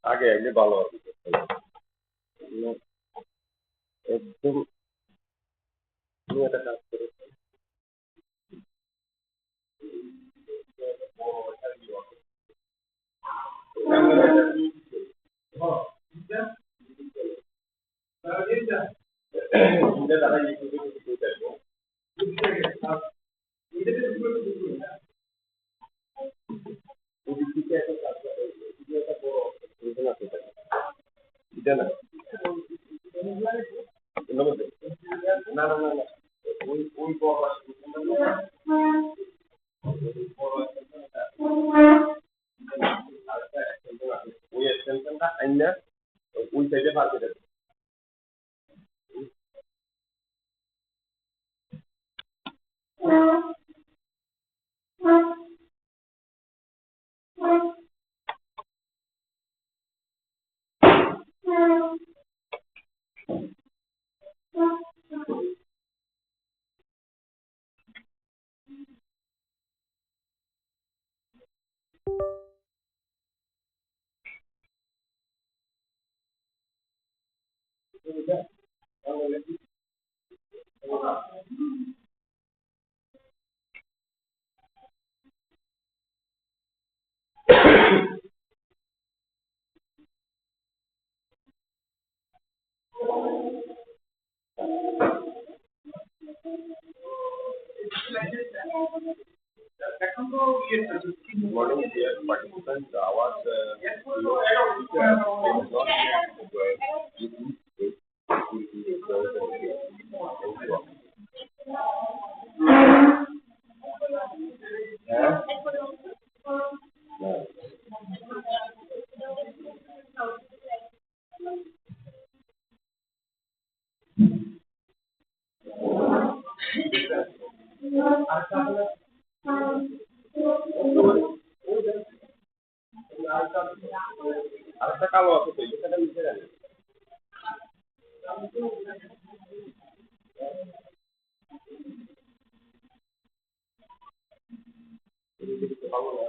আগে এমনি ভালো হবে একদম তুমি একটা কাজ করে তারা না না না না ওই ওই ওই এক্সটেনশনটা আইনা ওই সাইডে পার করে দেবে Morning, dear participants. Our আরেকটা কালো আছে তো এটা লিখে রাখি ভালো না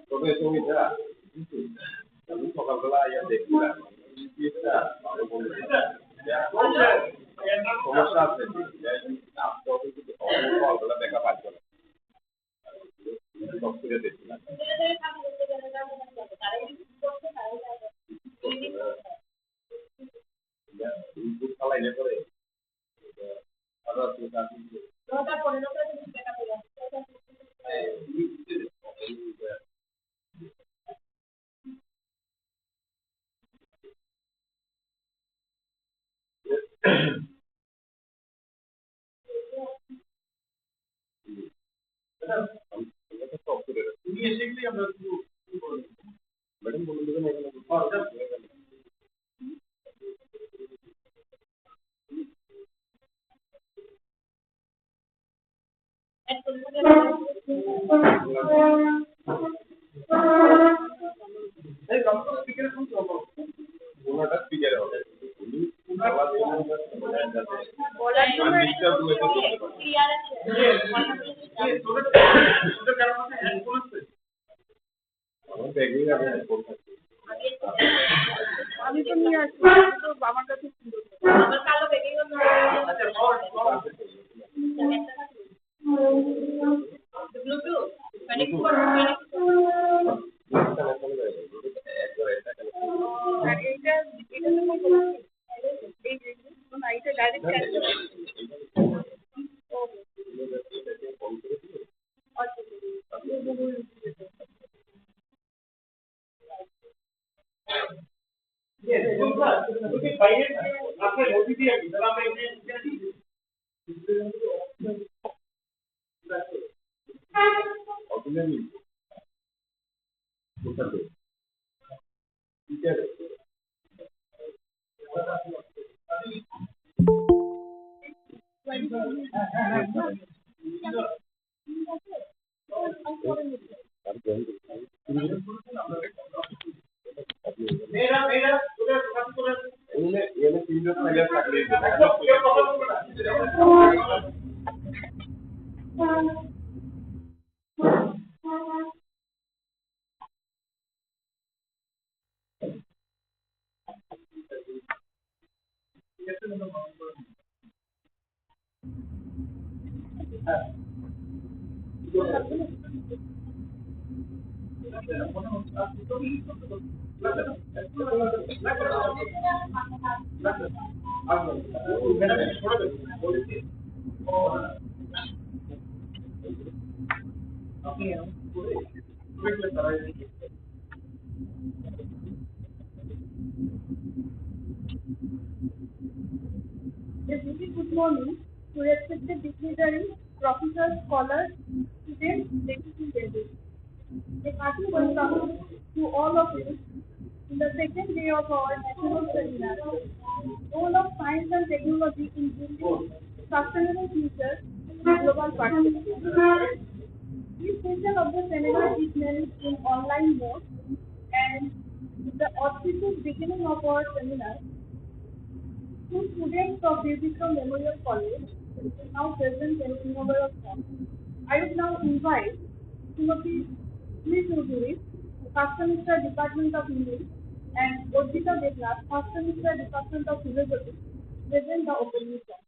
তবে তুমি যা আমি সকালবেলা ইয়া দেখছিলাম ভালো বলে সমস্যা আছে সকালবেলা দেখা পাচ্ছ না সব করে দেখছিলাম খালাইলে করে ম্যাডাম বলে দেবেন এখানে ওনাটা স্পিকারে হবে আমি তো নিয়ে আসছি তো আমার কাছে কালো বেগে Good morning to respected dignitaries, professors, scholars, students, ladies and gentlemen. A hearty welcome to all of you in the second day of our national seminar, Role of Science and Technology in Building Sustainable Future in Global Partnership. This session of the seminar is held in online mode and with the auspicious beginning of our seminar, two students of BIR BIKRAM Memorial College will now present an inaugural talk. I would now invite Timothy Chowdhury, First Semester Department of English, and Orjita Devnath, First Semester Department of Philosophy, to present the opening talk.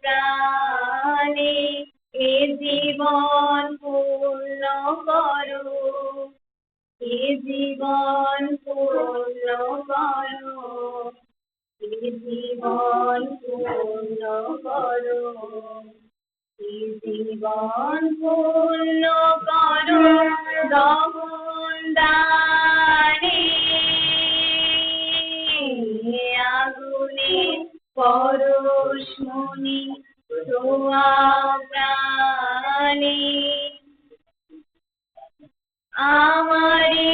প্রাণে এ জীবন পূর্ণ করো, এ জীবন পূর্ণ করো, এ জীবন পূর্ণ করো, এ জীবন পূর্ণ করো দমন দানে, আগুনে পরশমণি ছোঁয়া প্রাণে, আমারি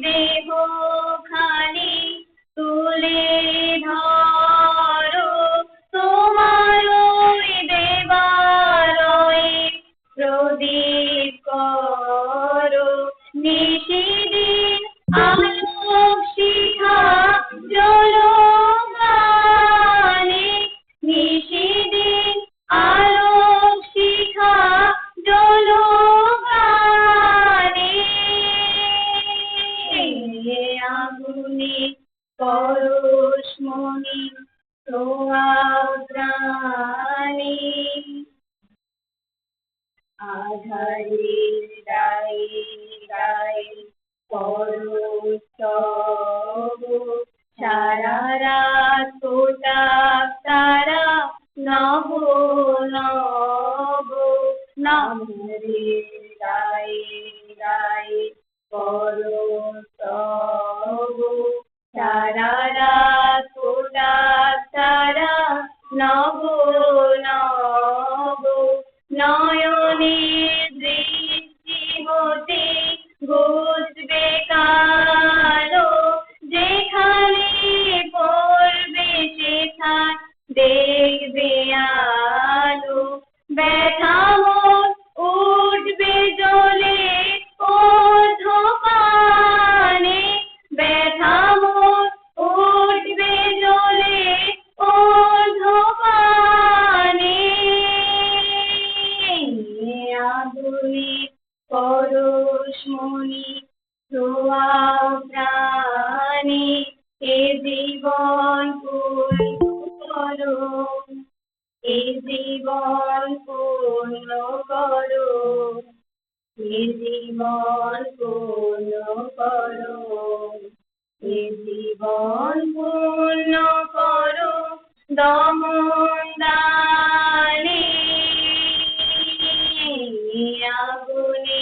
দেহ খানি তুলে ধরো, তোমার দেবালয়ে প্রদীপ করো, নিশিদিন আলোক শিখা জ্বলগানে, নিশিদিন আলোক শিখা জ্বলগানে, আগুনে পরশমণি ছোঁয়া প্রাণে, আধারের গায়ে গায়ে পরস্তব, সারা রাত ফোটাক তারা নব নব, নামের গায়ে গায়ে পরস্তব, সারা রাত ফোটাক তারা নব নব, নয়নে দৃষ্টি হতে ঘুচবে কালো, যেখানে পড়বে সেখান দেখবে আলো, ব্যথা মোর উঠবে জ্বলে ঊর্ধ্বপানে, ব্যথা মোর উঠবে জ্বলে ঊর্ধ্বপানে, আগুনে পরশমণি ছোঁয়া প্রাণে, এ জীবন পূর্ণ করো, এ জীবন পূর্ণ করো, এ জীবন পূর্ণ করো, এ জীবন পূর্ণ করো দমন দানে, আগুনে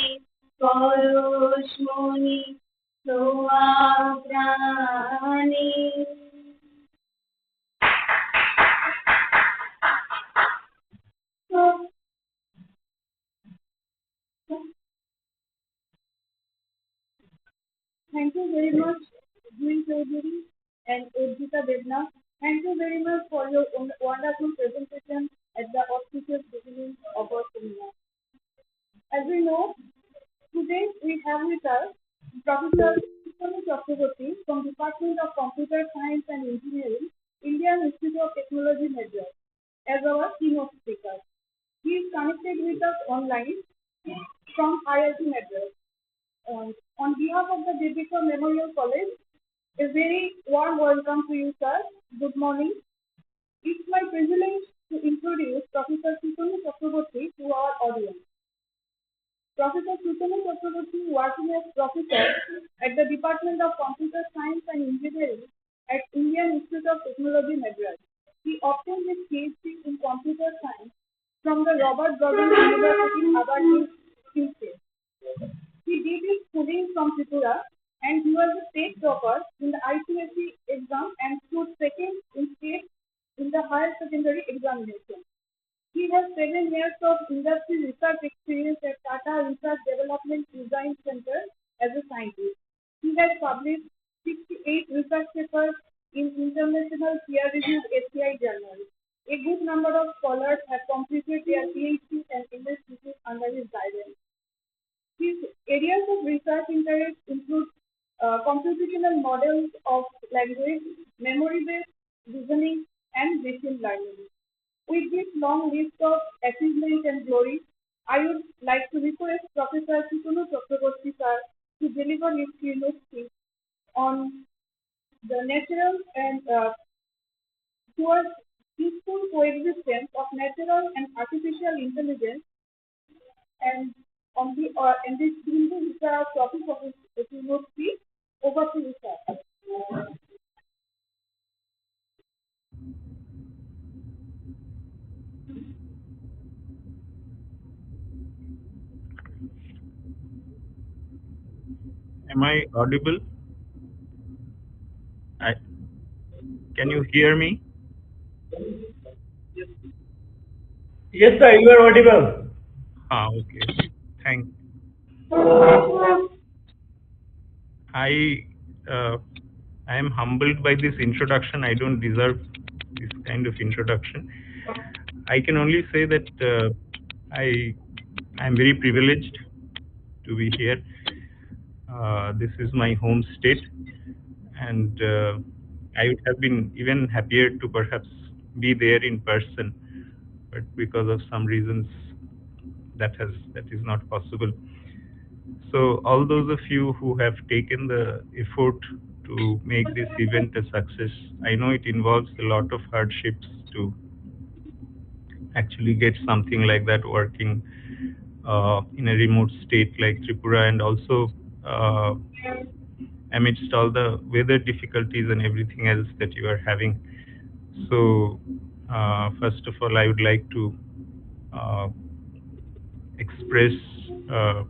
পরশমণি ছোঁয়া প্রাণে। Thank you very much, Jui Chaudhary and Urjita Devna. Thank you very much for your wonderful presentation at the auspicious beginning of our seminar. As we know, today we have with us Professor Sutanu Chakraborty from Department of Computer Science and Engineering, Indian Institute of Technology, Madras, as our keynote speaker. He is connected with us online from IIT Madras. On behalf of the B. BIKRAM Memorial College, a very warm welcome to you, sir. Good morning. It's my privilege to introduce Professor Sutanu Chakraborty to our audience. Professor Sutanu Chakraborty, working as professor at the Department of Computer Science and Engineering at Indian Institute of Technology, Madras. He obtained his PhD in Computer Science from the Robert Gordon University, AGARTALA, UK. He did his schooling from Tripura and he was a state topper in the ICSE exam and stood second in state in the higher secondary examination. He has 7 years of industry research experience at Tata Research Development Design Center as a scientist. He has published 68 research papers in international peer-reviewed ACI journals. A good number of scholars have completed their PhD and MS thesis under his guidance. His areas of research interest include computational models of language, memory-based reasoning, and machine learning. With this long list of achievements and glories, I would like to request Professor Sutanu Chakraborty sir to deliver his keynote speech on the natural and towards peaceful coexistence of natural and artificial intelligence, and on the and this will be the topic of his keynote speech. Over to you, sir. Am I audible? I, can you hear me? Yes, sir, you are audible. Okay. Thank. I uh, I am humbled by this introduction. I don't deserve this kind of introduction. I can only say that I am very privileged to be here. This is my home state, and I would have been even happier to perhaps be there in person, but because of some reasons that is not possible. So all those of you who have taken the effort to make this event a success, I know it involves a lot of hardships to actually get something like that working in a remote state like Tripura, and also uh, amidst all the weather difficulties and everything else that you are having. So, first of all, I would like to uh, express uh,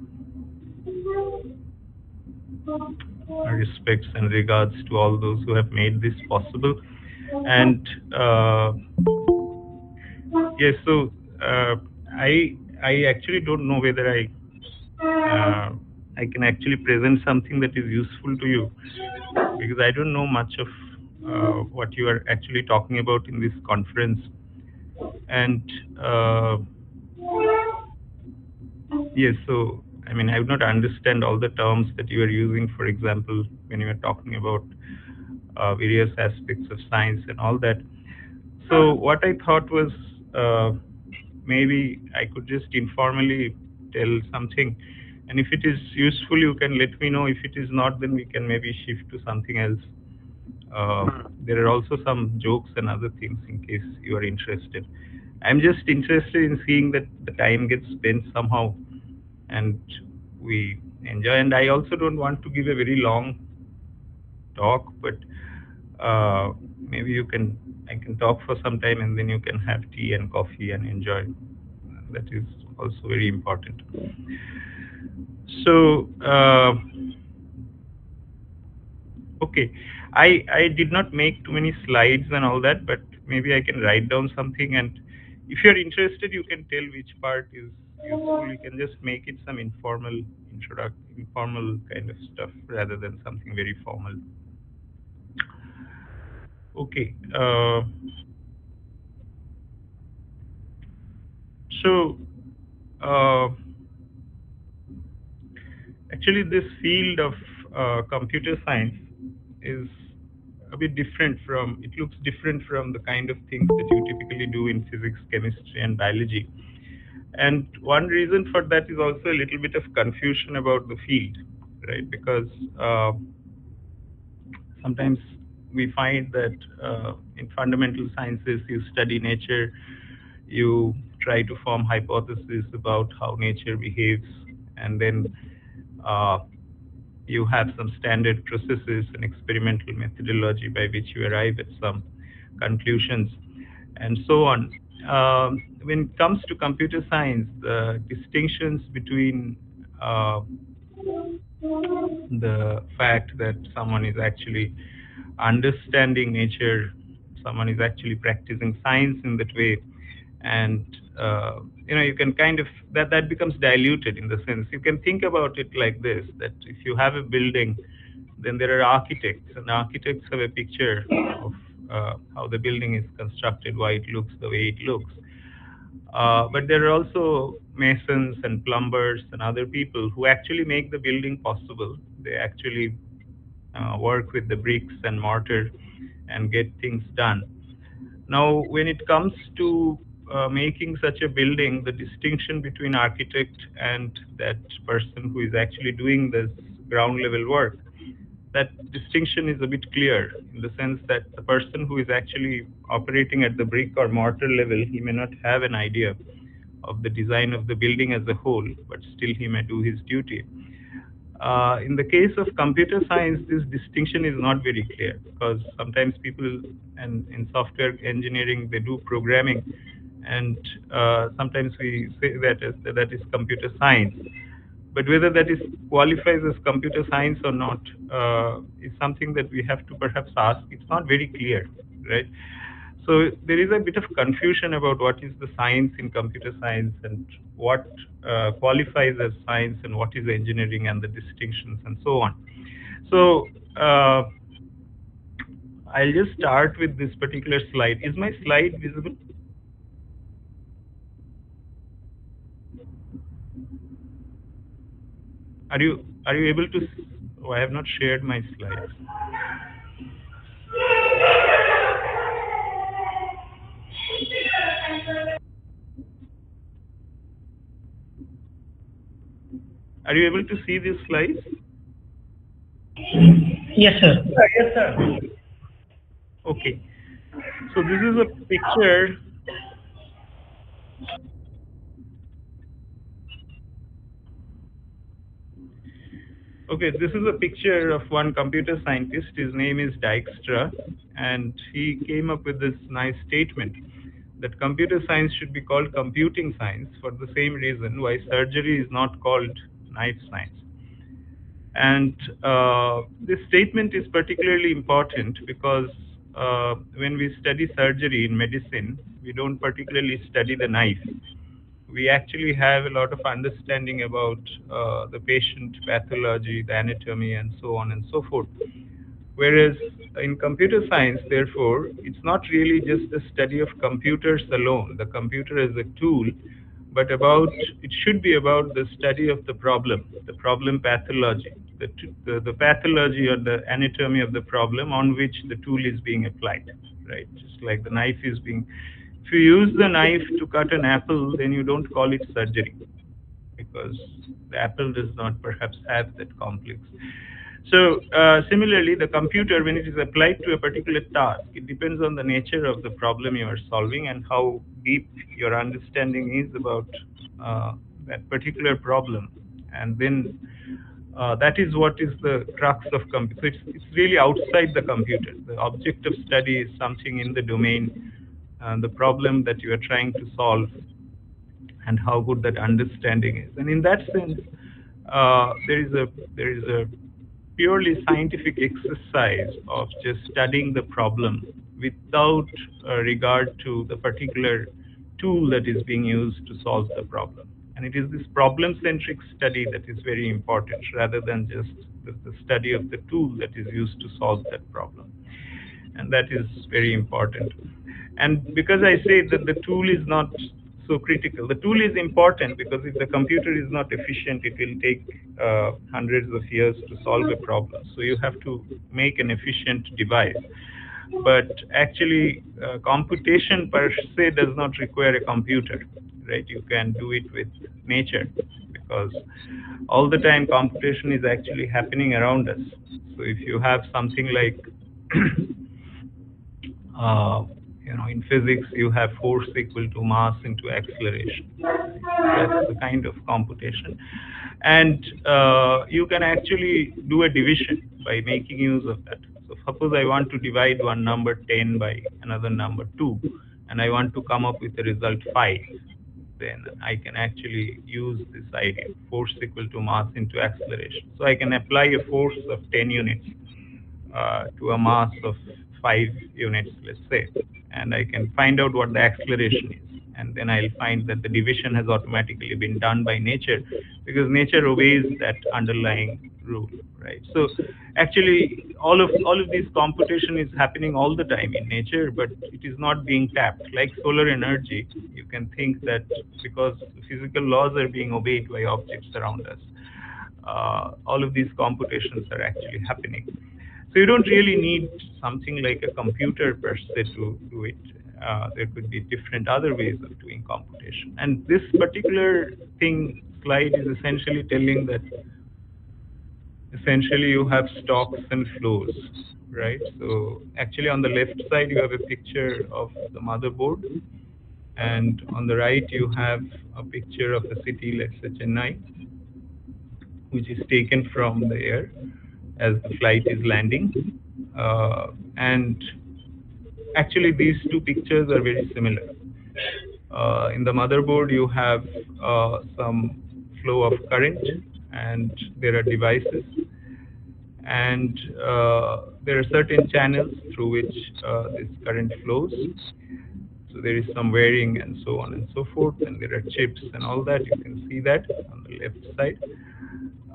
respects and regards to all those who have made this possible. And yes, so uh, I I actually don't know whether uh, I can actually present something that is useful to you, because I don't know much of what you are actually talking about in this conference. And uh, yes, so I mean, I would not understand all the terms that you are using, for example, when you are talking about various aspects of science and all that. So, what I thought was maybe I could just informally tell something. And if it is useful, you can let me know. If it is not, then we can maybe shift to something else. There are also some jokes and other things in case you are interested. I'm just interested in seeing that the time gets spent somehow and we enjoy. And I also don't want to give a very long talk, but uh, maybe I can talk for some time and then you can have tea and coffee and enjoy. That is also very important. So, okay, I did not make too many slides and all that, but maybe I can write down something. And if you're interested, you can tell which part is useful. You can just make it some informal kind of stuff rather than something very formal. Okay. So, uh, actually, this field of computer science is a bit different from, it looks different from the kind of things that you typically do in physics, chemistry, and biology. And one reason for that is also a little bit of confusion about the field, right? Because sometimes we find that in fundamental sciences, you study nature, you try to form hypotheses about how nature behaves, and then uh, you have some standard processes and experimental methodology by which you arrive at some conclusions, and so on. When it comes to computer science, the distinctions between the fact that someone is actually understanding nature, someone is actually practicing science in that way, and you can kind of that becomes diluted in the sense you can think about it like this: that if you have a building, then there are architects, and architects have a picture of how the building is constructed, why it looks the way it looks. But there are also masons and plumbers and other people who actually make the building possible. They actually work with the bricks and mortar and get things done. Now, when it comes to making such a building, the distinction between architect and that person who is actually doing this ground level work, that distinction is a bit clear in the sense that the person who is actually operating at the brick or mortar level, he may not have an idea of the design of the building as a whole, but still he may do his duty. In the case of computer science, this distinction is not very clear because sometimes people and in software engineering they do programming, and sometimes we say that is computer science. But whether that is qualifies as computer science or not is something that we have to perhaps ask. It's not very clear, right? So there is a bit of confusion about what is the science in computer science and what qualifies as science and what is engineering and the distinctions and so on. So I'll just start with this particular slide. Is my slide visible? Are you able to? Oh, I have not shared my slides. Are you able to see these slides? Yes, sir. Yes, sir. Okay. So this is a picture. Okay, this is a picture of one computer scientist. His name is Dijkstra, and he came up with this nice statement that computer science should be called computing science for the same reason why surgery is not called knife science. And this statement is particularly important because when we study surgery in medicine, we don't particularly study the knife. We actually have a lot of understanding about the patient pathology, the anatomy, and so on and so forth. Whereas in computer science, therefore, it's not really just the study of computers alone, the computer as a tool, but it should be about the study of the problem pathology, the pathology or the anatomy of the problem on which the tool is being applied, right? Just like the knife is being, if you use the knife to cut an apple, then you don't call it surgery because the apple does not perhaps have that complex. So similarly, the computer, when it is applied to a particular task, it depends on the nature of the problem you are solving and how deep your understanding is about that particular problem. And then that is what is the crux of computer. So it's really outside the computer. The object of study is something in the domain, the problem that you are trying to solve, and how good that understanding is. And in that sense, there is a purely scientific exercise of just studying the problem without regard to the particular tool that is being used to solve the problem. And it is this problem-centric study that is very important rather than just the study of the tool that is used to solve that problem. And that is very important. And because I say that the tool is not so critical, the tool is important because if the computer is not efficient, it will take hundreds of years to solve a problem. So you have to make an efficient device. But actually, computation per se does not require a computer, right? You can do it with nature because all the time computation is actually happening around us. So if you have something like uh, in physics, you have force equal to mass into acceleration. That's the kind of computation. And you can actually do a division by making use of that. So suppose I want to divide one number 10 by another number 2, and I want to come up with the result 5. Then I can actually use this idea, force equal to mass into acceleration. So I can apply a force of 10 units to a mass of 5 units, let's say, and I can find out what the acceleration is. And then I'll find that the division has automatically been done by nature because nature obeys that underlying rule, right? So actually, all of this computation is happening all the time in nature, but it is not being tapped. Like solar energy, you can think that because physical laws are being obeyed by objects around us, all of these computations are actually happening. So you don't really need something like a computer per se to do it. There could be different other ways of doing computation. And this particular slide is essentially telling that essentially you have stocks and flows, right? So actually on the left side you have a picture of the motherboard, and on the right you have a picture of a city, let's say Chennai, which is taken from the air as the flight is landing. And actually, these two pictures are very similar. In the motherboard, you have some flow of current, and there are devices, and there are certain channels through which this current flows. So there is some wiring and so on and so forth, and there are chips and all that. You can see that on the left side.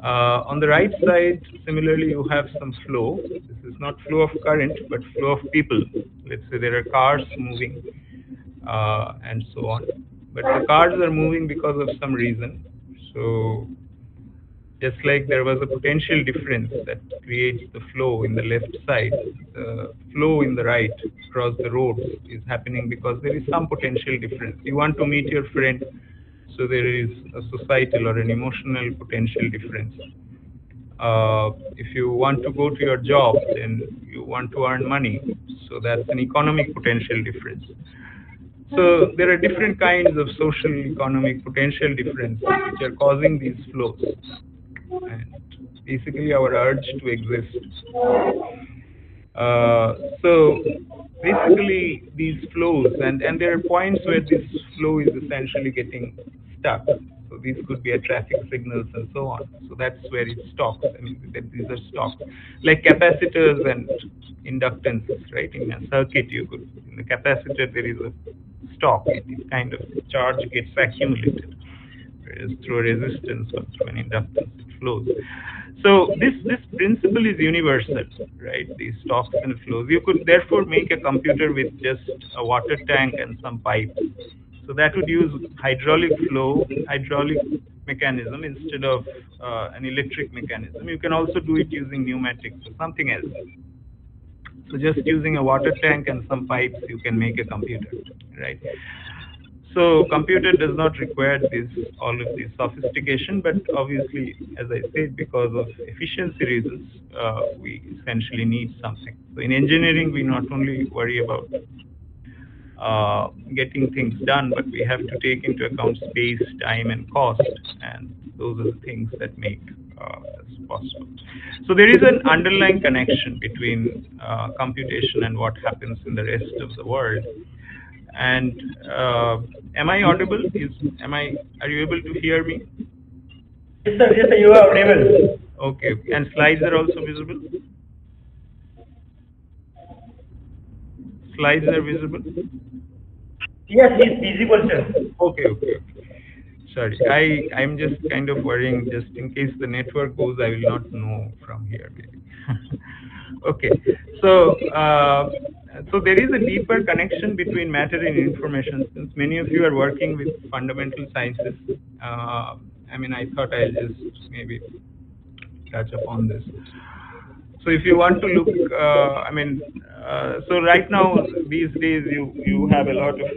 On the right side, similarly, you have some flow. This is not flow of current, but flow of people. Let's say there are cars moving and so on. But the cars are moving because of some reason. So just like there was a potential difference that creates the flow in the left side, the flow in the right across the roads is happening because there is some potential difference. You want to meet your friend, so there is a societal or an emotional potential difference. If you want to go to your job, then you want to earn money, so that's an economic potential difference. So there are different kinds of social economic potential differences which are causing these flows, and basically our urge to exist. So basically these flows, and there are points where this flow is essentially getting stuck. So these could be a traffic signals and so on. So that's where it stops. I mean, these are stops, like capacitors and inductances, right? In a circuit, you could, in the capacitor there is a stop. It kind of, charge gets accumulated, whereas through a resistance or through an inductance it flows. So this principle is universal, right? These stops and flows. You could therefore make a computer with just a water tank and some pipes. So that would use hydraulic flow, hydraulic mechanism instead of an electric mechanism. You can also do it using pneumatics or something else. So just using a water tank and some pipes, you can make a computer, right? So computer does not require all of this sophistication, but obviously, as I said, because of efficiency reasons, we essentially need something. So in engineering, we not only worry about getting things done, but we have to take into account space, time, and cost, and those are the things that make this possible. So there is an underlying connection between computation and what happens in the rest of the world. And am I audible? Are you able to hear me? Yes, sir, you are audible. Okay. And slides are also visible? Slides are visible? Yes, it's visible, sir. Okay. Sorry, I'm just kind of worrying, just in case the network goes, I will not know from here, maybe. Okay. So, so there is a deeper connection between matter and information. Since many of you are working with fundamental sciences, I mean, I thought I'll just maybe touch upon this. So if you want to look, I mean, so right now, these days, you have a lot of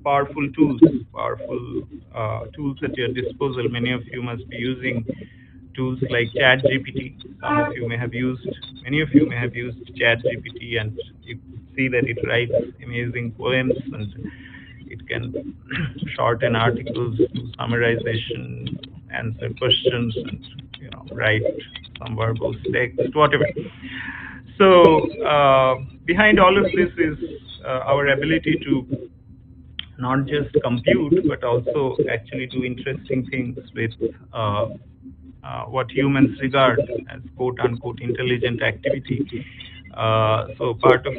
powerful tools at your disposal. Many of you must be using tools like ChatGPT. Many of you may have used ChatGPT, and you see that it writes amazing poems, and it can shorten articles, do summarization, answer questions, and write some verbose text, whatever. So behind all of this is our ability to not just compute, but also actually do interesting things with what humans regard as quote unquote intelligent activity. So part of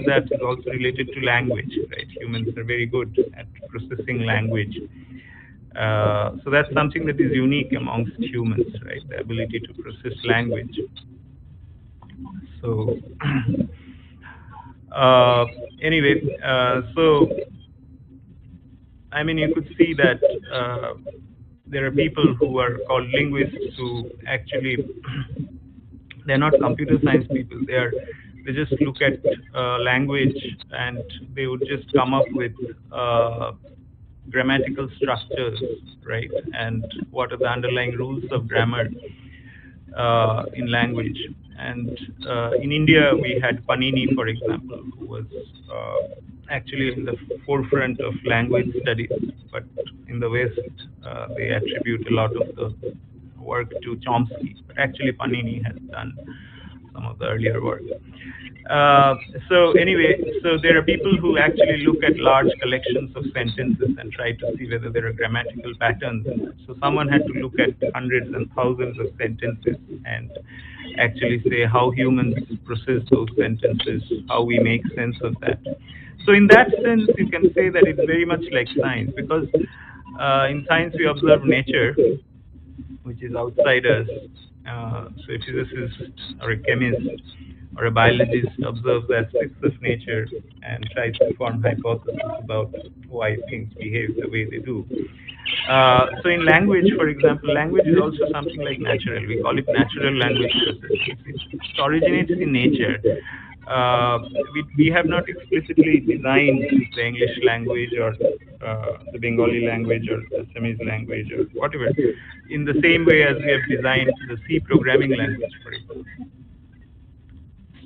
that is also related to language, right? Humans are very good at processing language. So that's something that is unique amongst humans, right? The ability to process language. So anyway, so I mean, you could see that there are people who are called linguists who actually they're not computer science people. They just look at language, and they would just come up with grammatical structures, right? And what are the underlying rules of grammar in language. And in India, we had Panini, for example, who was actually in the forefront of language studies. But in the West, they attribute a lot of the work to Chomsky. But actually, Panini has done some of the earlier work. Uh, so anyway, so there are people who actually look at large collections of sentences and try to see whether there are grammatical patterns in that. So someone had to look at hundreds and thousands of sentences and actually say how humans process those sentences, how we make sense of that. So in that sense, you can say that it's very much like science, because in science we observe nature, which is outside us. So a physicist or a chemist or a biologist observes aspects of nature and tries to form hypotheses about why things behave the way they do. So in language, for example, language is also something like natural. We call it natural language processes. It originates in nature. Uh, we have not explicitly designed the English language or the Bengali language or the Assamese language or whatever in the same way as we have designed the C programming language, for example.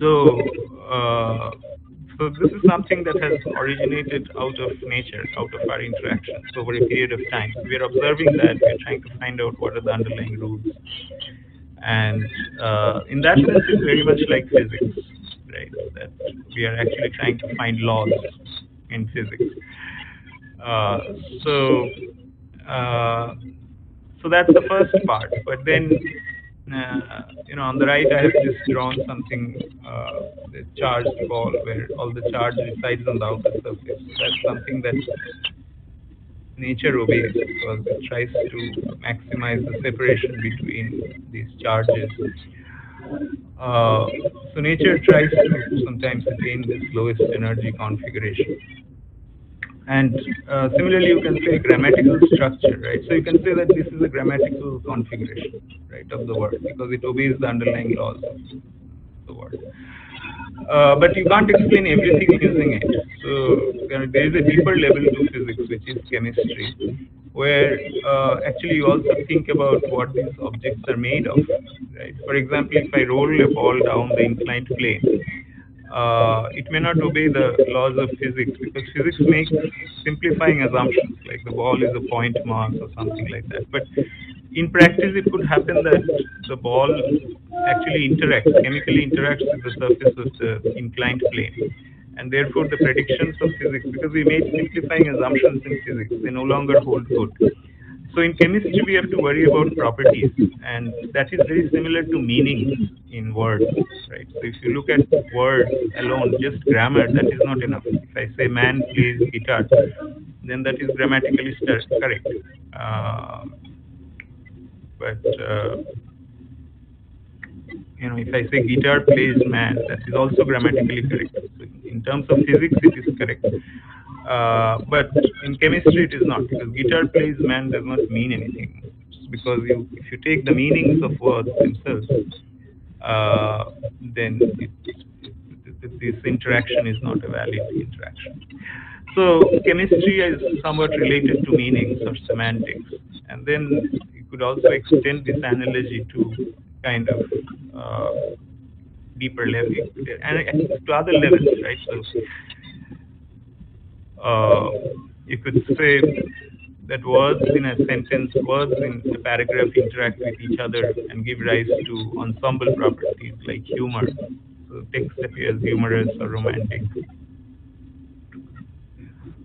So, so this is something that has originated out of nature, out of our interactions over a period of time. So we are observing that, we are trying to find out what are the underlying rules. And in that sense, it's very much like physics, right? That we are actually trying to find laws in physics. Uh, so, uh, so that's the first part. But then, on the right, I have just drawn something, the charged ball, where all the charge resides on the outer surface. So that's something that nature obeys because it tries to maximize the separation between these charges. So nature tries to sometimes attain this lowest energy configuration. And similarly, you can say grammatical structure, right? So you can say that this is a grammatical configuration, right, of the word because it obeys the underlying laws of the word. But you can't explain everything using it. So there is a deeper level to physics, which is chemistry, where actually you also think about what these objects are made of, right? For example, if I roll a ball down the inclined plane, it may not obey the laws of physics because physics makes simplifying assumptions like the ball is a point mass or something like that. But in practice, it could happen that the ball actually chemically interacts with the surface of the inclined plane. And therefore, the predictions of physics, because we made simplifying assumptions in physics, they no longer hold good. So in chemistry, we have to worry about properties, and that is very similar to meanings in words, right? So if you look at words alone, just grammar, that is not enough. If I say man plays guitar, then that is grammatically correct. But if I say guitar plays man, that is also grammatically correct. So in terms of physics, it is correct. But in chemistry, it is not, because guitar plays man does not mean anything. Because if you take the meanings of words themselves, then this interaction is not a valid interaction. So chemistry is somewhat related to meanings or semantics. And then you could also extend this analogy to kind of deeper level and to other levels, right? So you could say that words in a sentence, words in a paragraph interact with each other and give rise to ensemble properties like humor. So text appears humorous or romantic.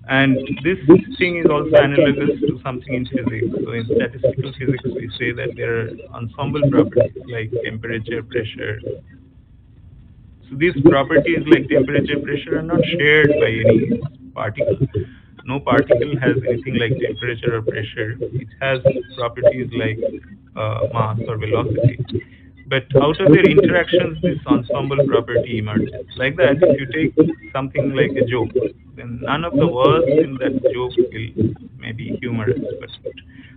And this thing is also analogous to something in physics. So in statistical physics, we say that there are ensemble properties like temperature, pressure. So these properties like temperature, pressure are not shared by any particle. No particle has anything like temperature or pressure. It has properties like mass or velocity. But out of their interactions, this ensemble property emerges. Like that, if you take something like a joke, then none of the words in that joke will maybe humorous. But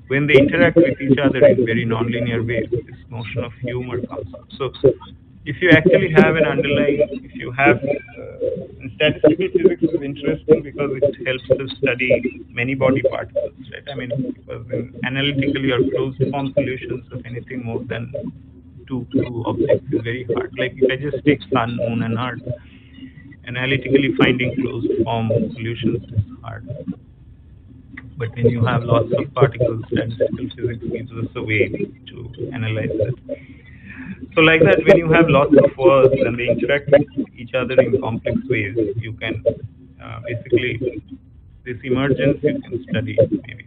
when they interact with each other in very nonlinear ways, this notion of humor comes up. So if you actually have an underlying, if you have, statistical physics is interesting because it helps us study many body particles, right? I mean, because in analytically or closed form solutions of anything more than two objects is very hard. Like if I just take sun, moon, and earth, analytically finding closed form solutions is hard. But when you have lots of particles, statistical physics gives us a way to analyze that. So like that, when you have lots of words and they interact with each other in complex ways, you can basically, this emergence you can study maybe.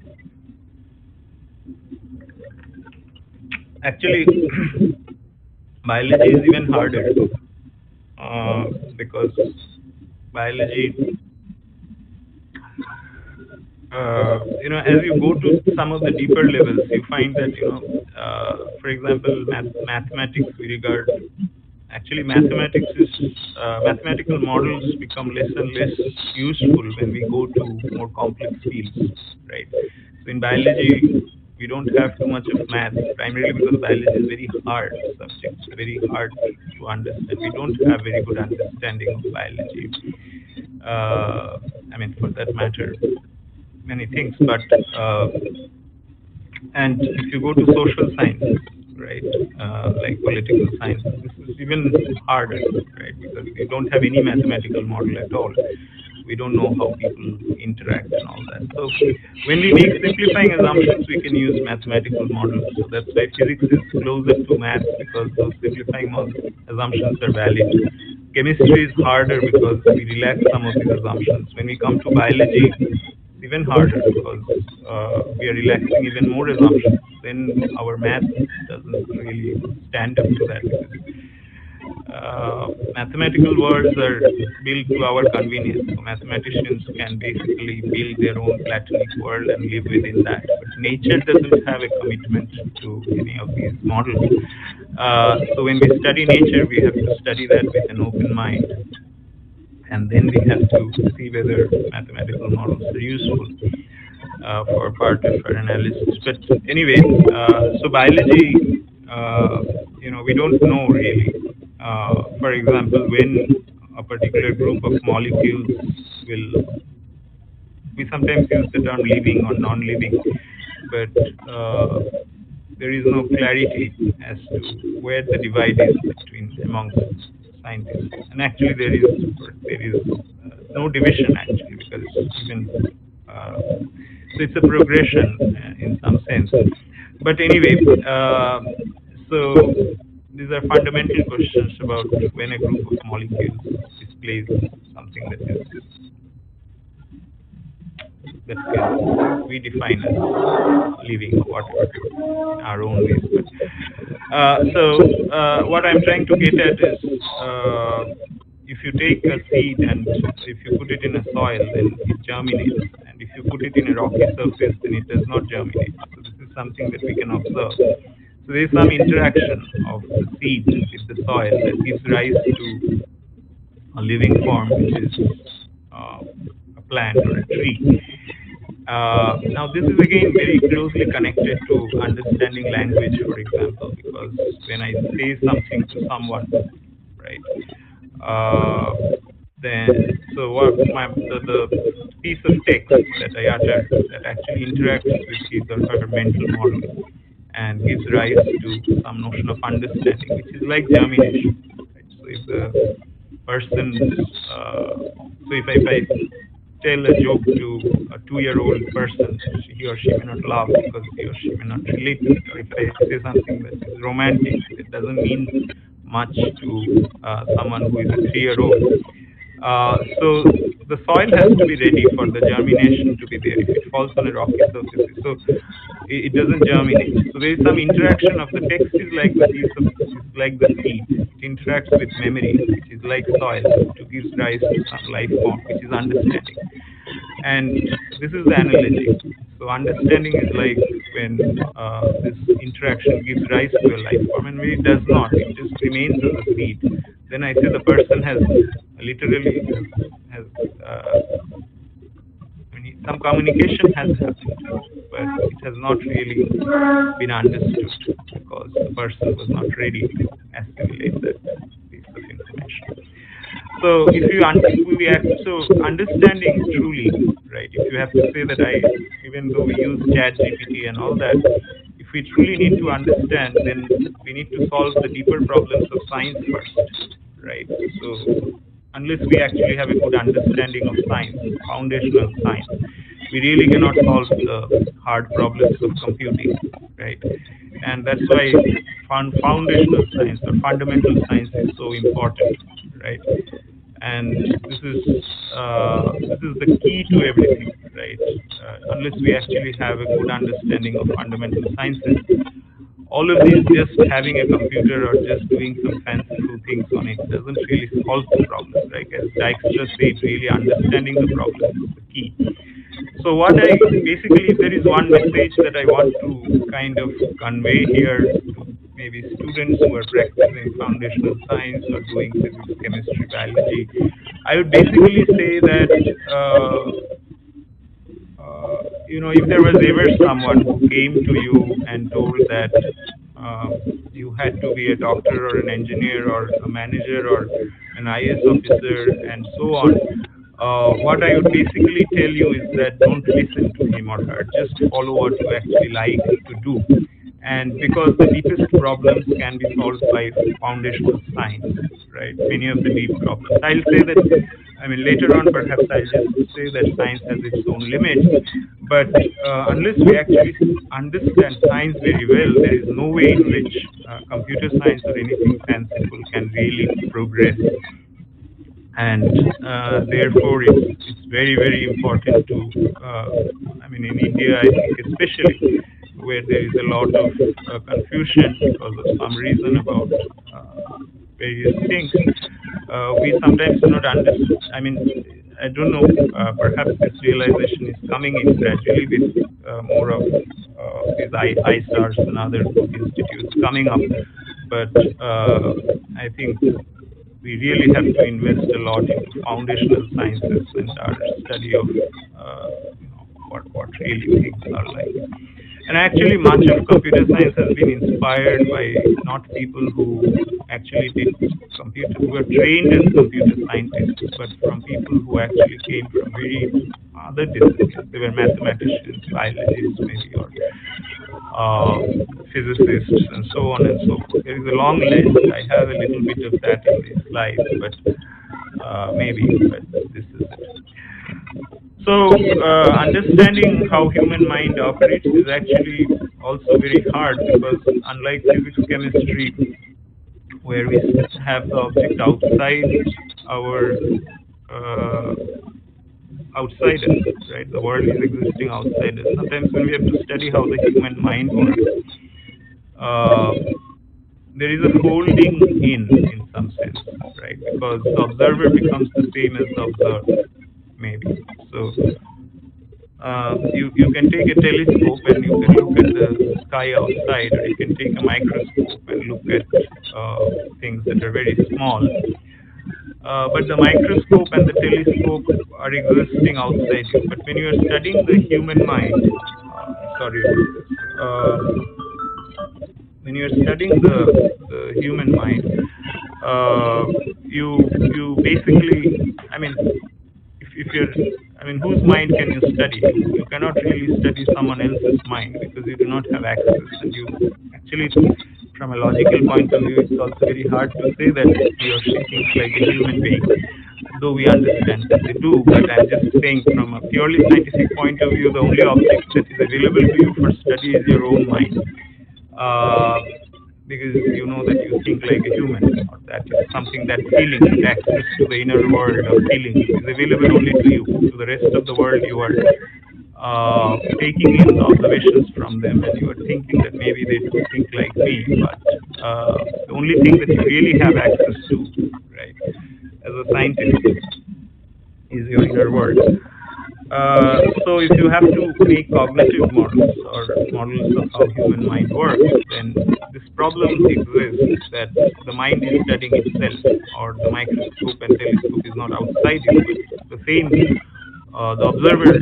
Actually, biology is even harder because biology, as you go to some of the deeper levels, you find that, for example, mathematics we regard, actually mathematics is, mathematical models become less and less useful when we go to more complex fields, right? So in biology, we don't have too much of math, primarily because biology is very hard subject, very hard to understand. We don't have very good understanding of biology. I mean, for that matter, many things, but and if you go to social sciences, right, like political science, this is even harder, right, because we don't have any mathematical model at all. We don't know how people interact and all that. So when we make simplifying assumptions, we can use mathematical models. So that's why physics is closer to math, because those simplifying assumptions are valid. Chemistry is harder because we relax some of these assumptions. When we come to biology, it's even harder because we are relaxing even more assumptions. Then our math doesn't really stand up to that, because mathematical worlds are built to our convenience. So mathematicians can basically build their own platonic world and live within that. But nature doesn't have a commitment to any of these models. So when we study nature, we have to study that with an open mind. And then we have to see whether mathematical models are useful for part of our analysis. But anyway, so biology, we don't know really. For example, when a particular group of molecules will, we sometimes use the term living or non-living, but there is no clarity as to where the divide is amongst scientists. And actually, there is no division actually, because even so it's a progression in some sense. But anyway, so these are fundamental questions about when a group of molecules displays something that we define as living or whatever in our own ways. But, so what I'm trying to get at is, if you take a seed and if you put it in a soil, then it germinates. And if you put it in a rocky surface, then it does not germinate. So this is something that we can observe. So there is some interaction of the seed with the soil that gives rise to a living form, which is a plant or a tree. Now, this is again very closely connected to understanding language, for example, because when I say something to someone, right, then so what the piece of text that I utter that actually interacts with his or her mental model and gives rise to some notion of understanding, which is like germination. Right? So if the person's, so if I tell a joke to a 2-year-old person, he or she may not laugh because he or she may not relate to it. Or if I say something that is romantic, it doesn't mean much to someone who is a 3-year-old. So the soil has to be ready for the germination to be there. If it falls on a rocky surface, so it doesn't germinate. So there is some interaction of the text is like the piece of, is like the seed. It interacts with memory, which is like soil, to give rise to some life form, which is understanding. And this is the analogy. So understanding is like when this interaction gives rise to a life form, and when it does not, it just remains as a seed. Then I say the person has literally has some communication has happened, but it has not really been understood because the person was not ready to assimilate that piece of information. So if you so understanding truly, right? If you have to say that even though we use Chat GPT and all that, if we truly need to understand, then we need to solve the deeper problems of science first, right? So unless we actually have a good understanding of science, foundational science, we really cannot solve the hard problems of computing, right? And that's why foundational science or fundamental science is so important, right? And this is the key to everything, right? Unless we actually have a good understanding of fundamental sciences, all of these, just having a computer or just doing some fanciful things on it doesn't really solve the problems, right? As Dijkstra said, really understanding the problem is the key. So what I basically, if there is one message that I want to kind of convey here to maybe students who are practicing foundational science or doing physics, chemistry, biology, I would basically say that if there was ever someone who came to you and told that you had to be a doctor or an engineer or a manager or an IS officer and so on, what I would basically tell you is that don't listen to him or her. Just follow what you actually like to do. And because the deepest problems can be solved by foundational science, right? Many of the deep problems. I'll say that, I mean, later on, perhaps I'll just say that science has its own limits. But unless we actually understand science very well, there is no way in which computer science or anything fanciful can really progress. And therefore, it's very, very important to, I mean, in India, I think especially, where there is a lot of confusion because of some reason about various things. We sometimes do not understand. I mean, I don't know. Perhaps this realization is coming in gradually with more of these iStars and other institutes coming up. But I think we really have to invest a lot into foundational sciences and our study of what really things are like. And actually, much of computer science has been inspired by not people who actually did computer, who were trained as computer scientists, but from people who actually came from very other disciplines. They were mathematicians, biologists, maybe, or physicists, and so on and so forth. There is a long list. I have a little bit of that in these slides, but but this is it. So understanding how human mind operates is actually also very hard because unlike physics, chemistry, where we have the object outside our outside us, right? The world is existing outside us. Sometimes when we have to study how the human mind works, there is a folding in some sense, right? Because the observer becomes the same as the observed, maybe. So you can take a telescope and you can look at the sky outside, or you can take a microscope and look at things that are very small. But the microscope and the telescope are existing outside you. But when you are studying the human mind, sorry about this. When you are studying the human mind, you basically, I mean, if you're, I mean, whose mind can you study? You cannot really study someone else's mind because you do not have access, and you actually, from a logical point of view, it's also very hard to say that he or she thinks like a human being, though we understand that they do. But I'm just saying, from a purely scientific point of view, the only object that is available to you for study is your own mind. Because you know that you think like a human, or that is something, that feeling, that access to the inner world of feeling is available only to you. To the rest of the world, you are taking in the observations from them, and you are thinking that maybe they do think like me, but the only thing that you really have access to, right, as a scientist, is your inner world. So if you have to make cognitive models or models of how human mind works, then this problem exists that the mind is studying itself, or the microscope and telescope is not outside you, but it's the same. The observer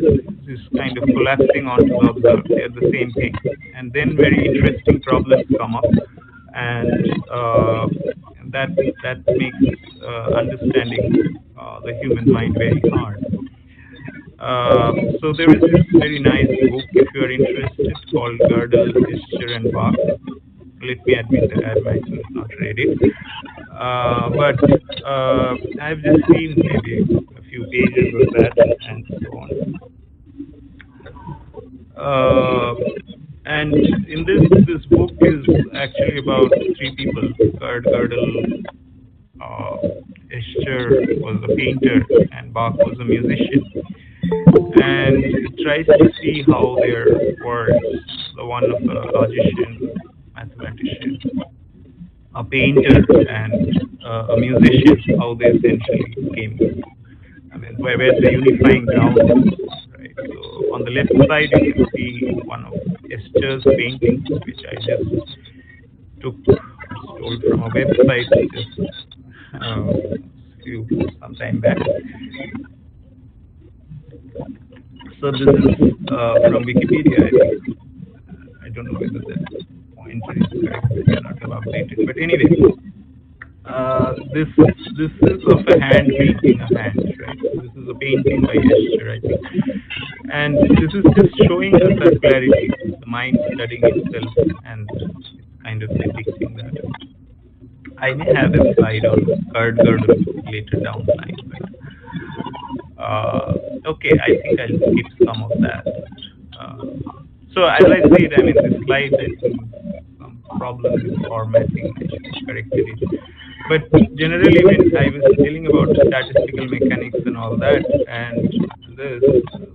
is kind of collapsing onto the observed. They are the same thing. And then very interesting problems come up, and that makes understanding the human mind very hard. So there is this very nice book, if you are interested, called Gödel, Escher and Bach. Let me admit that I have myself not read it. But I've just seen maybe a few pages of that and so on. And in this book is actually about three people, Gödel, Escher was a painter and Bach was a musician. And it tries to see how their words, the one of a logician, mathematician, a painter, and a musician, how they essentially came. I mean, where the unifying ground is, right? So on the left side, you can see one of Escher's paintings, which I just took or stole from a website just some time back. So this is from Wikipedia, I think. I don't know whether that pointer is correct. I may not have updated, but anyway, this is of a hand painting a hand, right? So this is a painting by Escher, I think, and this is just showing the circularity, the mind studying itself, and it's kind of depicting that. I may have a slide on Kurt Gödel later down the line, but okay, I think I'll skip some of that. So as I said, I mean, this slide, I think some problems with formatting, I should have corrected it. But generally, when I was telling about statistical mechanics and all that, and this,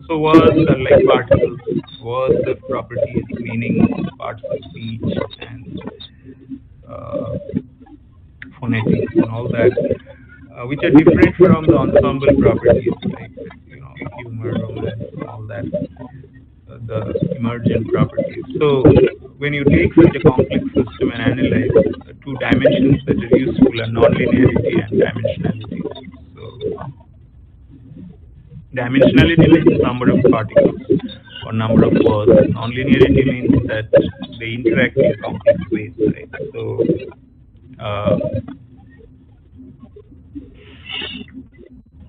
so words are like particles, words have properties, meanings, parts of speech, and phonetics and all that, which are different from the ensemble properties like, you know, humor, romance, and all that, the emergent properties. So when you take such a complex system and analyze, two dimensions that are useful are nonlinearity and dimensionality. So dimensionality means number of particles or number of words. Nonlinearity means that they interact in complex ways, right? So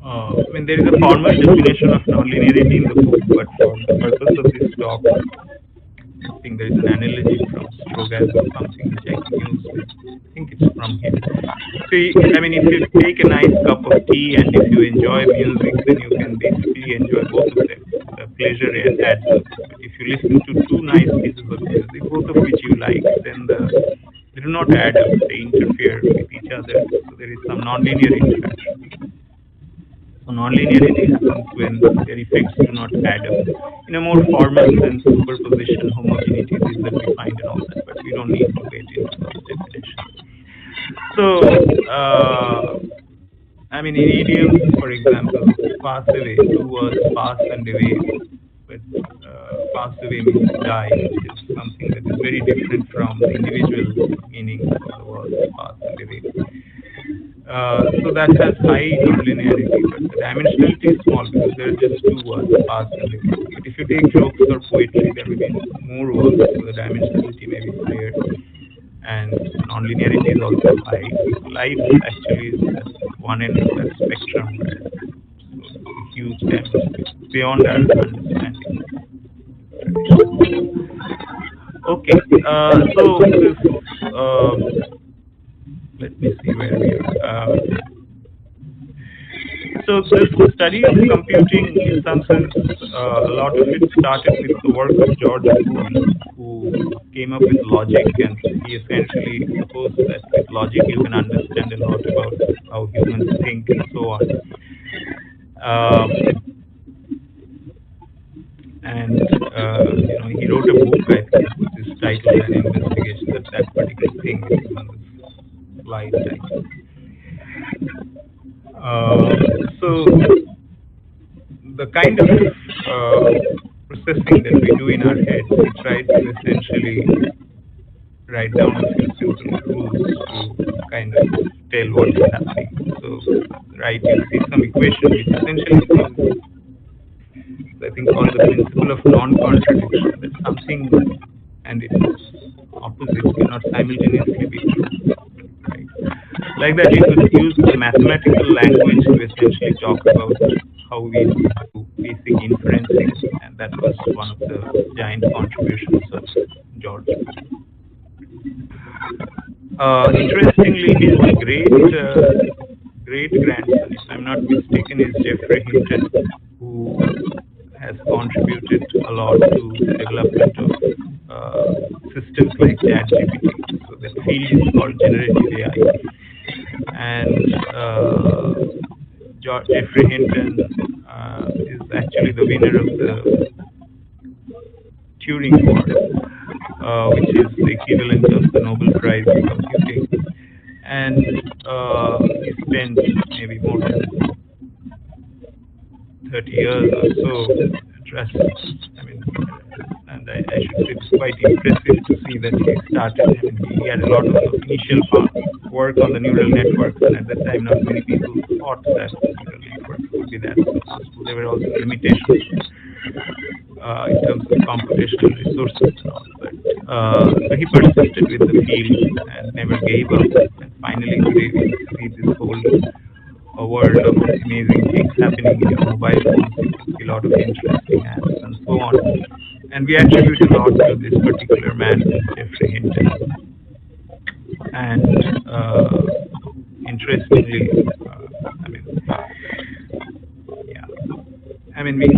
I mean, there is a formal definition of nonlinearity in the book, but for the purpose of this talk, I think there is an analogy from Strogas or something which I can use. I think it's from him. See, I mean, if you take a nice cup of tea and if you enjoy music, then you can basically enjoy both of them. The pleasure adds up. But if you listen to two nice pieces of music, both of which you like, then they do not add up. They interfere with each other. So there is some nonlinear interaction. So nonlinearity happens when their effects do not add up. In a more formal sense, superposition, homogeneity, these are defined and all that, but we don't need to get into those definitions. So, I mean, in idioms, for example, pass away, two words, pass and away, but pass away means die, which is something that is very different from the individual meaning of the word pass and away. So that has high nonlinearity, but the dimensionality is small because there are just two words, pass and away. But if you take jokes or poetry, there will be more words, so the dimensionality may be higher, and nonlinearity is also high. So life actually is at one end of that spectrum, where so a huge dimension beyond our understanding. Okay, so this. Let me see where we are. So this study of computing, in some sense, a lot of it started with the work of George Boole, who came up with logic, and he essentially supposed that with logic you can understand a lot about how humans think and so on. And you know, he wrote a book, I think, which is titled "An Investigation," that particular thing is on the slide title. So the kind of processing that we do in our heads, we try to essentially write down a few simple rules to kind of tell what is happening. So, right, you see some equation which essentially says, I think, called the principle of non-contradiction, that something and its opposite cannot simultaneously be true. Right? Like that, you could use the mathematical language to essentially talk about how we do basic inferencing, and that was one of the giant contributions of George. Interestingly, his great grandson, if I'm not mistaken, is Geoffrey Hinton, who has contributed a lot to the development of systems like ChatGPT. So that field is called generative AI. and Jeffrey Hinton is actually the winner of the Turing Award, which is the equivalent of the Nobel Prize in computing. And he spent maybe more than 30 years or so and I should say it's quite impressive to see that he started. He had a lot of initial work on the neural networks, and at that time, not many people thought that neural networks would be that successful. There were also limitations in terms of computational resources and all. But so he persisted with the field and never gave up. And finally, today we see this whole a world of amazing things happening in your mobile phones. You can see a lot of interesting apps and so on. And we attribute a lot to this particular man, Jeffrey Hinton. And interestingly,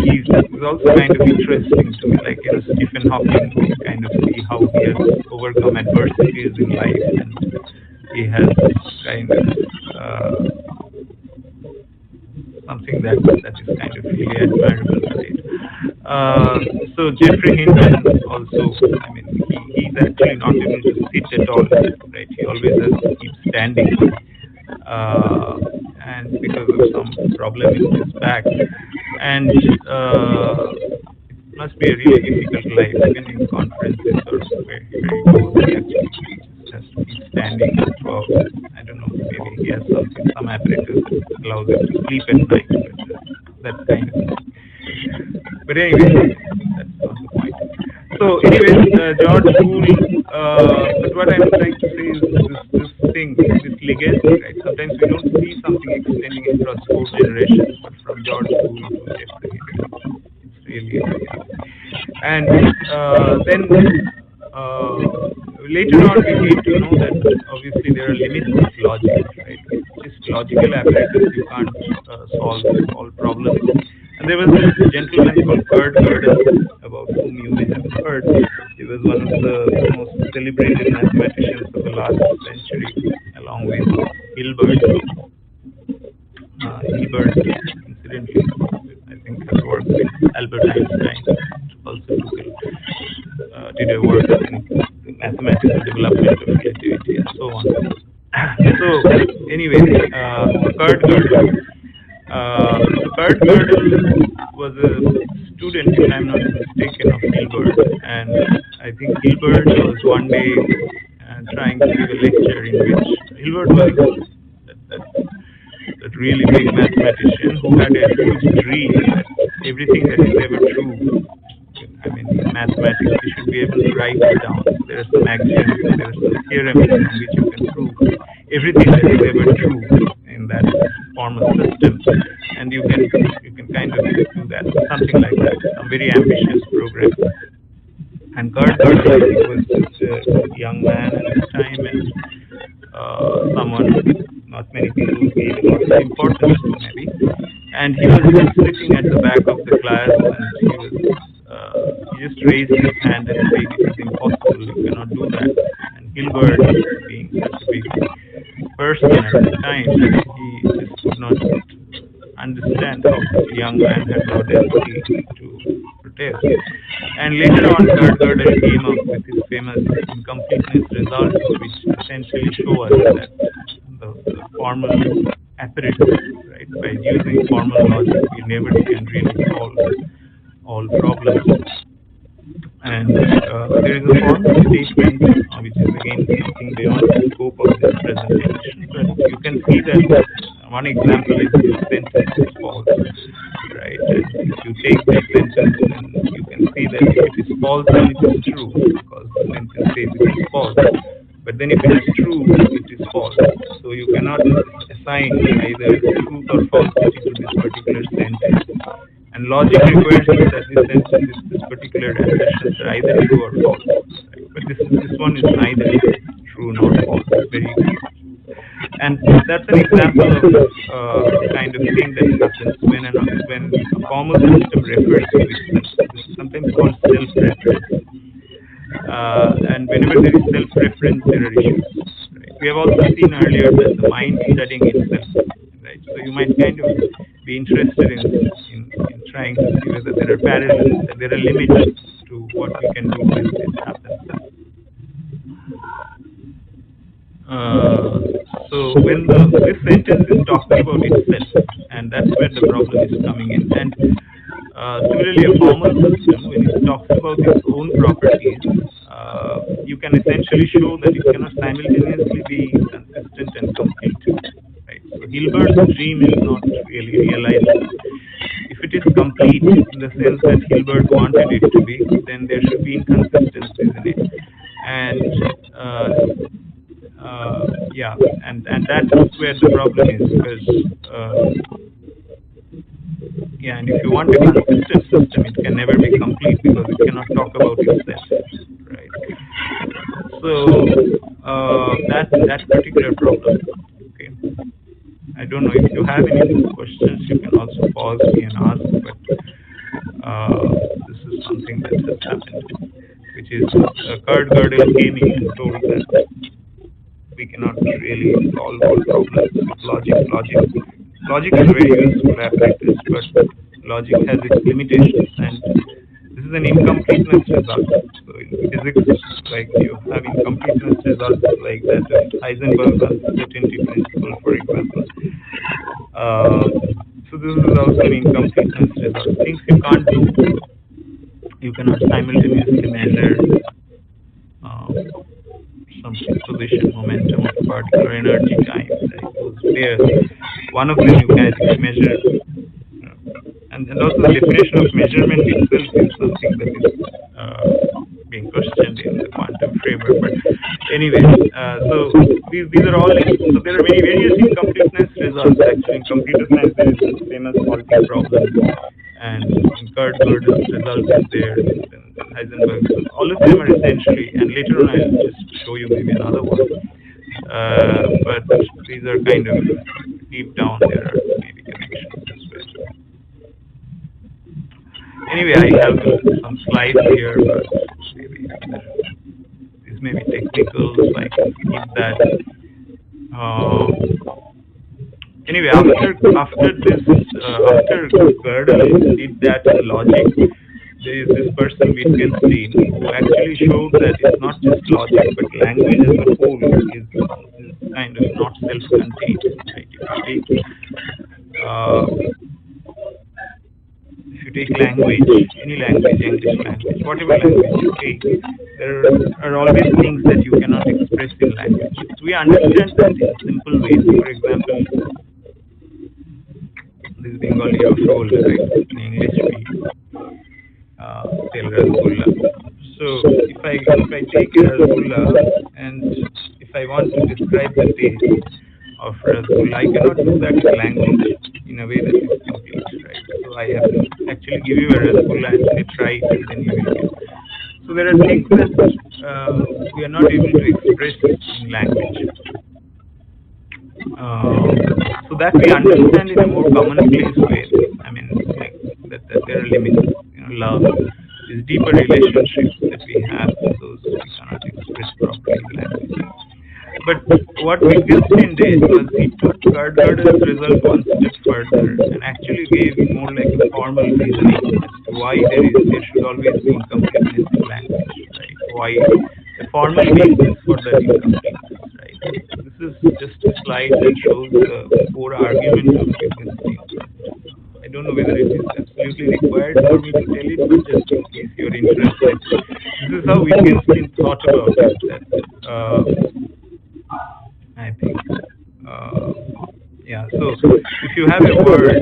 he's also kind of interesting to me. Like, Stephen Hawking, we kind of see how he has overcome adversities in life, and he has kind of something that is kind of really admirable, right? So Jeffrey Hinton also, he's actually not able to sit at all, right? He always has to keep standing, and because of some problem in his back, and it must be a really difficult life, even in conferences or where he goes, he actually just has to keep standing throughout. I don't know, maybe he has some apparatus that allows him to sleep at night, but that's kind of thing. But anyway, that's not the point. So anyways, George Boole, but what I'm trying to say is this legacy, right? Sometimes we don't see something extending across 4 generations, but from George Boole to Jeffrey Hinton, it's really amazing. And then later on we came to know that obviously there are limits of logic, right? It's just logical apparatus, you can't solve all problems. And there was this gentleman called Kurt Gödel, about whom you may have heard. He was one of the most celebrated mathematicians of the last century, along with Hilbert. Hilbert, incidentally, I think has worked with Albert Einstein, also did a work in the mathematical development of relativity and so on. So anyway, Kurt Gödel. Kurt Gödel was a student, if I'm not mistaken, of Hilbert, and I think Hilbert was one day trying to give a lecture in which Hilbert was that really big mathematician who had a huge dream that everything that is ever true, in mathematics, you should be able to write it down. There are some axioms, there are some theorems from which you can prove everything that is ever true in that formal system, and you can kind of do that, something like that, some very ambitious program. And Kurt Gödel, I think, was just a young man at the time, and someone not many people gave a lot of importance to, maybe. And he was just sitting at the back of the class, and he just raised his hand and said, "It is impossible, you cannot do that." And Hilbert, being such a big person at the time, he just could not understand how a young man had the audacity to protest. And later on, Kurt Gödel came up with his famous incompleteness results, which essentially show us that the formal apparatus, right, by using formal logic, we never can really solve all problems. And there is a formal statement, which is again something beyond the scope of this presentation, but you can see that one example is this sentence is false, right? And if you take this sentence, then you can see that if it is false, then it is true, because the sentence says it is false. But then if it is true, it is false. So you cannot assign either truth or falsity to this particular sentence. And logic requires that this particular assertions are either true or false. Right? But this one is neither true nor false. It's very easy. And that's an example of kind of thing that happens when a formal system refers to itself. This is sometimes called self-reference. And whenever there is self-reference, there are issues. Right? we have also seen earlier that the mind studying itself, right? So you might kind of be interested in trying to see whether there are parallels, that there are limits to what we can do when this happens. So when this sentence is talking about itself, and that's where the problem is coming in. And similarly, a formal system, when it talks about its own properties, you can essentially show that it cannot simultaneously be consistent and complete. Right? So Hilbert's dream is not really realizable. If it is complete in the sense that Hilbert wanted it to be, then there should be inconsistencies in it. And yeah, and that's where the problem is, because yeah, and if you want a consistent system, it can never be complete because it cannot talk about itself, right? So that particular problem. Okay, I don't know if you have any questions. You can also pause me and ask, but this is something that has happened, which is Kurt Gödel came in and told that we cannot really solve all problems with logic. Logic is a very useful apparatus, but logic has its limitations, and this is an incompleteness result. So in physics, like you have incompleteness results like that in Heisenberg's uncertainty principle, for example. So this is also an incompleteness result. Things you can't do, you cannot simultaneously measure some position, momentum of a particular energy time, like those pairs. One of them you can measure, and also the definition of measurement itself is something that is being questioned in the quantum framework. But anyway, so these are all, so there are many various incompleteness results. Actually, in computer science, there is this famous faulty problem, and in Kurt Gödel's result is there, and Heisenberg. So all of them are essentially, and later on I'll just show you maybe another one. But these are kind of deep down, there are maybe connections as well. Anyway, I have some slides here, but maybe these may be technical, so I can skip that. Anyway, after Gödel did that in logic, there is this person Wittgenstein who actually showed that it's not just logic, but language as a whole is kind of not self-contained. Right? If you take language, any language, English language, whatever language you take, there are always things that you cannot express in language. So we understand that in simple ways. For example, this Bengali Rasgulla, right? In English we tell Rasgulla. So if I take a Rasgulla and if I want to describe the taste of Rasgulla, I cannot do that in language in a way that is complete, right? So I have to actually give you a Rasgulla and say try it, and then you will get. So there are things that we are not able to express in language. So that we understand in a more commonplace way. I mean, like that there are limits. Love, these deeper relationships that we have, those we cannot express properly in language. But what Wittgenstein did was he took Kurt Gödel's result one step further and actually gave more like a formal reasoning as to why there should always be incompleteness in language, right? Why the formal basis for that incompleteness, right? This is just a slide that shows the core argument of Wittgenstein. I don't know whether it is absolutely required for me to tell it, but just in case you're interested, this is how Wittgenstein thought about it. That I think, yeah. So if you have a word,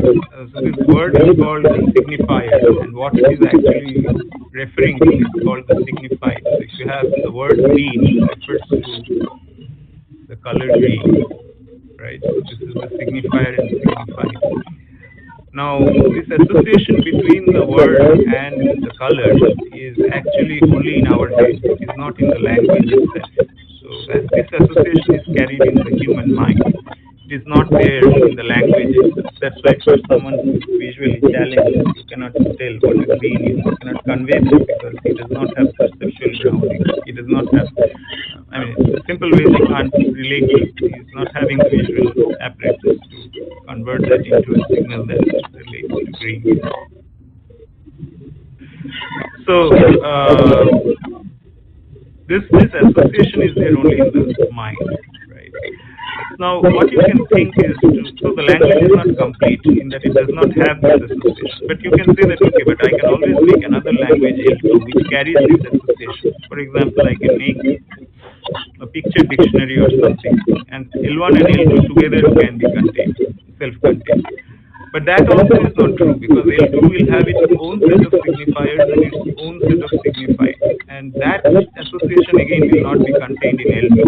so this word is called the signifier, and what it is actually referring to is called the signified. So if you have the word green, it refers to the color green, right? So this is the signifier and signified. Now, this association between the word and the color is actually only in our head. It is not in the language itself. So this association is carried in the human mind. It is not there in the language itself. That's why for someone who is visually challenged, you cannot tell what a green is. You cannot convey this because he does not have perceptual grounding. He does not have, I mean, simple ways he can't relate to it. He's not having the visual apparatus to convert that into a signal that relates to green. So this association is there only in the mind, right? Now, what you can think is so the language is not complete in that it does not have this association. But you can say that, okay, but I can always make another language L2 which carries this association. For example, I can make a picture dictionary or something, and L1 and L2 together can be contained, self-contained. But that also is not true, because L2 will have its own set of signifiers and its own set of signifiers, and that association again will not be contained in L2.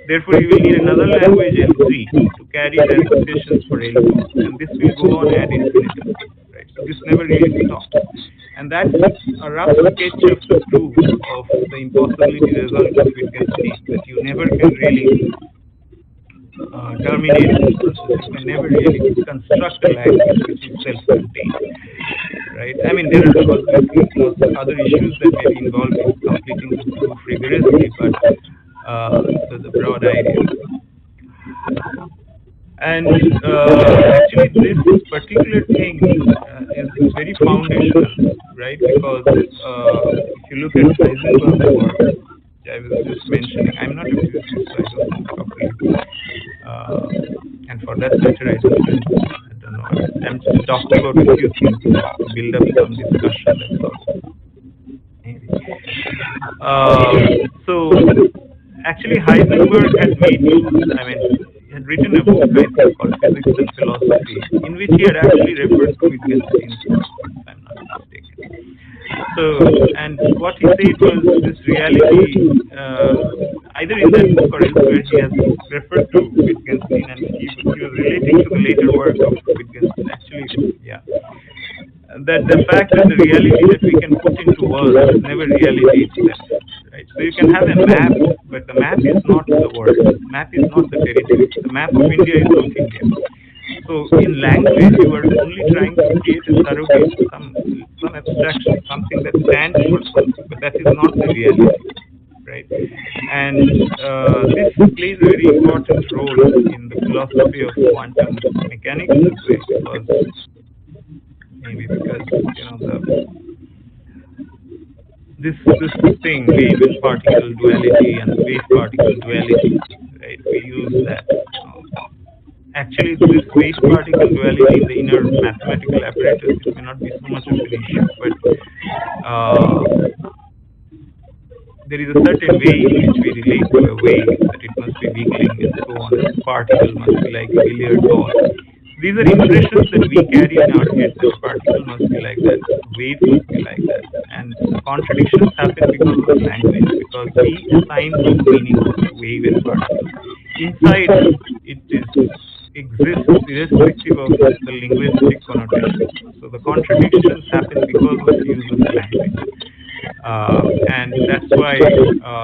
Therefore, you will need another language L3 to carry the associations for L2, and this will go on ad infinitum. Right? So this never really stops. And that's a rough sketch of the proof of the impossibility result of Wittgenstein, that you never can really terminate this process. You can never really construct a language which is self-contained. Right? I mean, there are obviously lots of other issues that may be involved in completing this proof rigorously, but the broad idea. And actually, this particular thing is very foundational, right? Because if you look at Heisenberg's work, which I was just mentioning, I'm not a physicist, so I don't know properly. And for that matter, I don't know. I'm just talking about a few things to build up some discussion. That's all. Maybe. So actually, Heisenberg had made use. I mean, he had written a book, I think, called Physics and Philosophy, in which he had actually referred to Wittgenstein's work, if I'm not mistaken. So, and what he said was this reality, either in that book or elsewhere, he has referred to Wittgenstein, and he was relating to the later work of Wittgenstein. Actually, yeah. That the fact that the reality that we can put into words is never reality itself. Right? So you can have a map, but the map is not the world. The map is not the territory. The map of India is not India. So in language, you are only trying to create a surrogate, some abstraction, something that stands for something, but that is not the reality. Right? And this plays a very important role in the philosophy of quantum mechanics as well, because this thing, wave and particle duality and wave particle duality, right? We use that. Actually, this wave particle duality in the inner mathematical apparatus, it may not be so much of an issue, but there is a certain way in which we relate to a wave, that it must be wiggling and so on, and the particle must be like a billiard ball. These are impressions that we carry in our head, that a particle must be like that, wave must be like that. And the contradictions happen because of language, because we assign those meanings to wave and particle. Inside, it exists irrespective of the linguistic connotation. So the contradictions happen because of the use of language. And that's why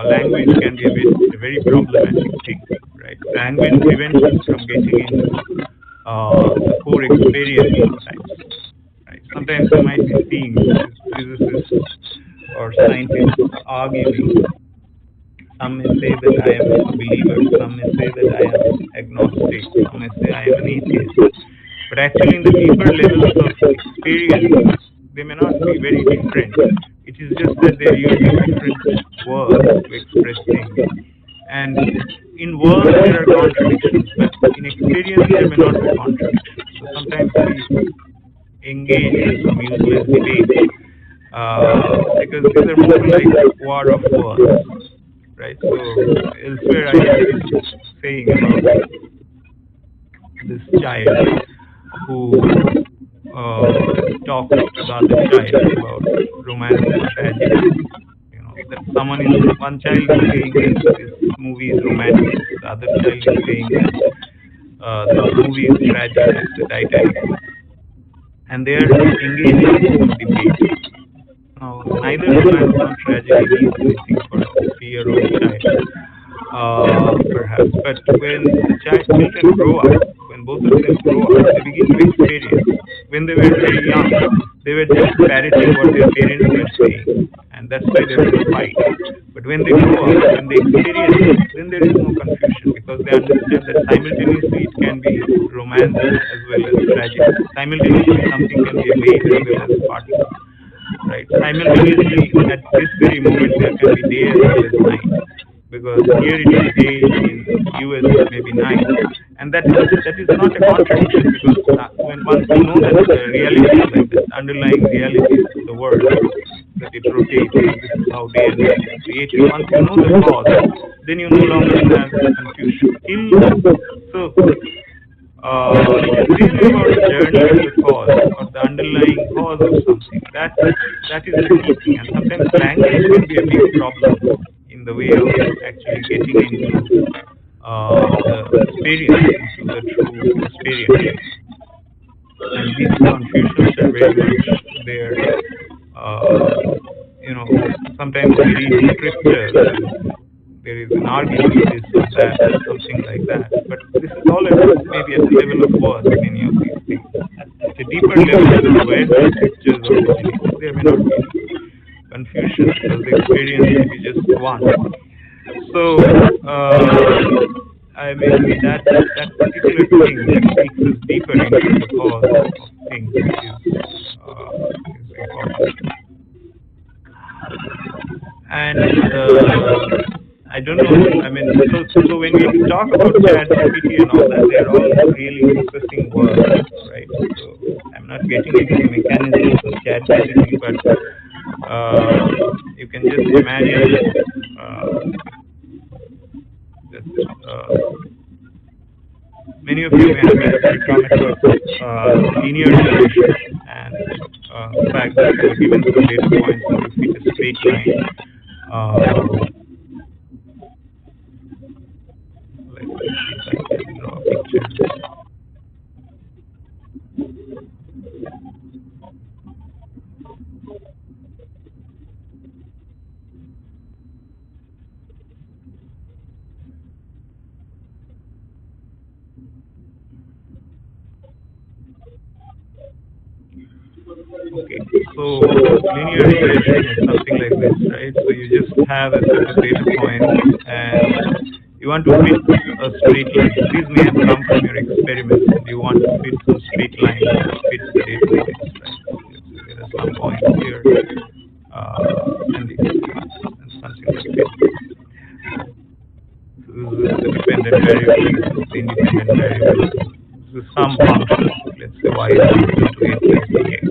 language can be a very problematic thing, right? Language prevents us from getting into the core experience sometimes. Right? Sometimes you might be seeing physicists or scientists arguing. Some may say that I am a believer, some may say that I am agnostic, some may say I am an atheist. But actually in the deeper levels of experience, they may not be very different. It is just that they are using different words to express things. And in words there are contradictions, but in experience there may not be contradictions. So sometimes we engage in some useless debate because these are more like war of words, right? So elsewhere I was saying about this child who talks to the other child about romance and tragedy. That one child is saying that this movie is romantic, the other child is saying that this movie is tragic, it's the Titanic. And they are engaging in some debate. Now, neither romance nor tragedy means anything for a 3-year-old child, perhaps. But when the children grow up, when both of them grow up, they begin to experience. When they were very young, they were just parroting what their parents were saying. And and that's why there is a fight. But when they grow up, when they experience it, then there is no confusion because they understand that simultaneously it can be romance as well as tragedy. Simultaneously something can be a maid as well as a partner, right? Simultaneously at this very moment there can be day as well as night, because here it is day, in US it may be night, and that is not a contradiction, because when once you know that the reality is like that, underlying reality of the world, that it rotates and this is how day and night is created. Once you know the cause, then you no longer have confusion. So it is really about the journey to the cause or the underlying cause of something. That is the key thing, and sometimes language can be a big problem in the way of actually getting into the experience, into the true experience. And these confusions are very much there. Sometimes we read scriptures and there is an argument, this or that, something like that. But this is all maybe at the level of words, many of these things. At a deeper level, as to where the scriptures originate, there may not be confusion because the experience may be just one. So, that particular thing that takes us deeper into the cause of things is important. And I don't know. So when we talk about ChatGPT and all that, they're all really interesting words, right? So I'm not getting into the mechanisms of ChatGPT, but you can just imagine that many of you may have actually come across linear regression and the fact that you are given some data points and you fit a straight line. Let's see if I can draw a picture. Okay, so linear regression is something like this, right? So you just have a set of data points and you want to fit a straight line. These may have come from your experiments and you want to fit some straight line that fits the data points, right? So there are some points here and something like this. So this is the dependent variable, this is the independent variable. This is some function, let's say y is equal to a plus dx.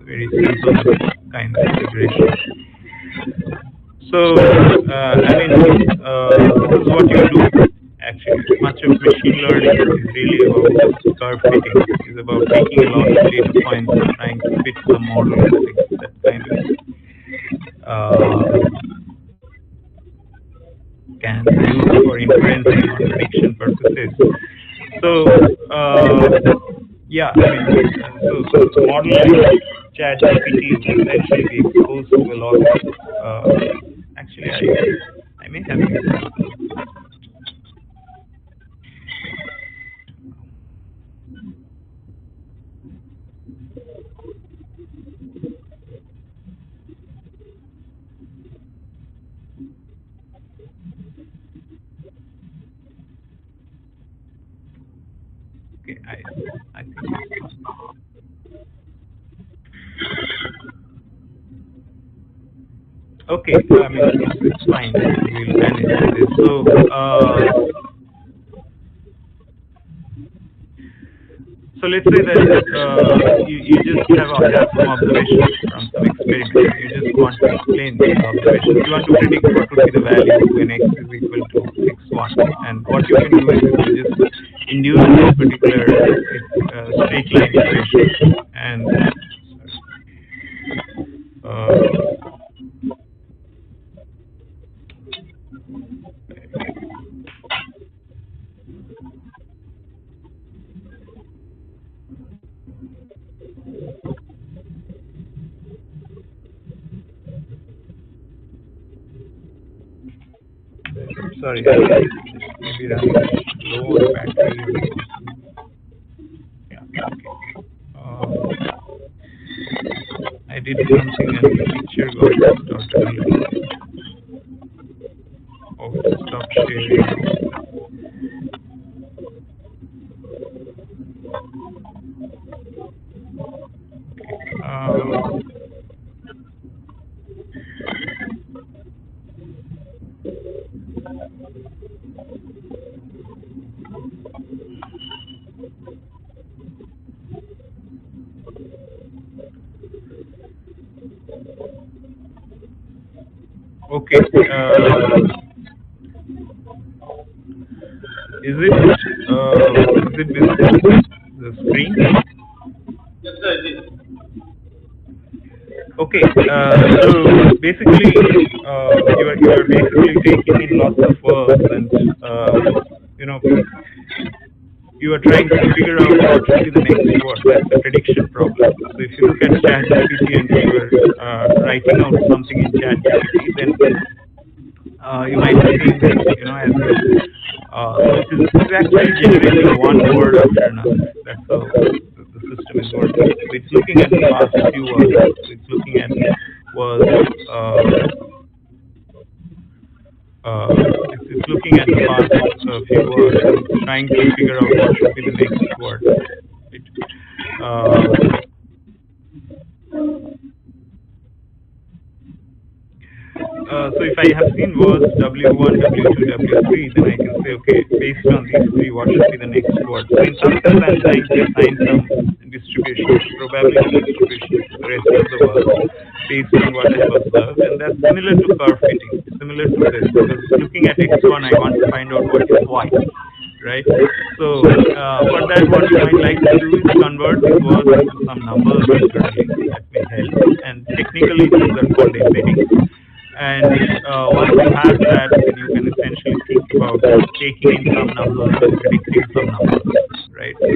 Very simple kind of integration. So, this is what you do. Actually, much of machine learning is really about just curve fitting. It's about taking a lot of data points and trying to fit some model that kind of can be used for inferencing or prediction purposes. So, so model like ChatGPT will essentially be exposed to a lot of, actually I may have an example. Okay, I think okay, it's fine. We'll manage this. So, let's say that you just have some observations from some experiment. You just want to explain these observations. You want to predict what would be the value when x is equal to x1. And what you can do is you just induce this particular straight line equation and sorry, maybe running low on battery. Yeah, okay. I did something and the picture got distorted. Oh, stop sharing now. Okay. Is it visible, the screen? Yes, sir, it is. Okay. So basically, you are basically taking in lots of words, and you are trying to figure out what should be the next word. That's a prediction problem. So if you look at ChatGPT and you are writing out something in ChatGPT, then you might be seeing that, as this is actually generating one word after another. That's how the system is working. So it's looking at the past few words. So it's looking at words. It's looking at the past few words and trying to figure out what should be the next word. Right? So if I have seen words W1, W2, W3, then I can say, okay, based on these three, what should be the next word? So in some sense, I'm trying to assign some distribution, probability distribution to the rest of the words based on what I have observed, and that's similar to curve fitting, similar to this, because looking at X1, I want to find out what is Y, right? So for that, what you might like to do is convert these words into some numbers internally. That may help, and technically these are called embeddings. And once you have that, then you can essentially think about taking in some numbers and predicting some numbers, right? So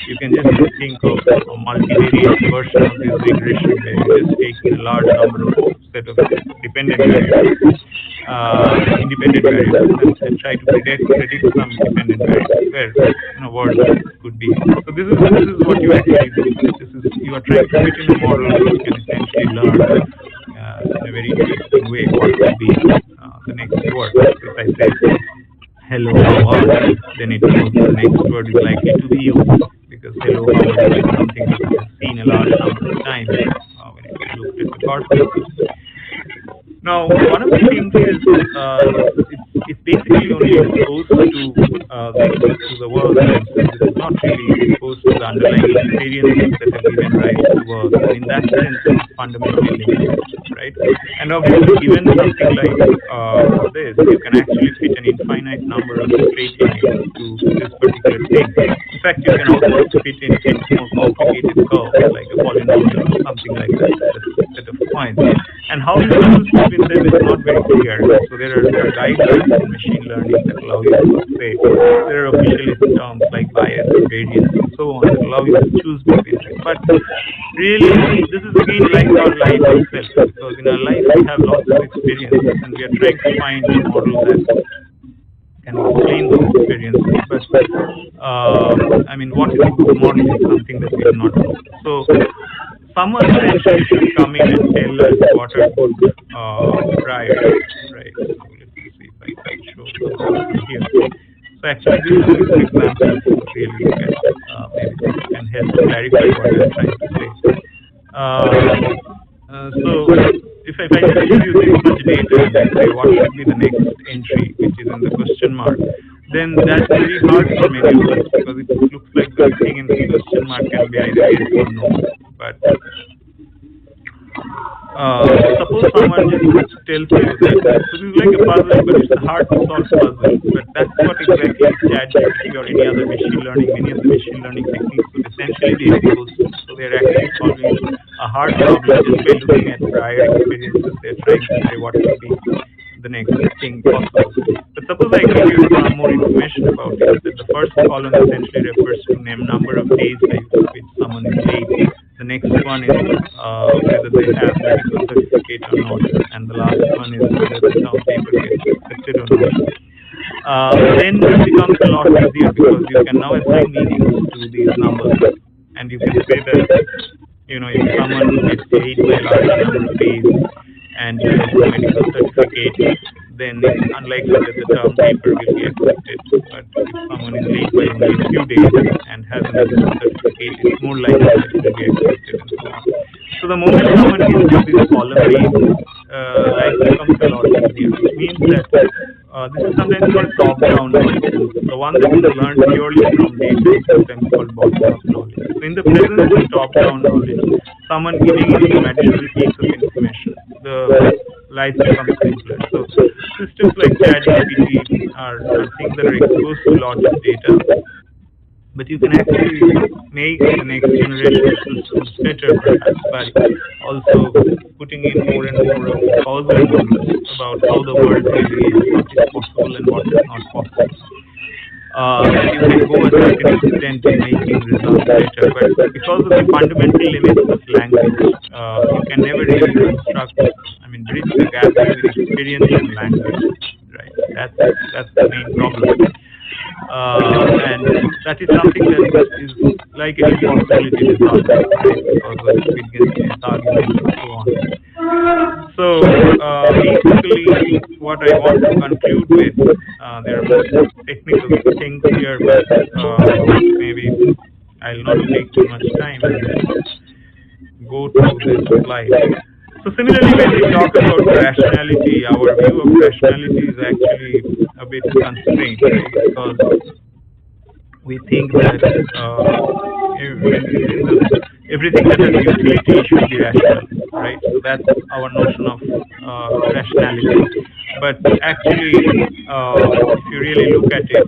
you can just think of a multivariate version of this regression where you're just taking a large number of set of dependent variables, independent variables, and try to predict some dependent variables where words could be. So this is what you actually do. You are trying to fit in a model which can essentially learn in a very interesting way what will be the next word. So if I say hello, how are you, then it knows the next word is likely to be you, because hello, how are you is something that it has seen a large number of times when it looked at the corpus. Now, one of the things is it's basically only exposed to the world themselves. It's not really exposed to the underlying experiences that have given rise to words. And in that sense, it's fundamentally limited, right? And obviously, given something like this, you can actually fit an infinite number of straight lines to this particular thing. In fact, you can also fit in more complicated curves, like a polynomial or something like that, a set of points. And how you choose between them is not very clear. So there are guidelines in machine learning that allow you to say, there are officialist terms like bias and variance and so on that allow you to choose between them. But really, this is again like our life itself, because in our life we have lots of experiences and we are trying to find a model that can explain those experiences. But what is a good model is something that we do not know. So someone essentially should come in and tell us what are good priors, right? So let me see if I can show something here. So actually this is an example to really look at. Maybe this can help clarify what I'm trying to say. So if I just give you this much data and I say what should be the next entry, which is in the question mark, then that's very hard for many of us, because it looks like the thing in the question mark can be either yes or no. But suppose someone just tells you that this is like a puzzle, but it's a hard to solve puzzle. But that's what exactly ChatGPT or any other machine learning, many of the machine learning techniques would essentially be exposed to. So they're actually solving a hard problem just by looking at prior experiences. They're trying to say what would be the next thing possible. But suppose I give you more information about it. That the first column essentially refers to number of days by which someone is late. The next one is whether they have medical certificate or not, and the last one is whether the term paper gets accepted or not. Then it becomes a lot easier, because you can now assign meanings to these numbers, and you can say that if someone gets late by a large number of days and he has no medical certificate, then it's unlikely that the term paper will be accepted. But if someone is late by only a few days and has a medical certificate, it's more likely that it will be accepted and so on. So the moment someone gives you this column based, life becomes a lot easier, which means that this is sometimes called top-down knowledge. The one that is learned purely from data is sometimes called bottom-up knowledge. So in the presence of top-down knowledge, someone giving you some additional piece of information, the life becomes simpler. So systems like ChatGPT are things that are exposed to a lot of data, but you can actually make the next generation of systems better, perhaps, by also putting in more and more of causal models about how the world really is, what is possible and what is not possible. And you can go a certain extent in making results better, but because of the fundamental limits of language, you can never really bridge the gap between experience and language, right? That's the main problem. And that is something that is like an impossibility to solve, right? Because of Wittgenstein's arguments and so on. So basically, what I want to conclude with, there are more technical things here, but maybe I'll not take too much time and then go through this slide. So similarly, when we talk about rationality, our view of rationality is actually a bit constrained, right? Because we think that everything that has utility should be rational, right? So that's our notion of rationality. But actually, if you really look at it,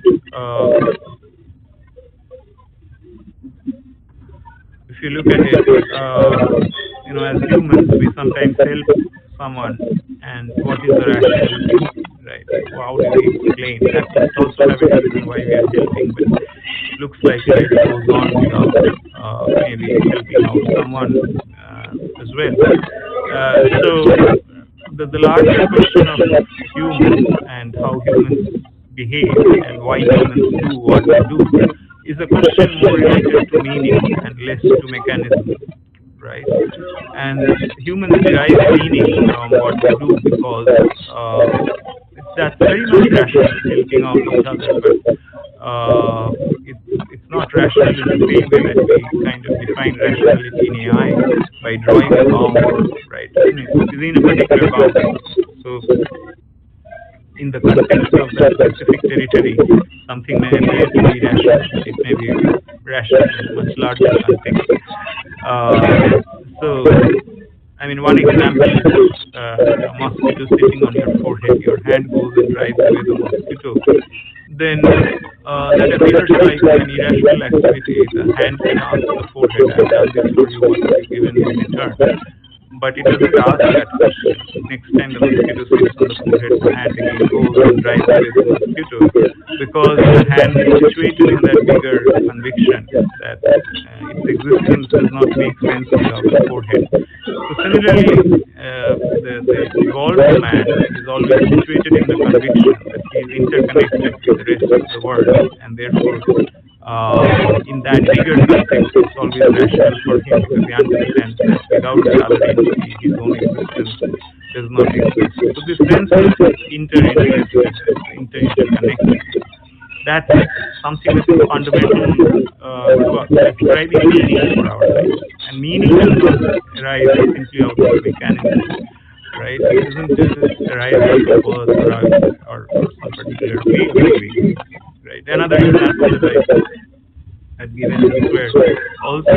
as humans, we sometimes help someone, and what is the rationality, right? So how do we explain? That must also have a reason why we are helping, but it looks like life goes on without maybe helping out someone as well. So the larger question of humans and how humans behave and why humans do what they do is a question more related to meaning and less to mechanism, right? And humans derive meaning from what they do because that's very much rational, helping out each other, but it's not rational in the same way that we kind of define rationality in AI by drawing a bound, right? Within a particular bound. So in the context of that specific territory, something may appear to be rational, but it may be rational in a much larger context. One example is a mosquito sitting on your forehead. Your hand goes and drives away the mosquito. Then that appears like an irrational activity. The hand can ask the forehead, I've done this for you, what have you given in return? But it doesn't ask that question. Next time the mosquito sits on the forehead, the hand again goes and drives away the mosquito, because the hand is situated in that bigger conviction that its existence does not make sense without the forehead. So similarly, the evolved man is always situated in the conviction that he is interconnected with the rest of the world, and therefore in that bigger context, it's always rational for him because he understands that without the other entity, his own existence does not exist. So this sense of interconnected, that's something that is fundamental to ascribing meaning for our life. And meaning does not arise simply out of mechanism, right? It doesn't just arise out of birth or some particular way of living. Right. Another example that I had given elsewhere, also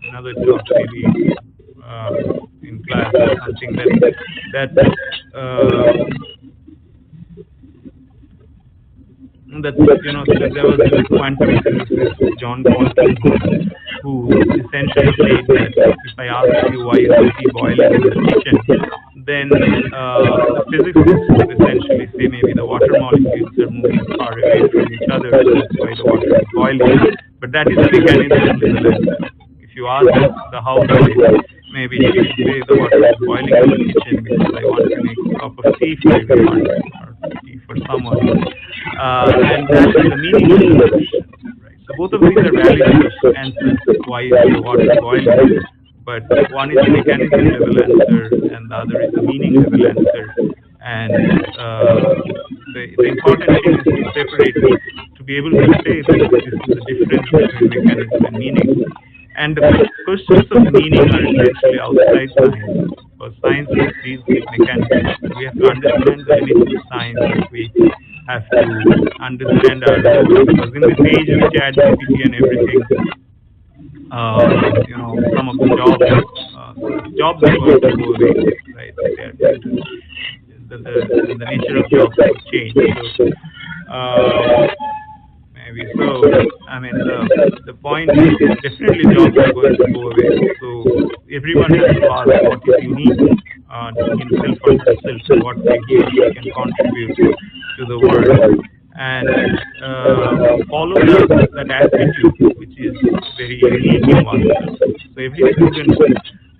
another talk maybe in class or something that there was this quantum physicist John Bolton who essentially said that if I ask you why is the tea boiling in the kitchen, then the physicists would essentially say maybe the water molecules are moving far away from each other, so that's why the water is boiling. But that is a mechanism in the lens. If you ask the housewife, maybe she will say the water is boiling in the kitchen because I want to make a cup of tea for everyone or tea for someone. And that's the meaning of the question. Right? So both of these are valid answers to why is the water boiling, but one is a mechanism level answer and the other is a meaning level answer. And the important thing is to separate, to be able to say that this is the difference between mechanism and meaning. And the questions of meaning are essentially outside science, because science deals with mechanics. We have to understand the limits of science. We have to understand our role, because in this age of chat, GPT and everything, some of the jobs are going to go away, right? They are going to, the nature of jobs will change. So, maybe so. I mean, the point is definitely jobs are going to go away. So everyone has to ask what is unique to himself or herself, and what he or she can contribute to the world, and follow that attitude, which is very unique in oneself. So every student,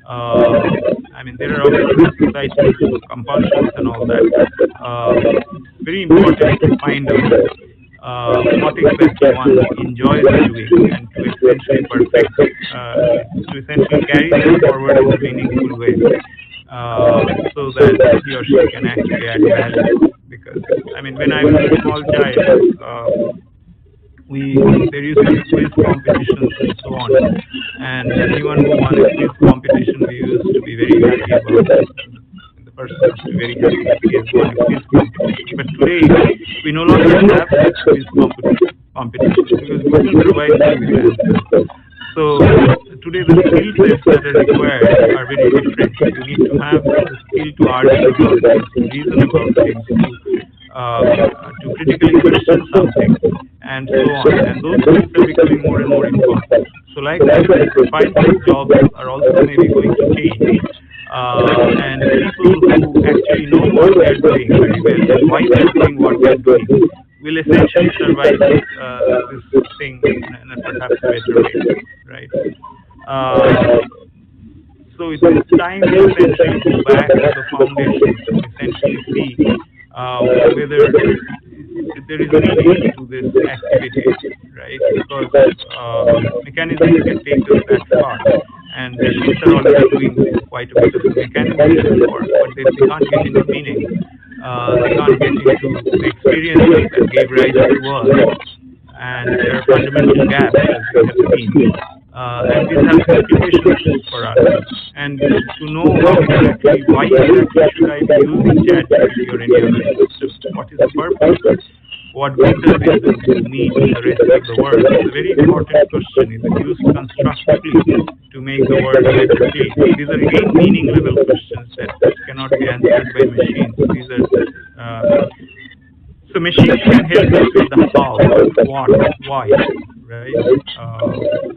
I mean, there are obviously societal compulsions and all that. Very important to find out what exactly one enjoys doing, and to essentially perfect, to essentially carry that forward in a meaningful way, so that he or she can actually add value. Because, I mean, when I was a small child, there used to be quiz competitions and so on, and anyone who won a quiz competition, we used to be very happy about it. The person used to be very happy that he has won a quiz competition. But today, we no longer have such quiz competitions, because Google provides you with answers. So today, the skill sets that are required are very different. You need to have the skill to argue about things, to reason about things, to critically question something, and so on. And those skills are becoming more and more important. So like that, the profiles of jobs are also maybe going to change. And people who actually know what they're doing very well and why they're doing what they're doing will essentially survive this thing in a perhaps better way, right? So it's time to essentially go back to the foundations, to essentially see whether there is meaning to this activity, right? Because mechanisms can take us that far, and machines are already doing quite a bit of mechanism level work, but they can't get into meaning. They can't get into the experiences that gave rise to us, and there are fundamental gaps, as we have seen. And these have implications for us. And to know why exactly should I be using ChatGPT or any other system? What is the purpose? What good does it do to me and the rest of the world? It's a very important question. Is it used constructively to make the world a better place? These are again meaning level questions that cannot be answered by machines. These are so machines can help us with the how, what, why, right?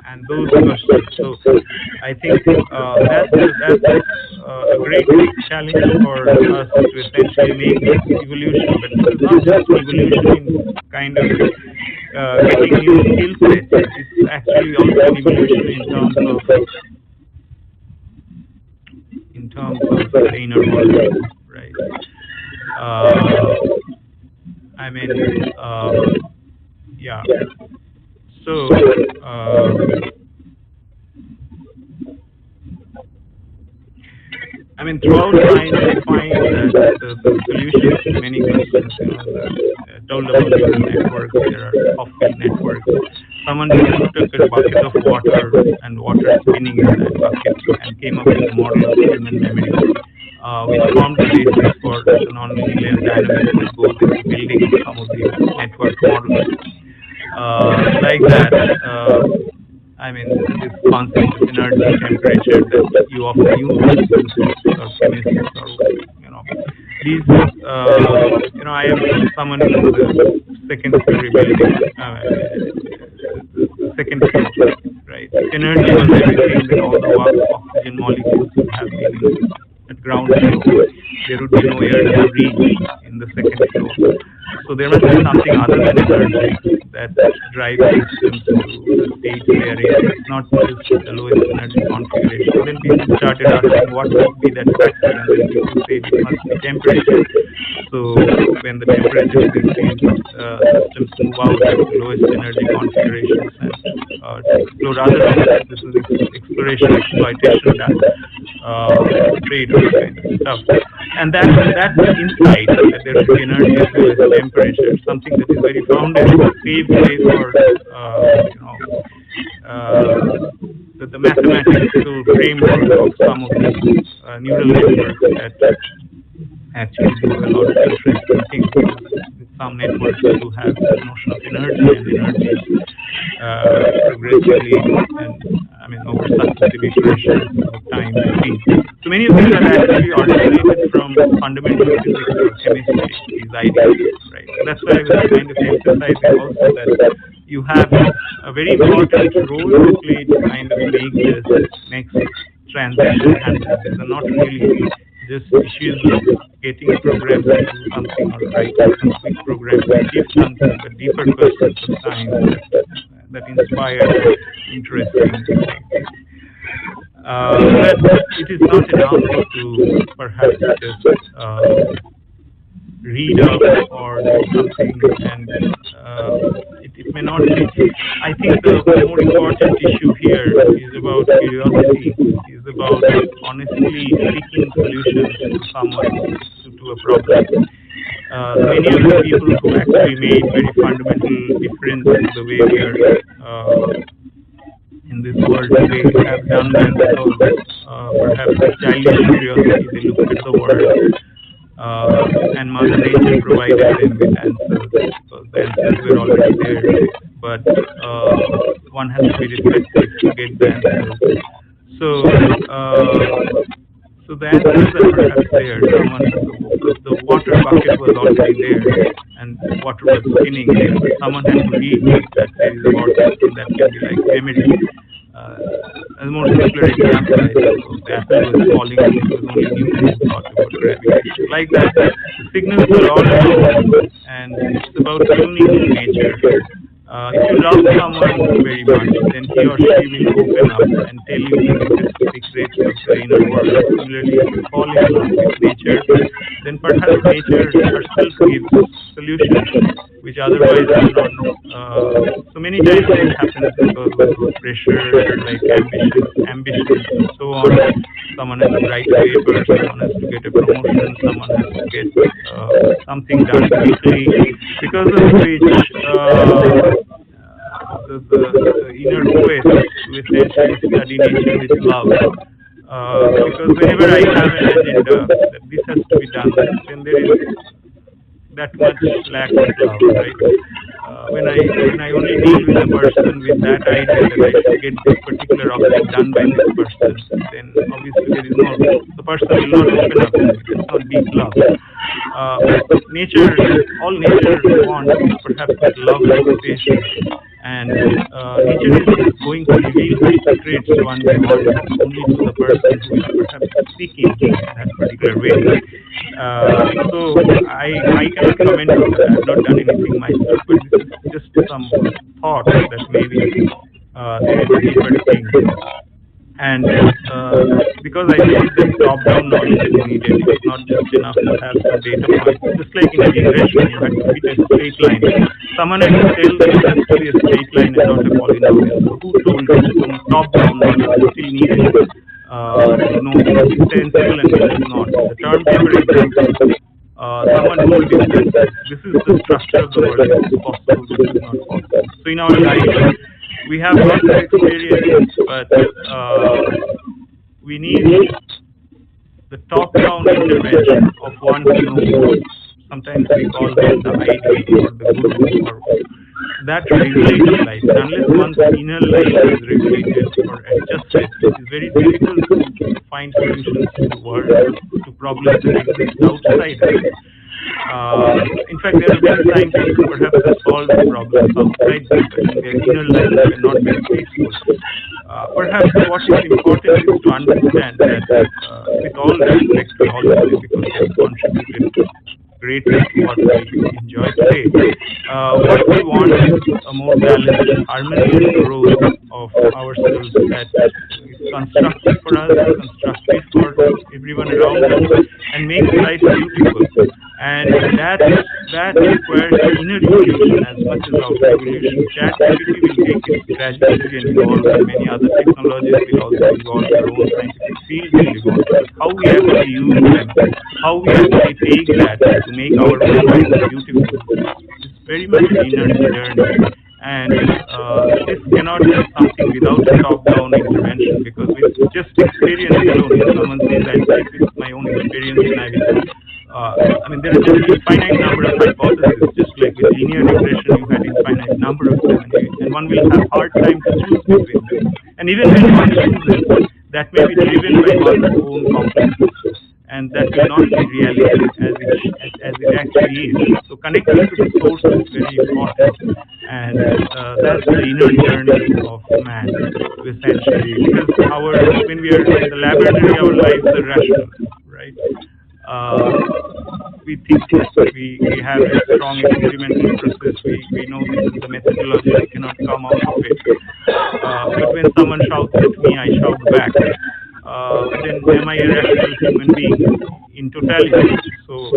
And those questions. So I think that's a great challenge for us to essentially make this evolution. But this is not just evolution in kind of getting new skill sets. It's actually also an evolution in terms of the inner world, right? I mean, yeah. So, I mean, throughout science, I find that the solutions to many questions, told about neural networks, there are off-field networks. Someone just took a bucket of water and water spinning in that bucket and came up with a model of human memory, which formed the basis for the nonlinear dynamics that goes into building some of these network models. Like that, I mean, this concept of energy, temperature that you often use in physics or chemists, or these, I am someone in the second story building, second floor, right? Energy was everything, then all the oxygen molecules would have been at ground floor. There would be no air to breathe in the second floor. So So there must be something other than energy that drives systems to the stage they are in. It's not just the lowest energy configuration. Then people started asking what could be that factor, and then people said it must be temperature. So when the temperature is increased, systems move out of the lowest energy configurations and to explore other things. This is exploration, exploitation, done, trade-off kind of stuff. And that insight that there should be energy as well as temperature, something that is very foundational, paved way for the mathematical framework of some of these neural networks that actually do a lot of interesting things. With some networks do have the notion of energy, and energy progressively and over successive iterations of time speed. So many of these are actually originated from fundamental physics or chemistry, these ideas, right? So that's why I was kind of emphasizing also that you have a very important role to play to kind of make this next transition happen. These are not really just issues of getting a program to do something or writing some quick program to achieve something, but deeper questions of science that inspire interesting things. But it is not enough to perhaps just read up or do something, and it may not be. I think the more important issue here is about curiosity, is about honestly seeking solutions to someone, to a problem. Many of the people who actually made very fundamental difference to the way we are in this world today have done that because perhaps with childish curiosity they looked at the world and Mother Nature provided them with answers, because the answers were already there, but one has to be reflective to get the answers. So the answers are perhaps there. The water bucket was already there, and water was spinning there, but someone had to read that there is a vortex, and that can be like memory. As a more simpler example, I suppose, the apple was falling and it was only Newton who thought about gravitation. Like that, the signals are all known, and it's about tuning to nature. If you love someone very much, then he or she will open up and tell you the secrets of the inner world. Similarly, if you fall in love with nature, then perhaps nature herself gives solutions which otherwise are not. So many times it happens because of pressure, like ambition, and so on. Someone has to write a paper, someone has to get a promotion, someone has to get something done quickly, because of which the inner quest to essentially study nature with love. Because whenever I have an agenda that this has to be done, then there is that much lack of love, right? When I only deal with a person with that idea that I should get this particular object done by this person, then obviously there is the person will not open up to me. It's not deep love. But nature, all nature wants is perhaps that love association. And nature is going to reveal her secrets one by one only to the person who is perhaps seeking that particular way. So I cannot comment on that. I have not done anything myself, but this is just some thought that maybe there is a deeper thing. And because I believe that top-down knowledge is needed, it's not just enough to have some data points. Just like in a regression, you have to fit a straight line. Someone has to tell that it has to be a straight line and not a polynomial. So who told you? Some top-down knowledge is still needed to know which is sensible and which is not. The term paper example, someone told you that this is the structure of the world, this is possible, this is not possible. So in our life, we have lots of experience, but we need the top-down intervention of one who knows. Sometimes we call them the ideal or the guru, or that regulates life. And unless one's inner life is regulated or adjusted, it is very difficult to find solutions to the world, to problems that exist outside us. In fact, there are many scientists who perhaps have solved the problems outside them, but in their inner life they are not very peaceful. Perhaps what is important is to understand that with all respect to all of them, because they have contributed great is what we enjoy today. What we want is a more balanced, harmonious growth of ourselves that is constructive for us, constructive for everyone around us, and makes life beautiful. And that requires inner evolution as much as outer evolution. ChatGPT will take its trajectory and evolve, and many other technologies will also evolve. Their own scientific field will evolve. But how we actually use them, how we actually take that to make our own life beautiful, is very much an inner journey. And this cannot be something without a top-down intervention, because with just experience alone, if someone says, this is my own experience and I will there are just infinite number of hypotheses, just like with linear regression, you had infinite number of them, and one will have hard time to choose between them. And even when one chooses, that may be driven by one's own complexity, and that will not be reality as it actually is. So connecting to the source is very important, and that's the inner journey of man, essentially. Because when we are in the laboratory, our lives are rational, right? We think we have a strong experimental process. We know this is the methodology. We cannot come out of it. But when someone shouts at me, I shout back. Then am I a rational human being in totality? So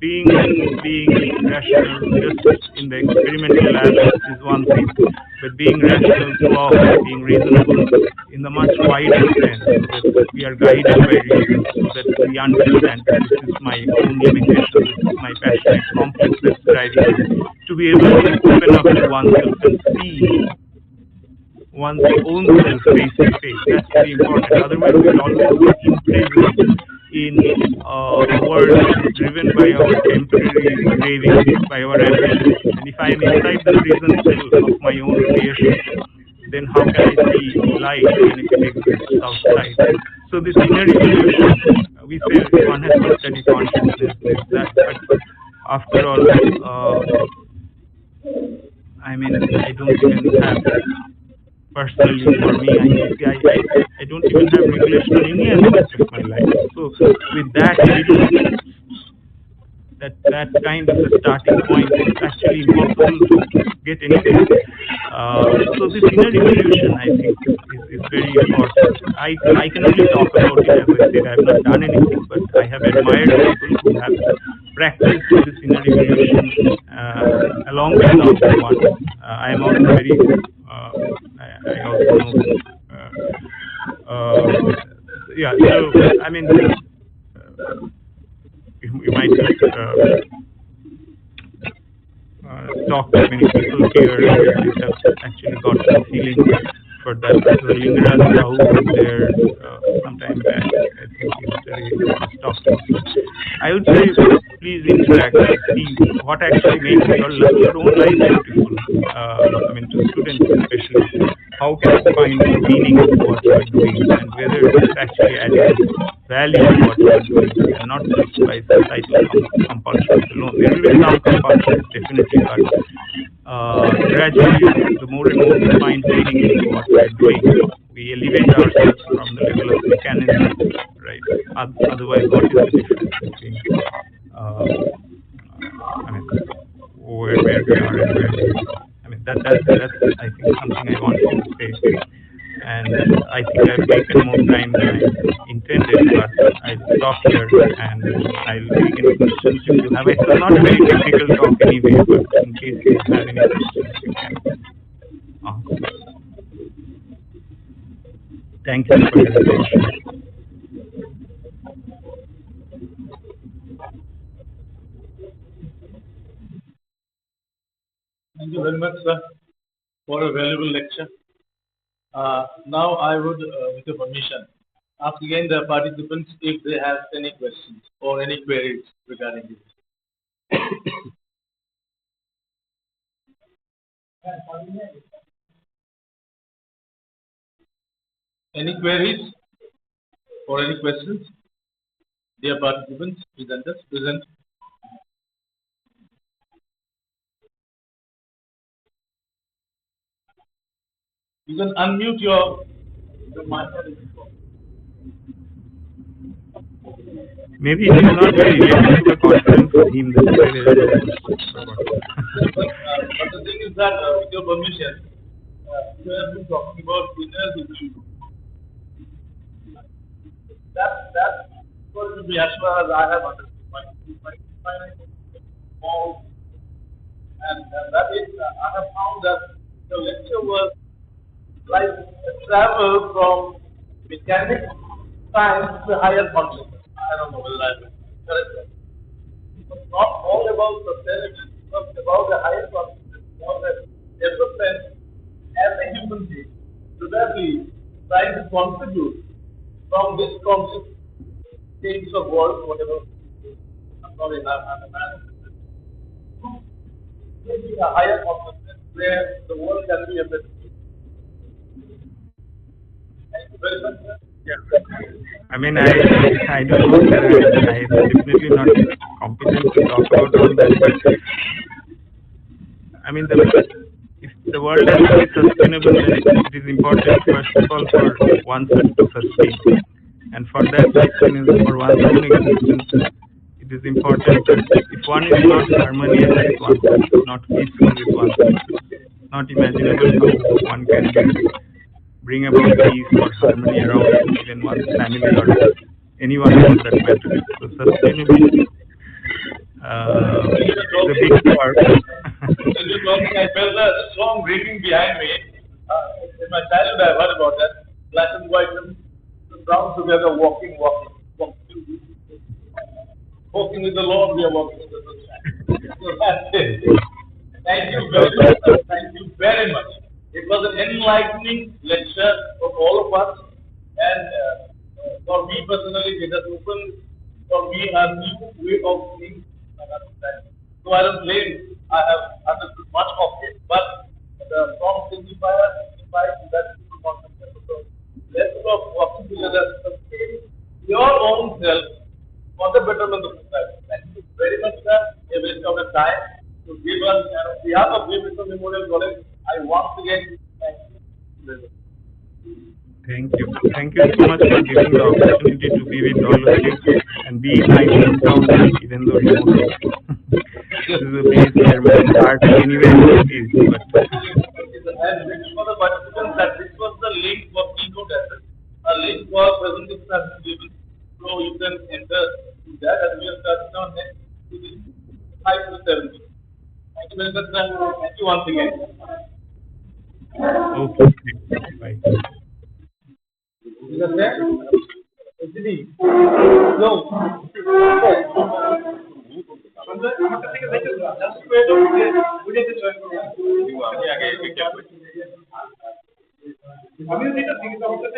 being rational just in the experimental lab is one thing, but being rational throughout, being reasonable in the much wider sense, so that we are guided by reason, so that we understand that this is my own limitation, this is my passionate complex that's driving me, to be able to open up to oneself and see one's own self face to face. That's very important. Otherwise, we'll always be imprisoned in a world that is driven by our temporary cravings, by our ambitions. And if I am inside the prison cell of my own creation, then how can I see light even if it exists outside? So this inner evolution, we say one has to study consciousness, this, that, but after all, I don't even have, personally for me, I don't even have regulation on any aspect of my life. So with that evidence, that kind of a starting point, it's actually impossible to get anything. So this inner evolution, I think, is very important. I can only talk about it, as I said, I have not done anything, but I have admired people who have practiced this inner evolution along with the outer one. I am also very, I also know, so, you might have talked to many people here, and you might have actually got some feeling for that. So Lingaraj Rao was there some time back. I think he was talking. I would say please interact and see what actually makes your own life beautiful. To students especially. How can you find more meaning in what you are doing, and whether it's actually adding value to what you are doing, and not just by societal compulsions alone. There will be some compulsions, definitely, but gradually, the more and more we find meaning in what we are doing, we elevate ourselves from the level of mechanism, right? Otherwise, what is the difference between where we are and where we are? That's I think something I wanted to say, and I think I've taken more time than I intended, but I'll stop here and I'll take any questions if you have. It's not a very technical talk anyway, but in case you have any questions, you can ask. Thank you for your attention. Thank you very much, sir, for a valuable lecture. Now I would, with your permission, ask again the participants if they have any questions or any queries regarding this. Any queries or any questions? Dear participants, presenters, present. You can unmute your mic. Maybe it is not very related to the conference for him. That's why there is no question. But the thing is that, with your permission, you have been talking about inner issue. That's going to be as far as I have understood. Small, and that is, I have found that the lecture was like a travel from mechanics science to higher consciousness. I don't know whether I will correct. It was not all about sustainability, it was about the higher consciousness, about the development as a human being. Probably trying to contribute from this conscious change of world, whatever. I'm sorry, I'm a man. Maybe a higher consciousness where the world can be a better place. Thank you very much, sir. I mean, I don't know, sir. I am definitely not competent to talk about all that, but I mean, if the world has to be sustainable, then it is important, first of all, for oneself to sustain. And for that sustenance, for one's own existence, it is important that if one is not harmonious with oneself, not peaceful with oneself, it's not imaginable how one can bring about peace or harmony around even one's family or anyone for that matter. So sustainability is a big part. When you talking, I felt a strong breathing behind me. In my childhood, I heard about that. Black and white and brown together, walking. Walking with the Lord, we are walking with the sunshine. So that's it. Thank you very much. Thank you very much. It was an enlightening lecture for all of us. And for me personally, it has opened for me a new way of seeing and understanding. So I don't claim I have understood much of it, but the from signifies that people concept. So let's of working together to sustain your own self for the betterment of society. Thank you very much, sir. A waste of the time to give us, and on behalf of Vietnam Memorial College, I once again thank you. Thank you. Thank you so much for giving the opportunity to be with all of you and be in my hometown, even though remotely. This is a place where my heart anyway is. But And this for the participants that this was the link for keynote address. A link for presentation has been given. So you can enter to that, and we are starting now next to the 5 to 7. Thank you very much, sir. Thank you once again. okay, bye. Is that there? No. Just wait a minute. We need to join. আমি যেটা চিন্তা করতে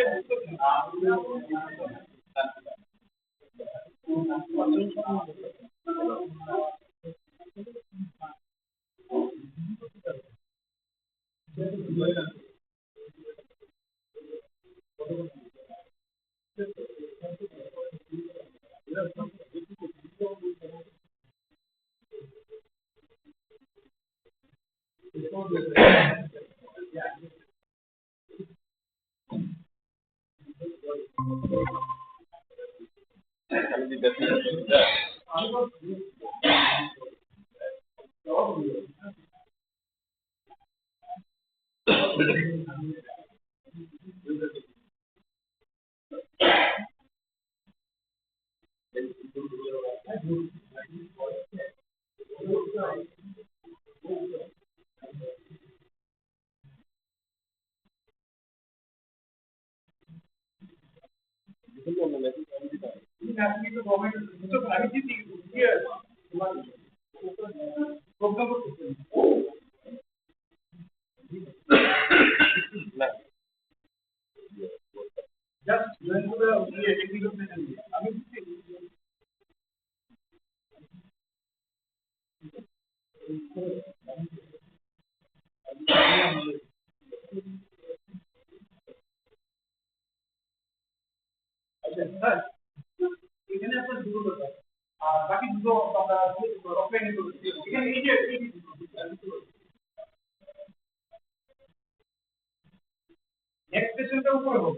next সেশনটা উপরে হোক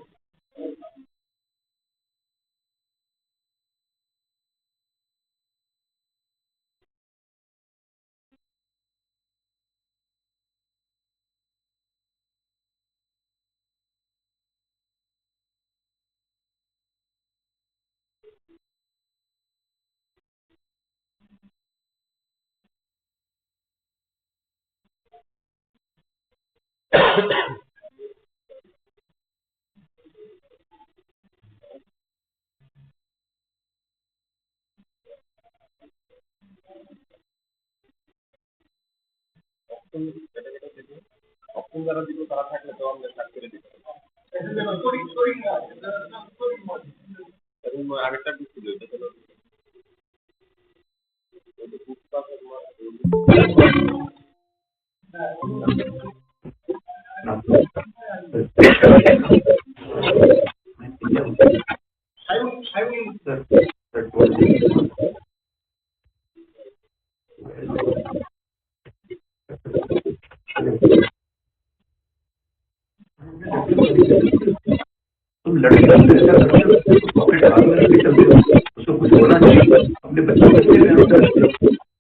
तुम लड़के ऐसा करते हो, पॉकेट हाथ में लेके चलते हो, उसको कुछ होना चाहिए, अपने बच्चों को इसलिए प्यार करते हो,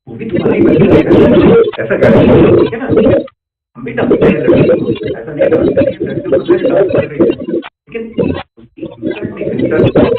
वो भी तुम्हारी बच्ची है, ऐसा कहते ठीक है ना। हम भी डांटते हैं लड़कियों को, ऐसा नहीं डांटते कि लड़कियों को सिर्फ डांट कर रही है, लेकिन उसकी इंसल्ट नहीं insult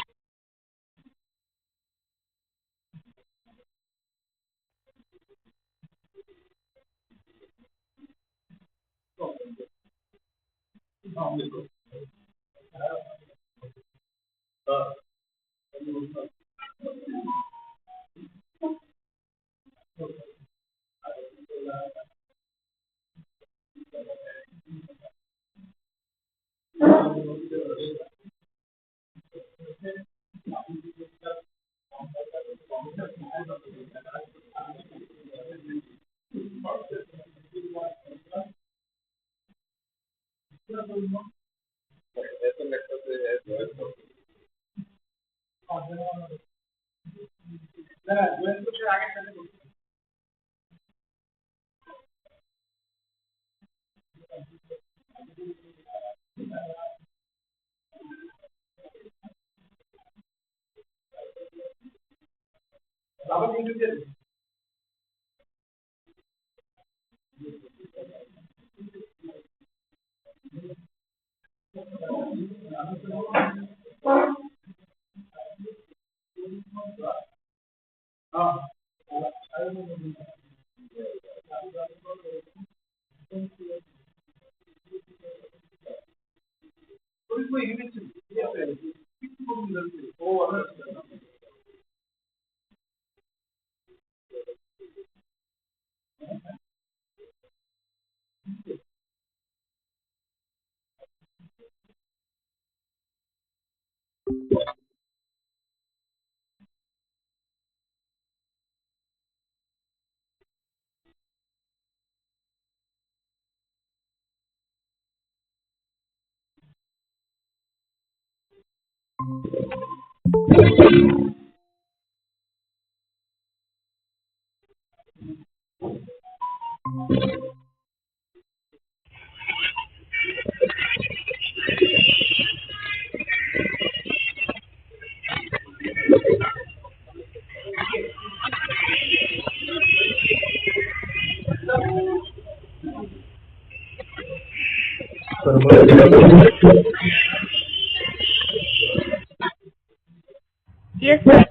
Yes, sir.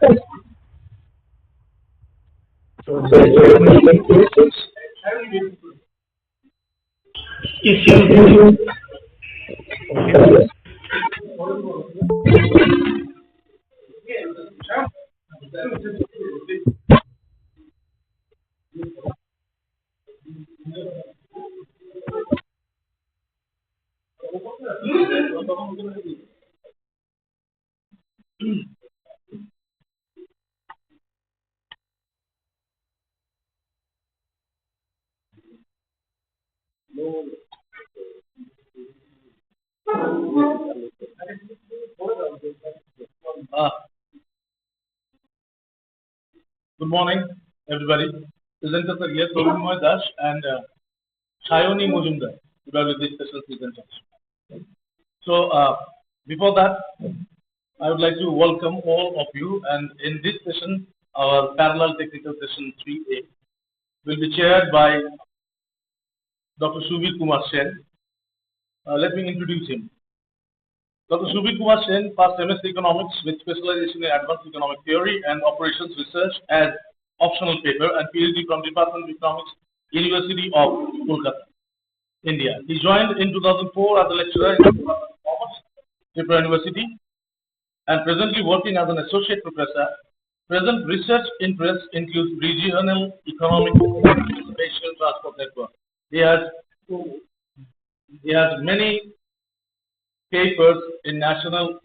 Good morning, everybody. Presenters are here, Soumya Dash and Shayoni Mujumdar, who are with this special presenters. So, before that, I would like to welcome all of you, and in this session, our parallel technical session 3A will be chaired by Dr. Shubir Kumar Sen. Let me introduce him. Dr. Shubir Kumar Sen passed MS Economics with specialization in Advanced Economic Theory and Operations Research as optional paper and PhD from Department of Economics, University of Kolkata. India. He joined in 2004 as a lecturer in Commerce, Tripura University, and presently working as an associate professor. Present research interests include regional economic spatial transport network. He has many papers in national,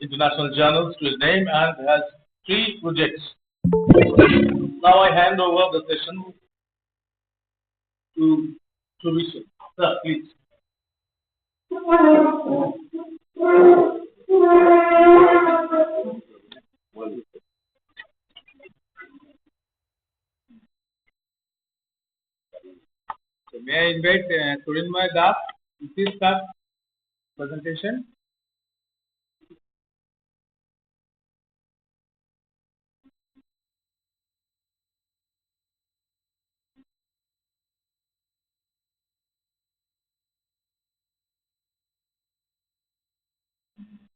international journals to his name and has 3 projects. Now I hand over the session to Vishal. Sir, please. So may I invite Surinmoy Das to please start presentation.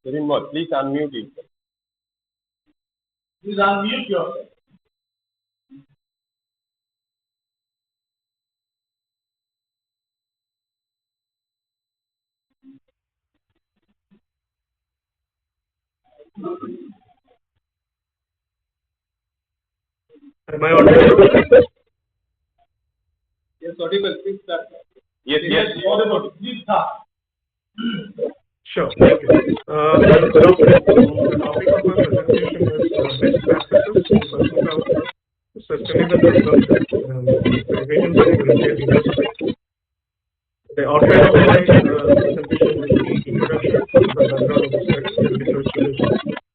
Surinmoy, please unmute yourself. Please unmute yourself. Am I audible? Yes, audible. Please start. Yes, yes. Audible. Please start. Sure. Thank you. The topic of my presentation is best practices in pursuit of sustainable development revisions in the retail industry. The outline of my presentation will be introduction to the background of the study, then research use,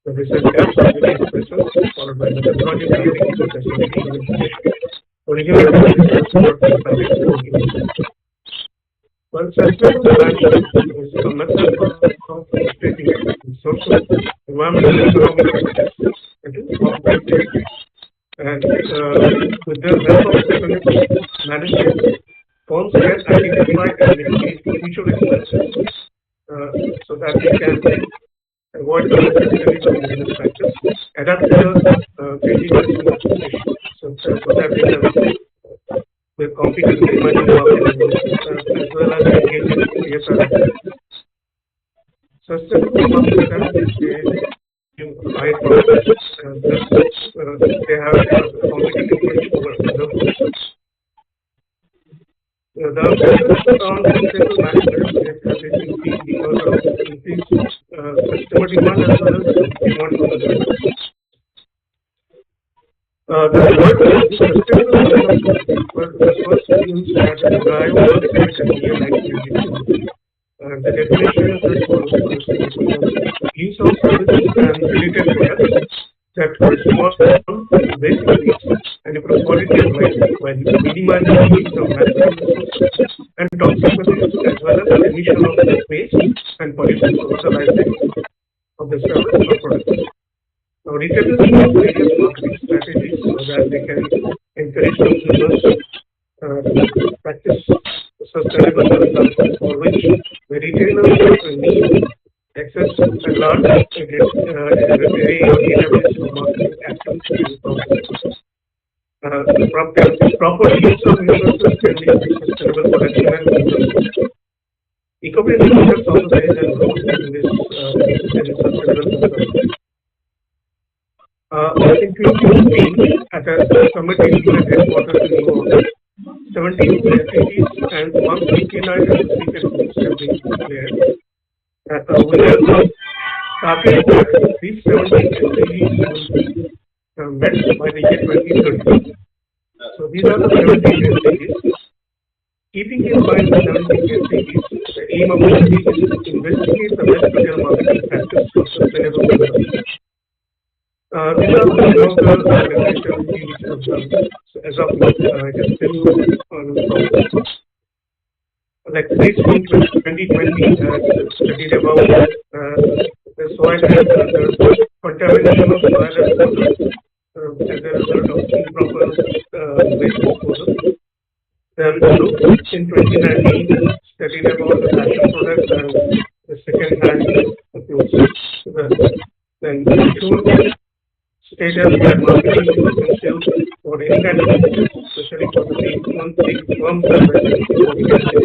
the research gaps of various questions, followed by methodology findings, facility identification, original research work and findings. Well, sustainable management is a method of integrating social, environmental, and economic practices into corporate activities. And with the help of sustainable management, firms can identify and mitigate future expenses so that they can avoid the unsustainable business practice, adapt to the changing customer situation, so that they can compete in the emerging market as well as engage in CSR activities. Sustainable market standards high profits, and thus they have a competitive edge over other firms. The focus on sustainable management has increased because of increased customer demand as well as demand for the service. The word sustainable development was first used as a drive work at a near activity. The definition is as follows: use of services and related products that correspond to basic needs and improve quality of life while minimizing the use of natural resources and toxic materials as well as emission of waste and pollution over the life cycle of the service or product. Now, retailers use various marketing strategies so that they can encourage consumers to practice sustainable consumption, for which the retailers need access to a large array of database of marketing actions and processes. Proper use of resources can lead to sustainable production and consumption. Eco-friendly products also play a role in this sustainable consumption. In 2015, at a summit in UN headquarters in New York, 17 SDGs and 159 associated groups have been declared. We have targeted that these 17 SDGs will be met by the year 2030. So these are the 17 SDGs. Keeping in mind the 17 SDGs, the aim of the study is to investigate the best retail marketing practice for sustainable consumption. These are some of the research which have done. So as of now, it is still on the process. Like this in 2020 has studied about the soil and the contamination of soil and water as a result of improper waste disposal. Then in 2019 studied about the fashion products and the second-hand clothes. Then state as that marketing is essential for any kind of business, especially for the big firms that are what we can say.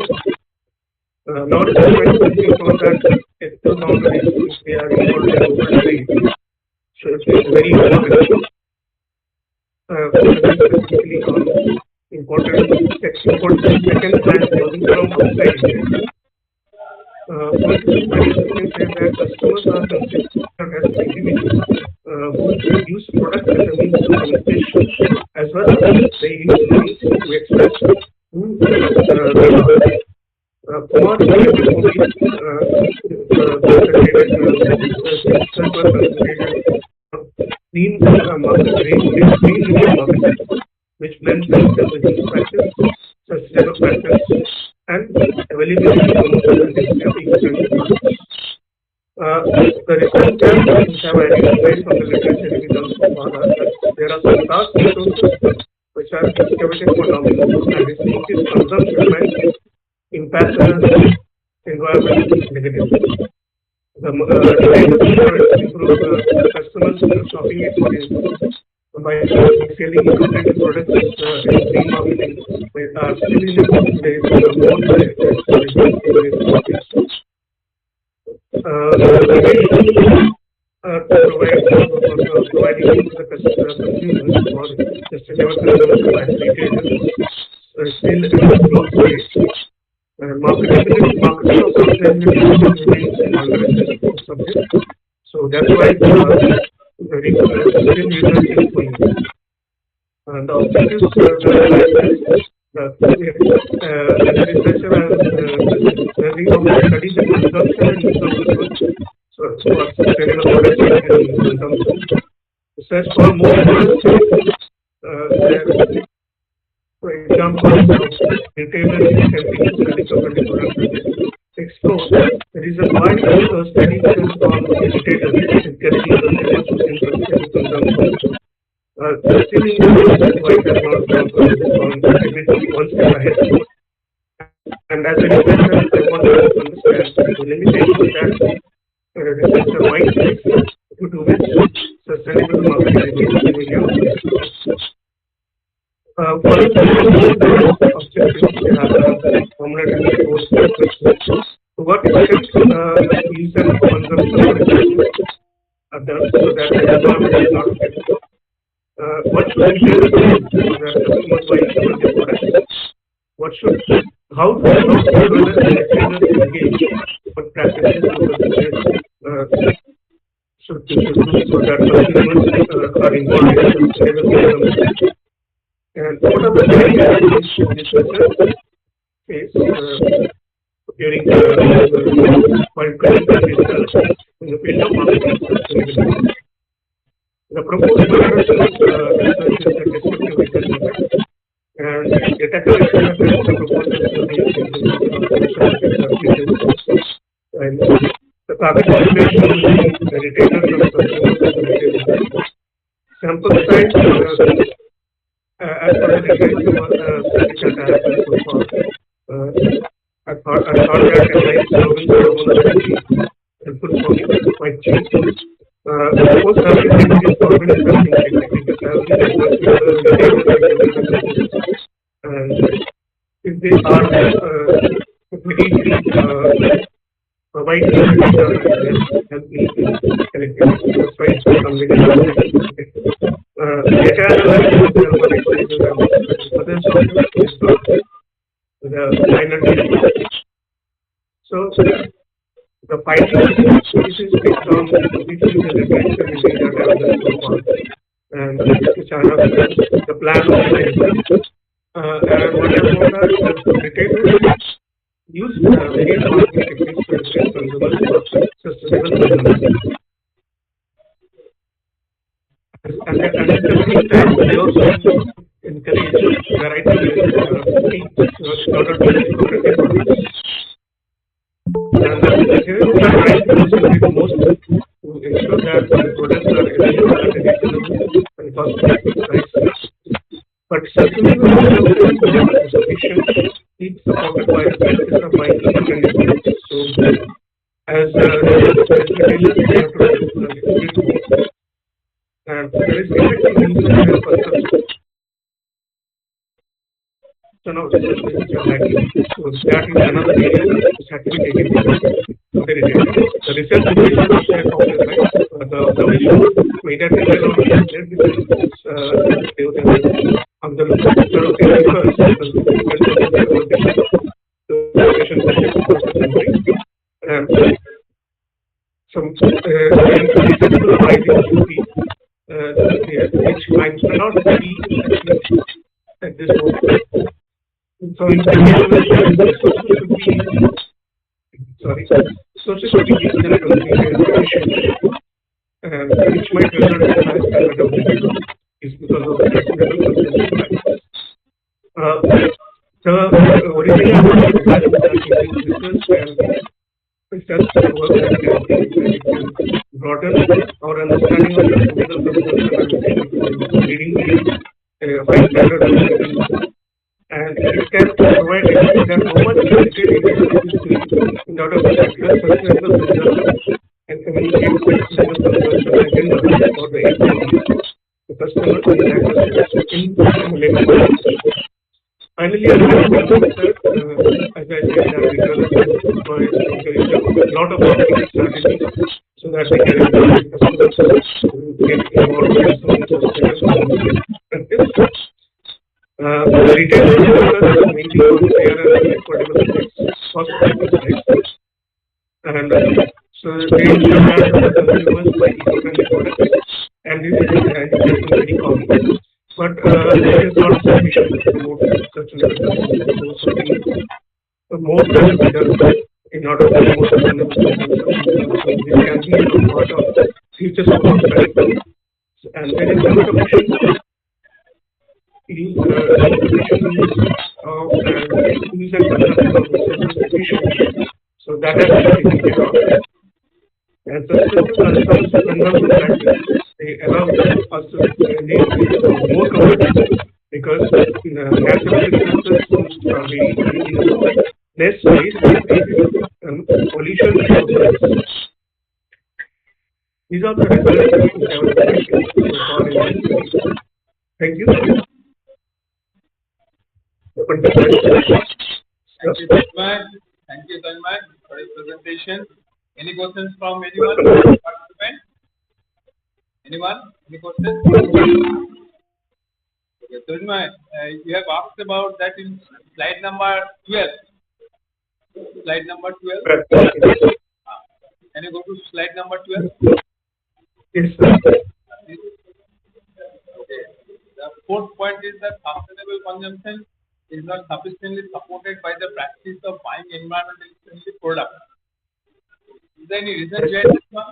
Now it is looking for that ethical boundaries if they are involved in global trade. So it is very important. Focusing specifically on important second-hand clothing from outside India. For instance, we can say that customers are considered as individuals who use products as a means of communication, as well as they use means to express who they are. Kumar green market, which blends business practice, sustainable practice, and availability promotion and eco-friendly products. The research gaps which have identified from the literature results so far are that there are some task resources which are excavated for dominance, and its increased consumption might impact the environment negatively. The designers improve customers' shopping experience by selling eco-friendly products in green marketing. Still in today's more providing the consumers for sustainable consumption by retailers still in the growth stage. Marketing of sustainability remains an underrated subject. So that's why the research is going on. The objectives the researcher has studied the consumption and use of resources for sustainable products and consumption. Research for more for example, retailers helping to sell eco-friendly products. Explore the reason why the study focused on retailers encouraging consumers to sustainable consumption. Still in the why does not on one step ahead. And as a researcher, I want to understand the limitations that researcher might face due to which sustainable marketing is an area of research. For the objectives, we have formulated the course questions. To what extent use and consumption are done so that the environment is not affected? What should retailers do so that customers buy eco-friendly products? How do retailers engage? What practices should do so that consumers are involved in sustainable consumption? And what are the challenges researchers face during while conducting research in the field of marketing sustainability? The proposed research is a descriptive research method, and data collection methods the proposals will be and the target population will be the retailers and consumers and retailers. Sample size as per the research that I have done so far, I thought that advice serving will be helpful for me, quite cheap. Suppose having is organized technically because I have and if they are very provide me the data and help me collect it. That's why it's something data analysis is other software is the final data. So the findings this is based on which is the reference data that I have done so far, and which I have the plan of the research. And what I found out is the retailers use various marketing techniques to influence consumers for sustainable consumption. And at the same time, they also encourage variety in order to use eco-friendly products. And the retailers are trying to concentrate the most to ensure that the products are available at a reasonable and cost-effective price. But sustainable consumption is sufficient, needs supported by the practice of buying eco-friendly products. So, as retailers, they have to do a little bit more. And there is effective use of their consumption. So now this is lacking. So that is another area which has to be taken into consideration. The research situation which I talked about, right? The observation made at the level of their business on the and some sensible pricing should be which might not be at this moment. So in the case of sources should be used in a which might result in a high standard of living is because of the sustainable consumption practices. The original research and work that can broaden our understanding of the sustainable consumption and leading to high standard of living. And it can provide evidence that how much dedicated investment is doing in order to address sustainable consumption and communicate sustainable consumption agenda for the SMEs, the customers and investors in layman language. Finally, I would like to mention that, as I said, that we are employ a lot of marketing strategies so that we can encourage customers to get involved in some sustainable practice. The retailers focus mainly on fair and affordable cost-effective prices, and so they ensure that the consumers buy eco-friendly products, and this has been very common. But it is not sufficient to promote such levels of something more can be done in order to promote sustainable consumption. So this can be a part of future scope of strategy, and there is insufficient use of use and consumption of resources efficiently. So that has to be taken care of. And sustainable consumption practices, they allow us to live more comfortably because natural resources are very renewable, less waste, and pollution is. These are the results which I would like to so far in this study. Thank you. Open to questions. Thank you so much. Thank you so much for your presentation. Any questions from anyone? Participant? Anyone? Any questions? Okay, Tanmay, you have asked about that in slide number 12. Slide number 12. Can you go to slide number 12? Yes, sir. Okay. The fourth point is that sustainable consumption is not sufficiently supported by the practice of buying environmentally friendly products. Is there any reason behind this one?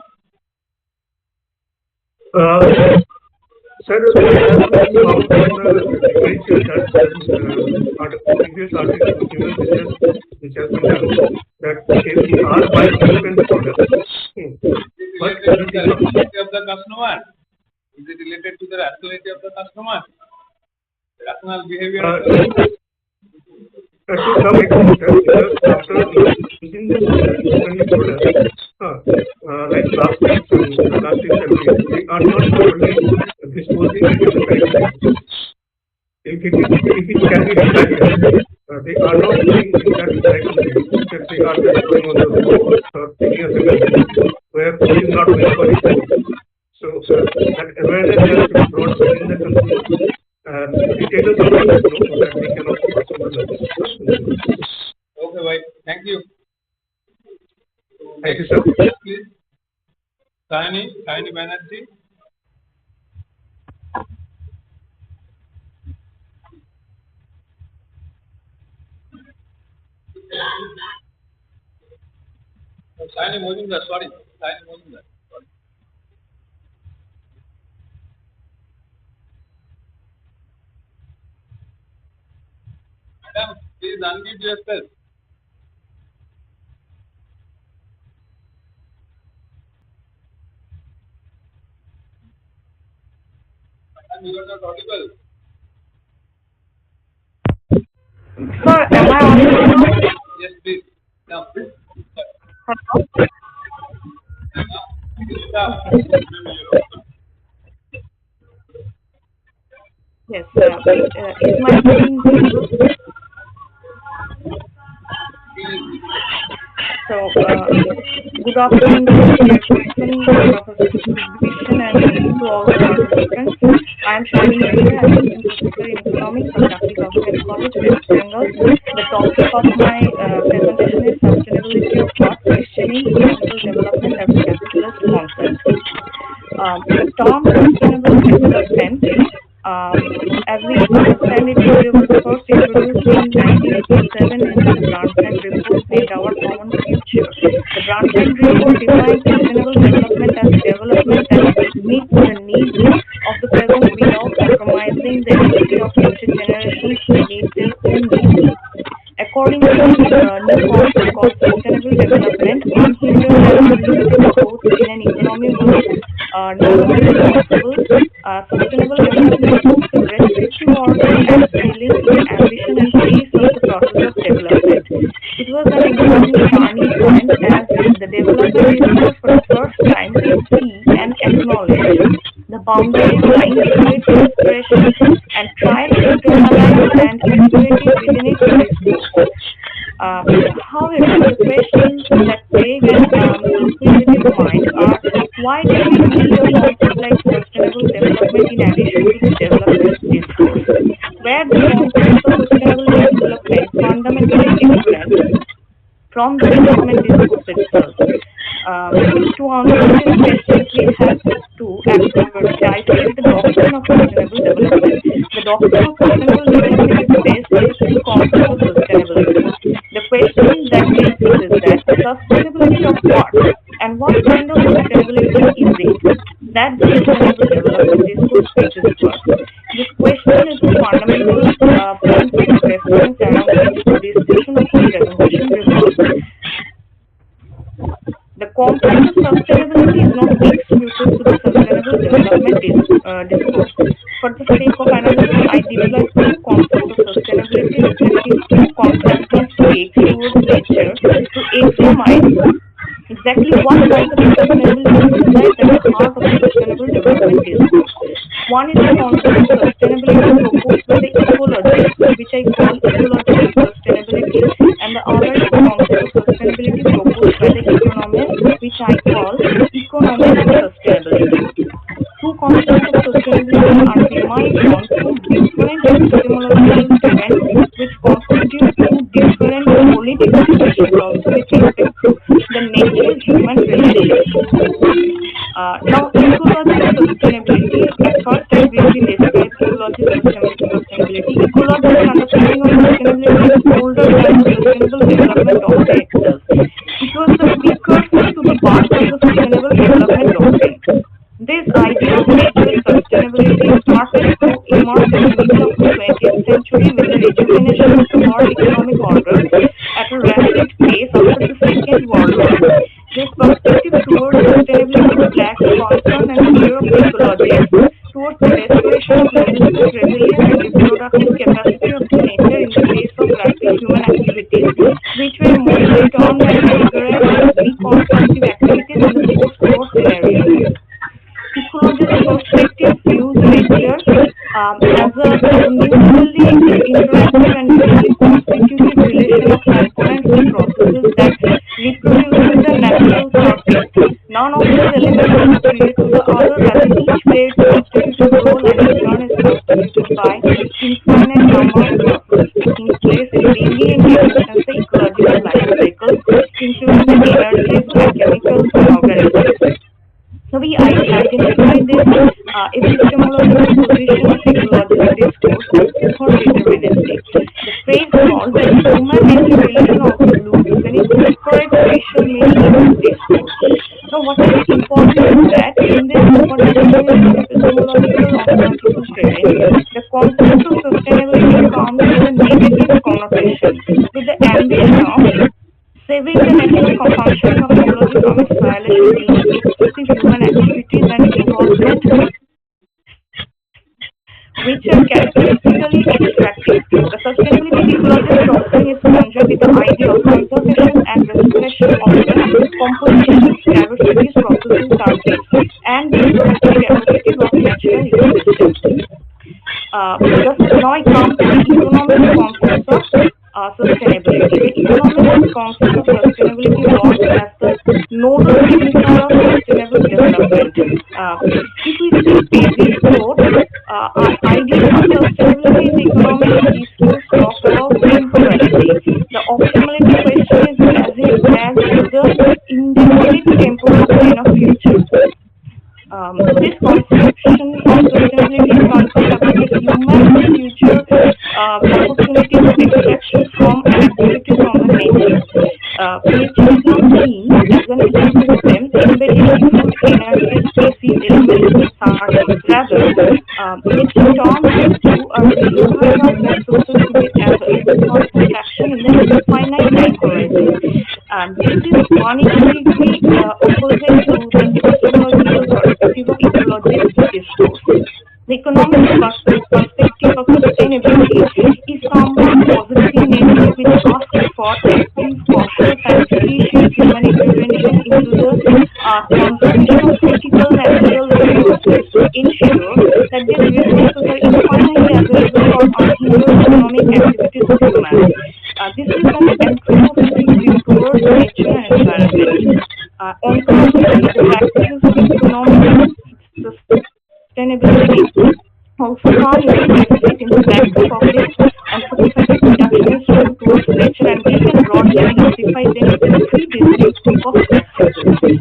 Sir, there has been found in the literature that previous articles which has been done that we are buying different products. But is it related to the rationality of the customer? Is it related to the rationality of the customer? Rational behavior of the customer? To some extent, because after using this eco-friendly products, like plastics and plastics and waste, they are not properly disposing and recycling. If it can be recycled, they are not doing in that recycling. Instead, they are just going on the road or any other country where it is not meant for recycling. So that awareness has to be brought within the consumers. And retailers also know so that they can also pass on the message. Okay, right. Thank you. Thank you, sir. Please. Saini Banerjee. Saini Mojumdar, sorry. Saini Mojumdar. Sorry. Madam, please unmute yourself. Madam, you are not audible. Sir, am I audible? Yes, please. Now. Hello? Yes, is my screen visible? So, good afternoon to the chairperson, Professor Vishan, and to all the participants. I am Shamini Priya, Assistant Professor in Economics at Catholic Government College, West Bengal. The topic of my presentation is Sustainability of Thought, Questioning Sustainable Development as a Capitalist Concept. The term Sustainable Development, as we understand it, was first introduced in 1987 in the Brundtland Report, Build Our Common Future. The Brundtland Report defines sustainable development as development that meets the needs of the present without compromising the ability of future generations to meet their own needs. According to this new concept called sustainable development, unhindered and unlimited growth in an economy was no longer possible. Sustainable development puts a restrictive order and ceiling to the ambition and pace of the process of development. It was an important turning point as the development is for the first time to see and acknowledge the boundaries lying between its expression and try to internalize and integrate it within its discourse. However, the questions that plague an inquisitive mind are: why do we need a concept like sustainable development in addition to the development discourse, where the concept of sustainable development fundamentally different from the development discourse itself? To answer this question, we have to dissect the doctrine of sustainable development. The doctrine of sustainable development is based on the two concepts of sustainability. The question that raises is that sustainability of what, and what kind of sustainability is it that the sustainable development discourse reaches to us? This question is the fundamental point of reference around which the discussion of this presentation revolves. The concept of sustainability is not exclusive to the sustainable development discourse. For the sake of analysis, I deploy two concepts of sustainability, reflecting two contrasting takes towards nature to examine exactly what concept of sustainability resides at the heart of the sustainable development discourse. One is the concept of sustainability proposed by the ecologists, which I call ecological sustainability, and the other is the concept of sustainability proposed by the economists, which I call economic sustainability. Two concepts of sustainability are derived from two different epistemological terrains, which constitute two different political positions also with respect to the nature-human relationship. Now, ecological sustainability, at first I briefly describe ecological sustainability. Ecological understanding of sustainability is older than the sustainable development doctrine itself. It was the precursor to the birth of the sustainable development doctrine. This idea of nature sustainability started to emerge in the middle of the 20th century with the rejuvenation of the world economic order at a rapid pace after the Second World War. This perspective towards sustainability lacks concern and fear of ecologists towards the restoration of resistance, resilience, and reproductive capacity of the nature in the face of rapid human activities, which were mostly termed as vigorous and reconstructive activities in the post-war scenario. Ecologist perspective views nature as a mutually interactive and mutually constitutive relation of components and processes that reproduces the natural circuit. None of these elements are superior to the other, rather each plays a constitutive role and in turn is constituted by infinite number of processes taking place in bringing into existence the ecological life cycle, including the energies, chemicals, and organisms. So we identify this epistemological position of ecological discourse as deterministic. The phrase called the human-nature relation also loses when it incorporates racial meaning in this discourse. So what is important is that in this deterministic epistemological ontological terrain, the concept of sustainability comes with a negative connotation, with the ambition of saving the natural functioning of ecology from its violation due to excessive human activities and involvement, which are characteristically extractive. The sustainability ecologist doctrine is conjured with the idea of conservation and restoration of the composition, diversities, processes, circuits, and the reproductive capacities of natural ecosystems. Now I come to the economic concept of sustainability. The economic concept of sustainability works as the nodal signifier of sustainable development. If we see Pavey's quote, ideas of sustainability in the economic discourse talk about temporality. The optimality question is as it adds to the indefinite temporal plane of future. This conception of sustainability is concerned about the human future opportunities of extraction from and activity from the nature. Nature is not seen as an ecosystem embedded in food, energy, species, elements, and surface. Rather, nature turns to a reservoir of resources to be available for extraction in the infinite time horizon. This is unequivocally opposite to the epistemological perspective of ecologist discourse. The economic perspective of sustainability is somewhat positive in nature, which asks for active, cautious, and judicious human intervention into the conservation of critical natural resources to ensure that these resources are infinitely available for unhindered economic activities of humans. This is an anthropocentric view towards nature and environment. Ontologically, the practices of economic sustainability also come into conflict in the backdrop of this anthropocentric reductionist view towards nature, and we can broadly classify them into three distinct groups of practices.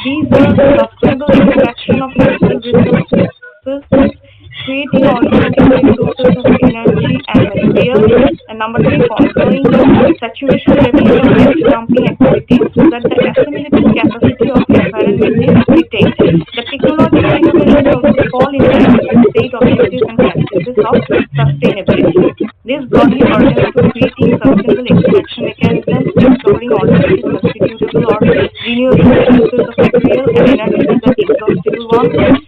These are sustainable extraction of natural resources, creating alternative resources of energy and materials, and number three, controlling the saturation levels of waste dumping activities so that the assimilative capacity of environment is retained. The technological innovation also fall in line with the state objectives and practices of sustainability. This broadly pertains to creating sustainable extraction mechanisms, discovering alternative substitutable or renewable sources of material and energy to the inexhaustible ones,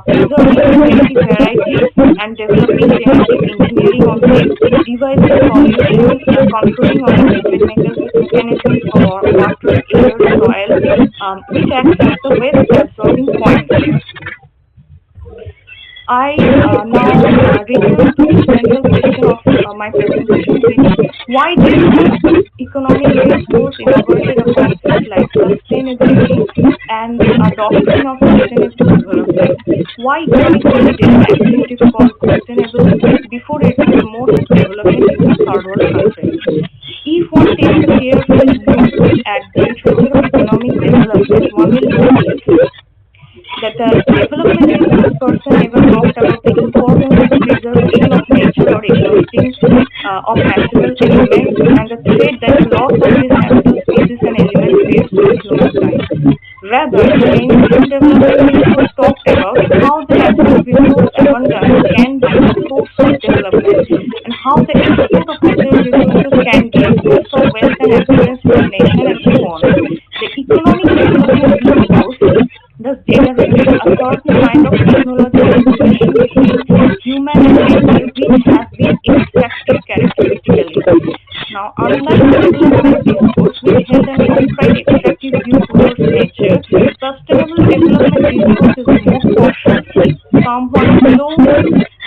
preserving genetic varieties and developing genetic engineering of these, devising solutions and controlling of treatment mechanisms for water, air, soil, which acts as the waste absorbing point. I now return to the central question of my presentation, which why did economic discourse inaugurated a concept like sustainability and the adoption of sustainable development? Why did it need an activity called sustainable before it promotes development in the third world countries? If one takes a careful look at the literature of economic development, one will notice that the development research person never talked about the importance of preservation of nature or exhausting of natural elements and the threat that the loss of these natural species and elements creates to humankind. Rather, the mainstream development research talked about how the natural resource abundance can be a source of development and how the export of natural resources can be a source of wealth and affluence for a nation and so on. The economic development discourse thus generated a certain kind of technological relation between human and nature which has been extracted characteristically. Now, unlike development discourse which held an outright extractive view towards nature, sustainable development discourse is more cautious, somewhat slow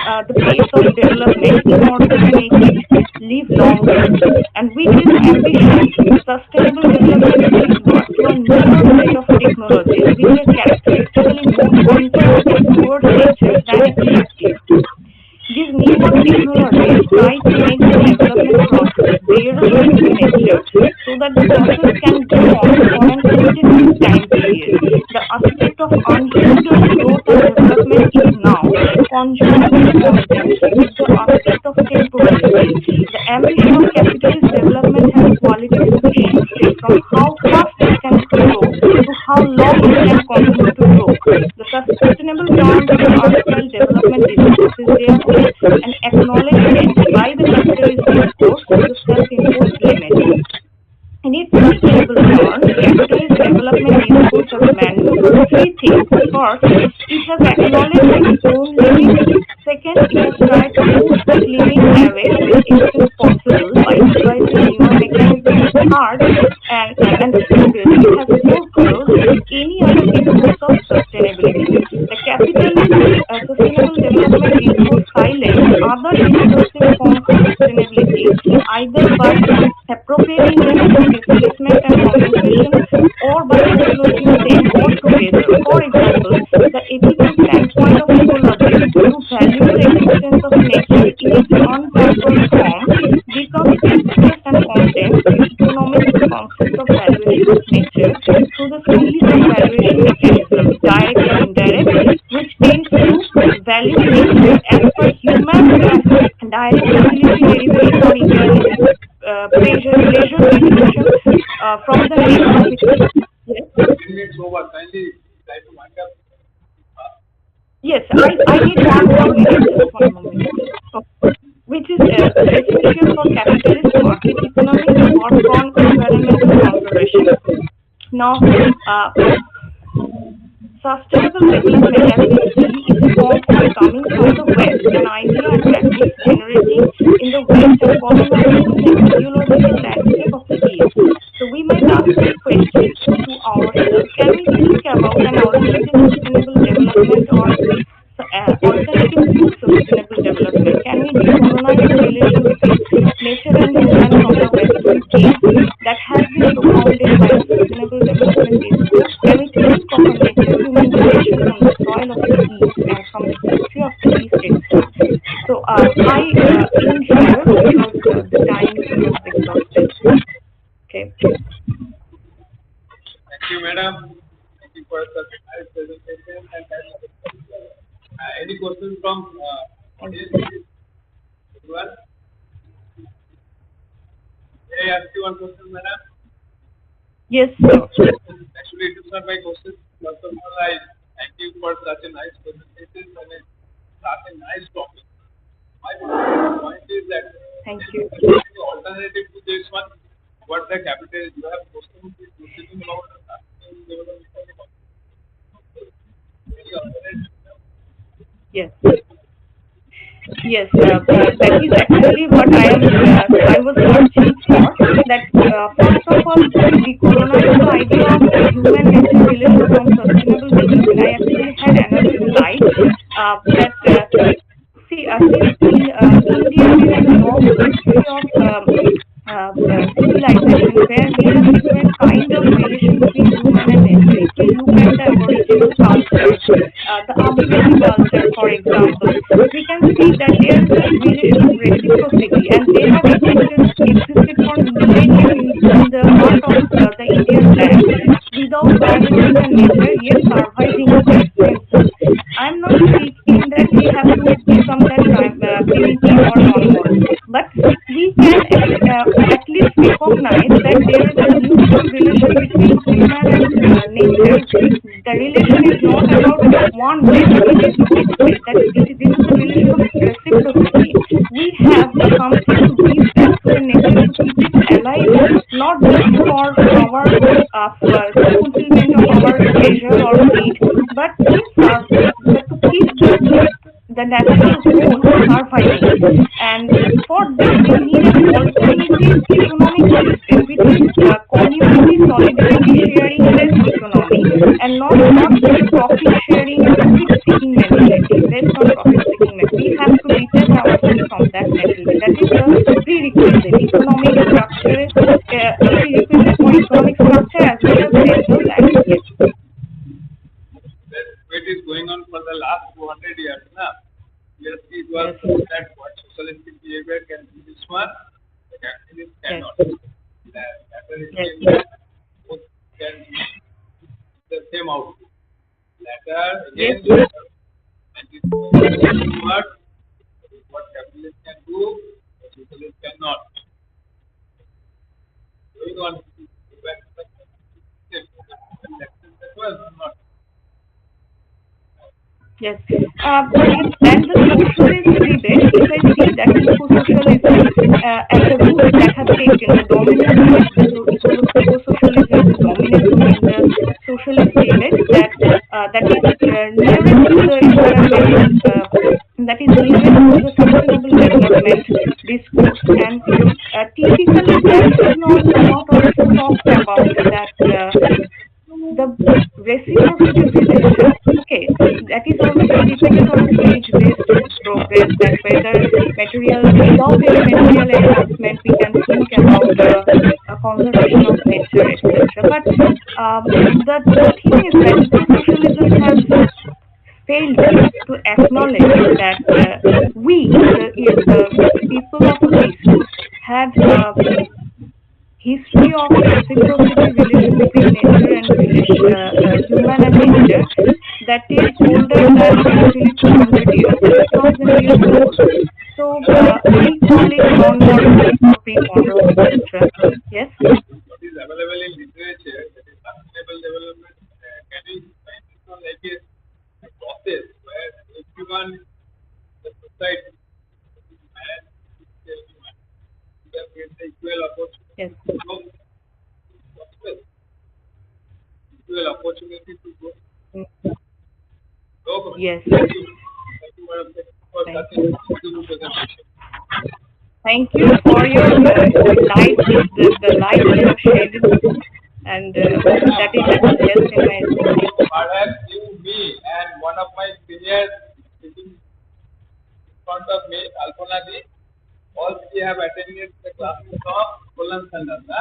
the pace of development in order to make it live longer. And with this ambition, sustainable development gives birth to a newer set of technologies which are characteristically more conservative towards nature than extractive. These newer technologies try to make the development process bearable to nature so that the process can go on for an indefinite time period. The aspect of unhindered growth and development is now conjointly content with the aspect of temporality. The ambition of capitalist development has qualitatively shifted from how fast it can grow to how long it can continue to grow. The sustainable terms of artificial development discourse is therefore an acknowledgement by the capitalist discourse to the self-imposed limit. In its sustainable terms, capitalist development discourse has maneuvered three things. First, it has acknowledged its own limits. Second, it has tried to push that limit away to the extent possible by devising newer mechanisms. Third, and third, it has foreclosed any other discourse of sustainability. The capitalist sustainable development discourse highlights other discussing forms of sustainability, either by appropriating them through displacement and compensation or by foreclosing them altogether. For example, the ethical standpoint of ecologists who value the existence of nature in its unpampered form becomes expressed and condensed to economics concept of valuation of nature through the series of valuation mechanisms, direct or indirect, which tends to value nature as per human direct utility derivation or imperative pleasure derivation from the nature of it. Yes. Minutes over. Kindly try to wind up. Yes, I need one more minute, just 1 more minute. Okay. Which is essential for capitalist market economics or for environmental conservation. Now, sustainable development, as we see, is a concept coming from the West, an idea and practice generating in the West and colonizing the ideological landscape of the East. So we might ask this question to ourselves: can we think about an alternative sustainable development or alternative to sustainable development? Can we decolonize the relation between nature and human from the Western case that has been propounded by the sustainable development discourse? Can we think of a nature-human relation from the soil of the East and from the history of the East itself? So I end here because the time is almost exhausted. Okay. Thank you, madam. Thank you for such a nice presentation and any questions from audience? Everyone? May I ask you one question, madam? Yes, sir. Actually, it is not my question. First of all, I thank you for such a nice presentation and such a nice topic. My point is that thank you. Alternative to this one, what the capital you have questions about development. Yes. Yes, that is actually what I was searching for. That first of all, to decolonize the idea of human-nature relation from sustainable development. I actually had another slide that see, in India we have a long history of civilization where we have different kind of relation between human and nature. If we look at the Aboriginal culture, the Aboriginal culture, for example, we can see that there is a relation of reciprocity, and they have existed for millennia in the heart of the Indian land without violating the nature, yet surviving themselves. I am not speaking that we have to become that primitive or normal, but we can at least recognize that there is a mutual relation between human and nature. The relation is not about one way, but it is both ways. This is a relation of reciprocity. We have something to give back to the nature to keep it alive, not just for our fulfillment of our pleasure or need, but to keep the natural whole surviving. And for this we need an alternative economic system which is community solidarity sharing based economy and not just profit sharing profit seeking mentality based on profit seeking mentality. We have to detach ourselves from that mentality. That is the prerequisite economic structure, prerequisite for economic structure as well as natural landscape. It is going on for the last 200 years now. Yes, it was that what socialistic behavior can do this one, the capitalist cannot. That both can be the same output. Latter again, what capitalist can do, the socialist cannot. Going on, that was not. Yes, and the socialist debate, if I see that eco-socialism as a root that has taken the dominant root, eco-socialism is the dominant root in the socialist debate that is nearest to the environmental, that is nearest to the sustainable development discourse, and typically that is not also talked about that. The reciprocity relation, okay, that is also dependent on stage-based progress, that whether material, without any material enhancement, we can think about conservation of nature, etc. But the thing is that eco-socialism has failed to acknowledge that the people of the East had a history of reciprocity relation between nature and human and nature that is older than actually 200 years, 2,000 years old. So we call it non-modern or pre-modern, etc. Yes? What is available in literature, that is sustainable development, can be defined on like a process where everyone, the society, man, human, can get the equal opportunity Yes. to grow, prosper, equal opportunity to grow. Yes. Thank you, madam, for Thank such a beautiful presentation. Thank you for your light, the light you have shed, and that is actually helped in my study. Perhaps you, me, and one of my seniors sitting in front of me, Alpana ji, all three have attended the classes of Polan Sandanda.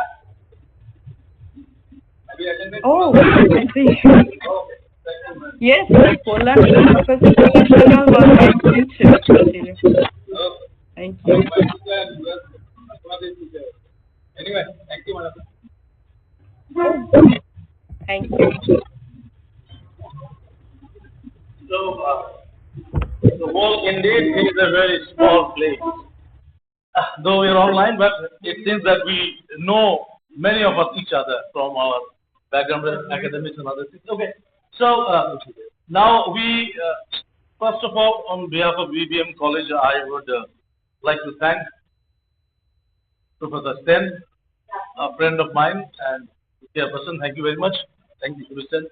Have you attended? Oh, I see. Okay, thank you, ma'am. Yes, Professor Polan Sandal was my teacher, actually. Okay. Thank you. My teacher and Alpana ji teacher. Anyway, thank you, madam. Thank you. So, the world indeed is a very small place. Though we are online, but it seems that we know many of us each other from our background as academics and other things. Okay, so now we, first of all, on behalf of BBM College, I would like to thank Professor Sten, a friend of mine and chairperson. Thank you very much. Thank you, Mr.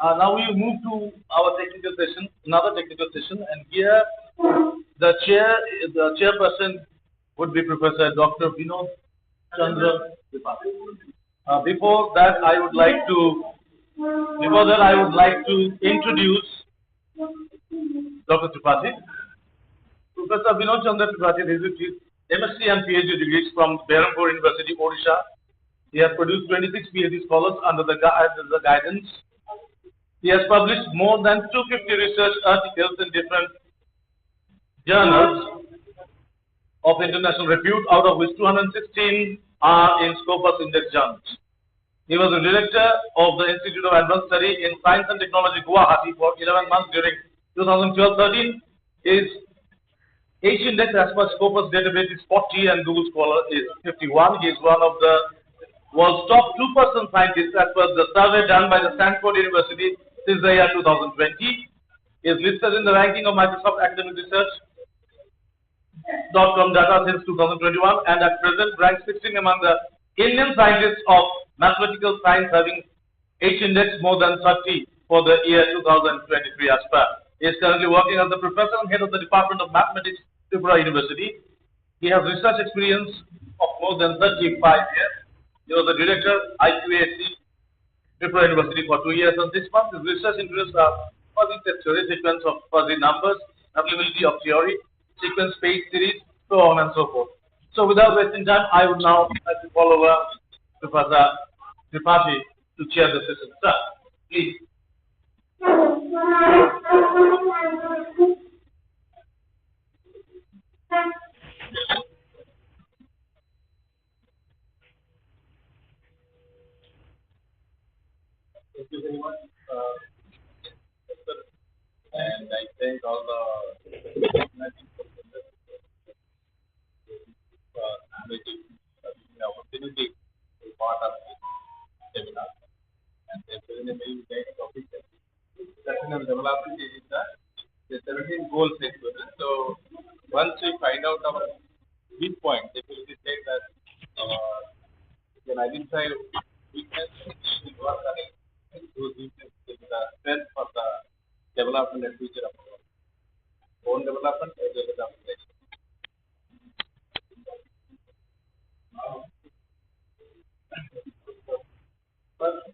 Now we move to our technical session, another technical session, and here the chairperson would be Professor Dr. Vinod Chandra Tripathi. Before that, I would like to introduce Dr. Tripathi. Professor Vinod Chandra Tripathi received MSc and PhD degrees from Berhampur University, Odisha. He has produced 26 PhD scholars under the guidance. He has published more than 250 research articles in different journals of international repute, out of which 216 are in Scopus Index journals. He was the director of the Institute of Advanced Study in Science and Technology, Guwahati, for 11 months during 2012-13. His H index as per Scopus database is 40 and Google Scholar is 51. He is one of the world's top 2% scientists as per the survey done by the Stanford University since the year 2020. He is listed in the ranking of Microsoft Academic Research.com data since 2021 and at present ranks 16 among the Indian scientists of mathematical science having H index more than 30 for the year 2023 as per. He is currently working as the professor and head of the Department of Mathematics, Tripura University. He has research experience of more than 35 years. He was the director, IQAC, Tripura University for 2 years, and this month his research interests are fuzzy test theory, sequence of fuzzy numbers, availability of theory, sequence space series, so on and so forth. So without wasting time, I would now like to call over Professor Tripathi to chair the session. Sir, please. Thank you very much. And I thank all the opportunity to be part of this seminar. And there's a very nice topic. Sustainable development is the 17 goals sequence. So once we find out our weak point, it will be said that we can identify weakness, we work on it, and those weaknesses will be the strength for the development and future of our own development as well as our nation. First,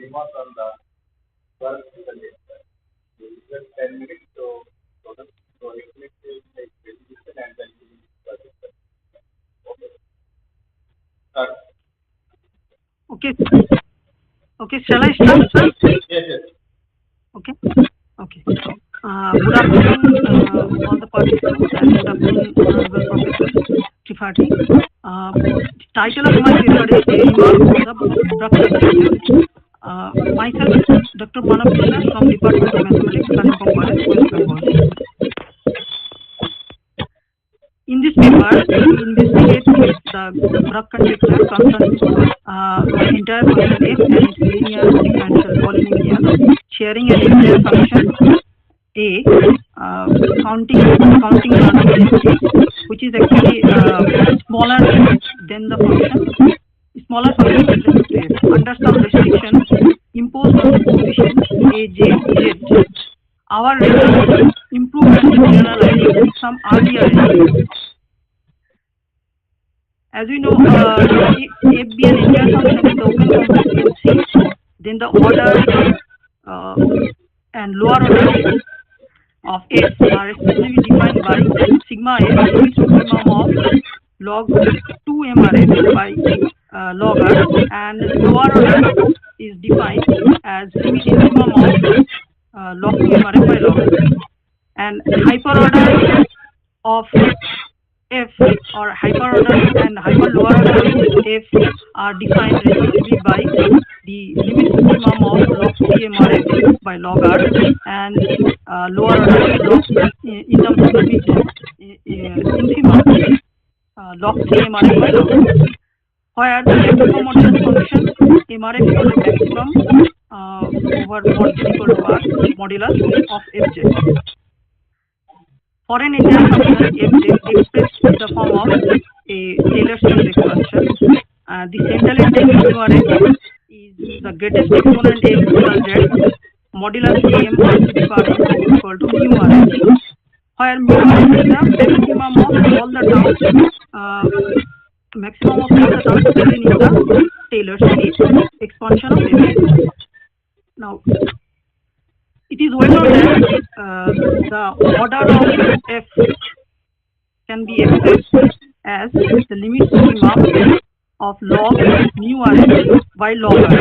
remark on the work presentation. So it's just 10 minutes, so 8 minutes is like presentation and then we will start. Okay. Start. Okay. Okay, shall I start, sir? Yes. Okay. Okay. Good afternoon, all the participants, and good afternoon, Honorable Professor Tripathi. The title of my paper is A Remark on the Drug Subject. Myself, Dr. Manav বিশ্বাস from Department of Mathematics, Kalimpong College, West Bengal. In this paper, we investigate the drug conjecture concerning entire function F and its linear differential polynomial sharing an entire function A, counting learning density, which is actually smaller than the function, smaller function with respect to F, under some restrictions imposed on the coefficient A, J, Z. Our results improve and generalize some earlier results. As we know, if F be an entire function in the open complex C, then the order and lower order of F are respectively defined by sigma F limit minimum of log 2 MRF by log R, and lower order is defined as limit minimum of log 2 MRF by log R, and hyperorder of F or hyperorder and hyperlower order of F are defined respectively by the limit minimum of log 3 MRF by log R, and lower order log in terms of limit infimum log 3 MRF by log R, where the maximum modulus function MRF equal to maximum over mod z equal to R modulus of Fj. For an entire function Fj expressed in the form of a Taylor series expansion, the central index numeric is the greatest exponent m plus z modulus m r to the power n equal to mu r, where mu r is the maximum of all the terms present in the Taylor series expansion of Fj. Now, it is well known that the order of F can be expressed as the limit minimum of log mu r by log r.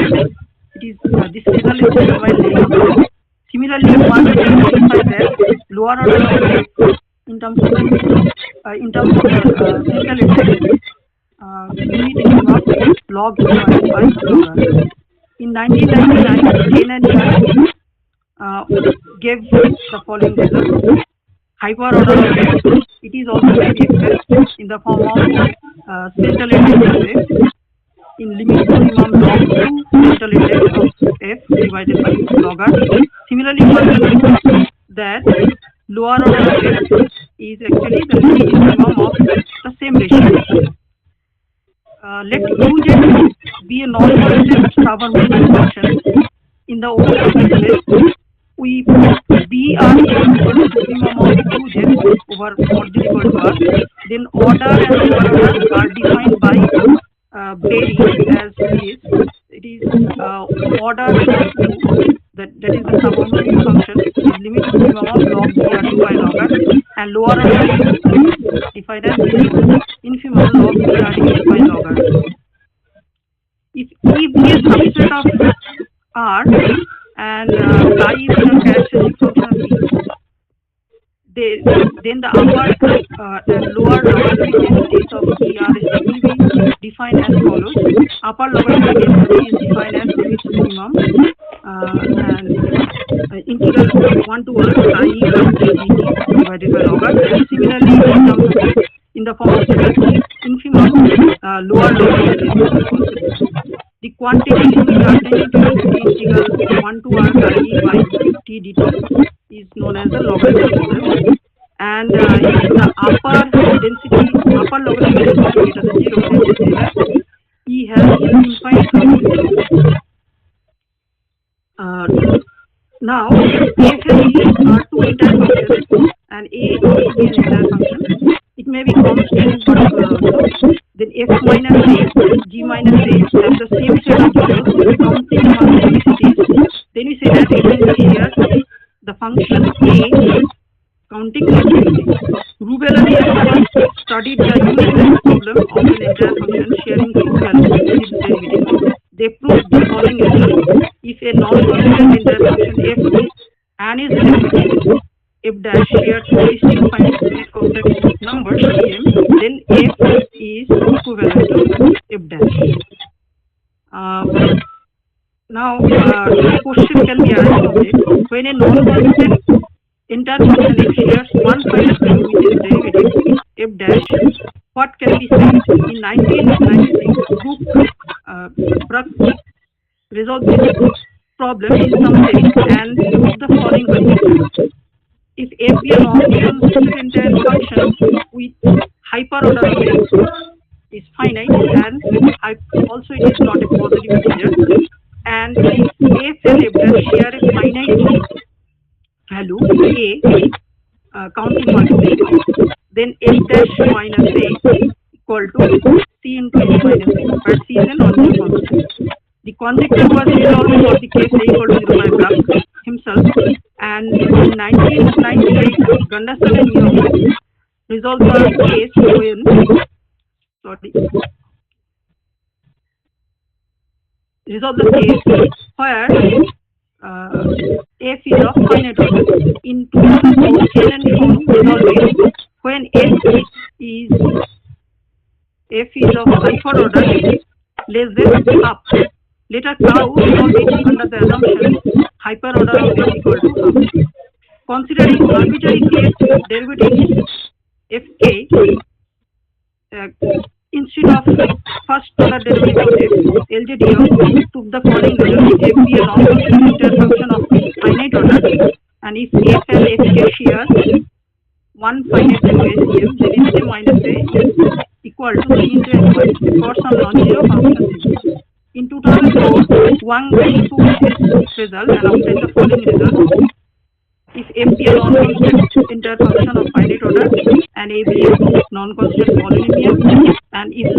It is this result is given by Lane. Similarly, one can verify that lower order of F in terms of the central index limit minimum log mu r by log r. In 1999, Lane and Young gave the following result. Hyperorder of F, it is also can be expressed in the form of central index of F in limit minimum log 2 central index of F divided by log R. Similarly, one can prove that lower order of F is actually the limit minimum of the same ratio. Let Uz be a non-constant subharmonic function in the open complex space. We BR equal to minimum of Uz over mod z equal to R. Then order and lower order are defined by Berry as is. It is order of U, that is the subharmonic function, is limit minimum of log BR by log R, and lower order of U is defined as limit infimum log BR by log R. If E be a subset of R and chi is the characteristic function of E, then the upper and lower logarithmic densities of E are respectively defined as follows. Upper logarithmic density is defined as limit minimum and integral 1 to 1 chi E by k dt divided by log R, and similarly in the form of infimum lower logarithmic density also. The quantity limit pertaining to the integral 1 to R chi E by t dt is known as the logarithmic model, and if the upper logarithmic density greater than 0, then we say that E has infinite curvature. Now, F and E are two entire functions, and A also be an entire function. It may be constant but also. Then F minus A, G minus A have the same set of zeros with counting multiplicity value with its derivative, they prove the following result. If a non-constant entire function f and its derivative f dash shares a distinct finite complex number Cm, then f is equivalent to f dash. Now, a question can be asked from it. When a non-constant entire function f shares one finite value with its derivative f dash, what can be said? In 1996, Bruck resolved this problem in some way and proved the following condition. If f be a non-constant entire function with hyperorder of f is finite and also it is not a positive integer, and if f and f dash share a finite value a counting multiplication, then f dash minus a equal to c into f minus a, where c is a non-zero constant. The conjecture was resolved for the case a equal to 0 by Bruck himself, and in 1998, Gunderson and Young resolved the case when where f is of finite order. In 2004, Chen and Sean resolved it when f is of hyperorder less than half. Later, Crow resolved it under the assumption hyperorder of f equal to half. Considering arbitrary case derivative fk, instead of first order derivative of f, LJD took the following result. If f be a non-constant entire function of finite order, and if f and fk share one finite value Cm, then fk minus a is equal to c into f minus a for some non-zero constant c. In 2004, Wang proved this result and obtained the following result. If f be a non-constant entire function of finite order and a be a non-constant polynomial, and if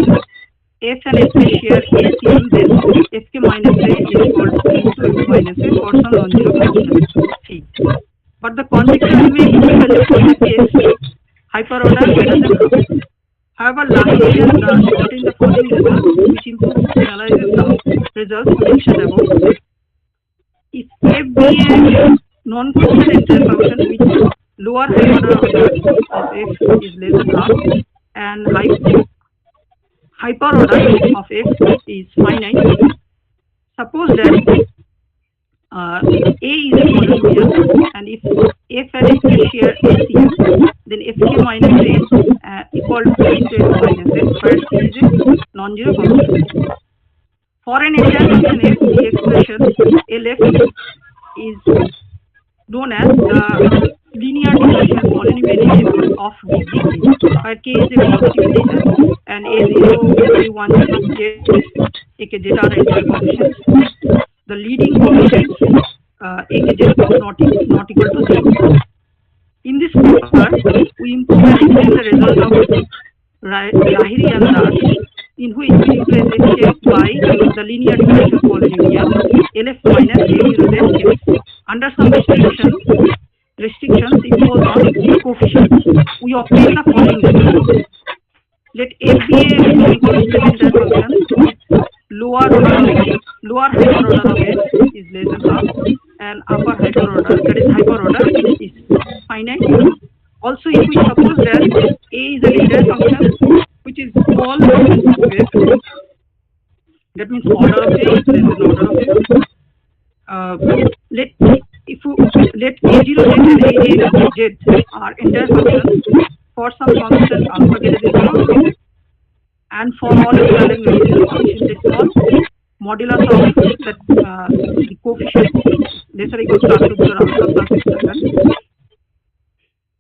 f and fk share Cm, then fk minus a is equal to c into f minus a for some non-zero constant c. But the conjecture remains equivalent for the case hyperorder greater than half. However, Lahiri and Dash obtained the following result, which improves analysis the results mentioned above. If f be a non-constant entire function with lower hyperorder of f is less than half, and hyperorder of f is finite, suppose that a is a polynomial, and if f and fk share Cm, then fk minus a is equal to c into f minus a, where c is a non-zero constant. For an entire function f, the expression Lf is known as the linear differential polynomial of degree k, where k is a positive integer and a0, a1, a k, z are entire coefficients. The leading coefficients a k, z not equal to 0. In this paper, we improve and extend the result of Lahiri and Dash, in which we replace f by the linear differential polynomial Lf minus a0 z. Under some restrictions imposed on coefficients, we obtain the following result. Let f be a non-constant entire function with lower hyperorder of f is less than half, and upper hyperorder, that is hyperorder, is finite. Also, if we suppose that a is an entire function which is small relative to f, that means order of a is less than order of f. Let a0z and az are entire functions for some constant alpha greater than 0, and for all equivalent values of function this small, modulus of that the coefficient lesser equals to r to the alpha plus epsilon.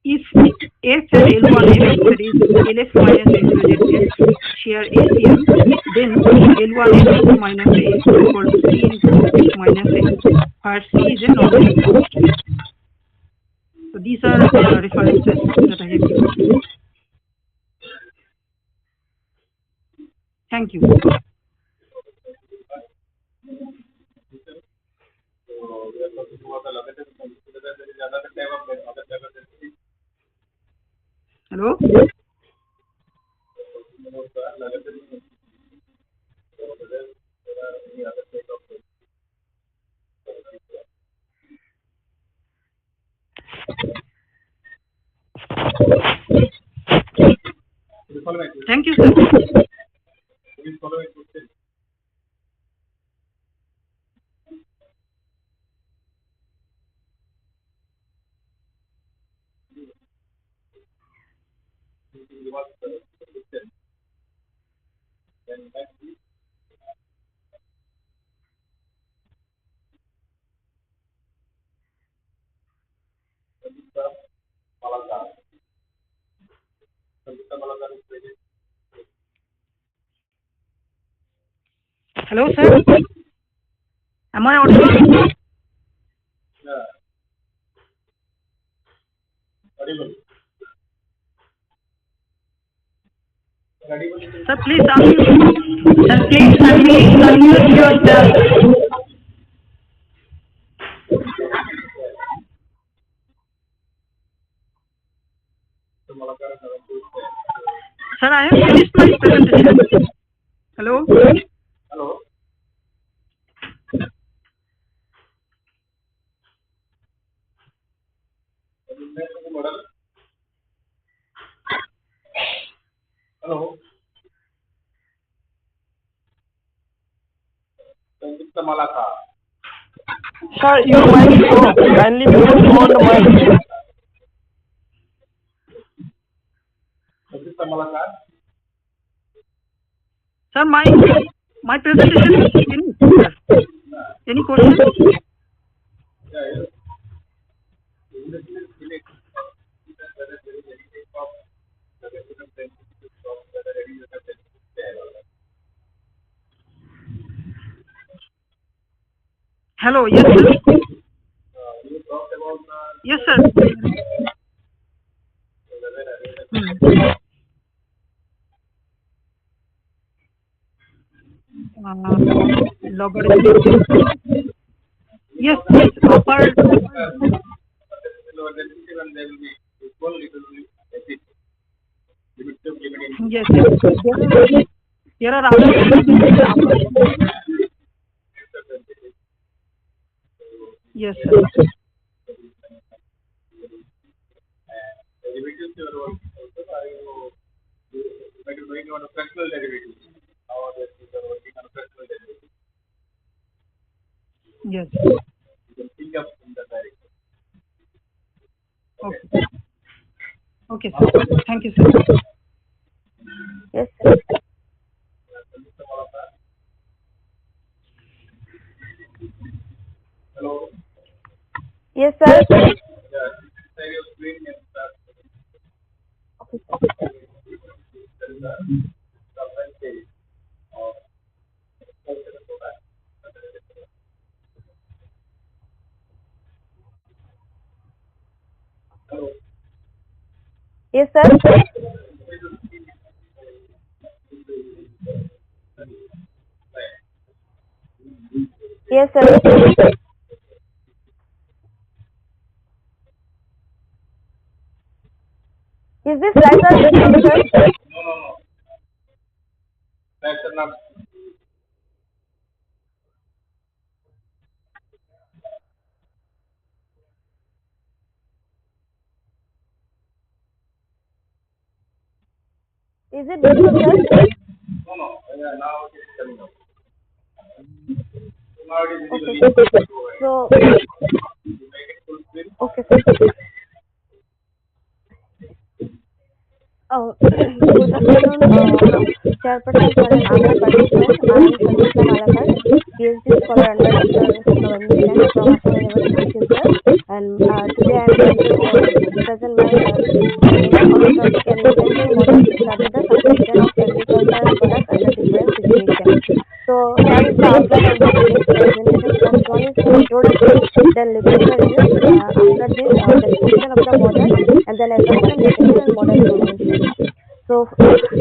If f and L1f, that is Lf minus a0z share Acm, then L1f minus a is equal to c into f minus a, where c is a non-zero constant. So these are references that I have given. Thank you. Hello? Please follow a question. What the question? Then next week, Mr. Malakar. Mr. Malakar is ready. Hello, sir. Am I audible? Yeah. Audible. Audible. Sir, please unmute. Sir, please unmute yourself. Mr. Malakar has a good say. Sir, I have finished my presentation. Hello. Hello. Next model. Hello. Mr. Malakar. Sir, your mic is off. Kindly mute on the mic. Mr. Malakar. Sir, my presentation is finished. Sir. Any question? Yeah. In the village, whether there is any type of the resident sensitive of whether any other sensitive there. Hello. Yes, sir. You talked about Yes, sir. Logarithmic. Yes, yes. Upper. lower sensitive and there will be equal, it will be exit. Limit to limiting. Yes, yes. There are other sensitivity. Yes, sir. Derivatives you are also are you might be going on a fractional derivatives. Nowadays you are working on a fractional derivatives. Yes. You can think of in that direction. Okay. Okay, sir. Thank you, sir. Yes, sir. Hello. Yes, sir. Yeah, share your screen and start. Okay, sir. There is a subline page of hello. Yes, sir. Yes, sir. Is this right or wrong, sir? No. That's not. Is it visible, sir? No. Yeah, now it is coming up. Now it is Okay. visible. So, You make it full screen. okay, sir. Good afternoon, Chairperson for and other participants. I am Sanjita Malakar, PhD scholar under Dr. Navani Sen from Assam University, Silchar. And today I am going to present my seminar on the topic an inventory model to study the supply chain of agricultural products under different situations. So here is the outline of the today's presentation. First one is introduction, then literature review. After this, description of the model, and then assumption, definition, and model convention. So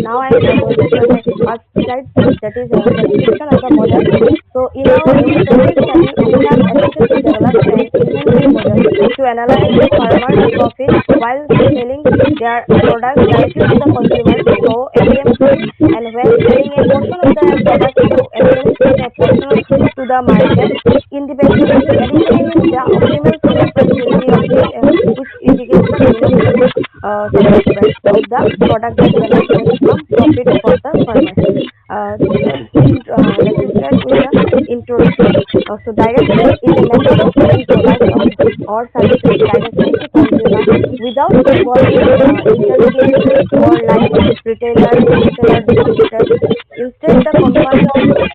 now I am going to show my first slide, that is description of the model. So in our inventory study, we have attempted to develop an inventory model to analyze the farmer's profit while selling their products directly to the consumers through APMs, and when selling a portion of their products through APMs and a portion to the market independently. Additionally, the optimal selling price will be obtained, which indicates the cumulative supply price of the product that benefits from profit first. started with the introduction. So direct sale is a method of selling products or services directly to consumer without involving intermediaries or like retailers, wholesalers, distributors. Instead, the company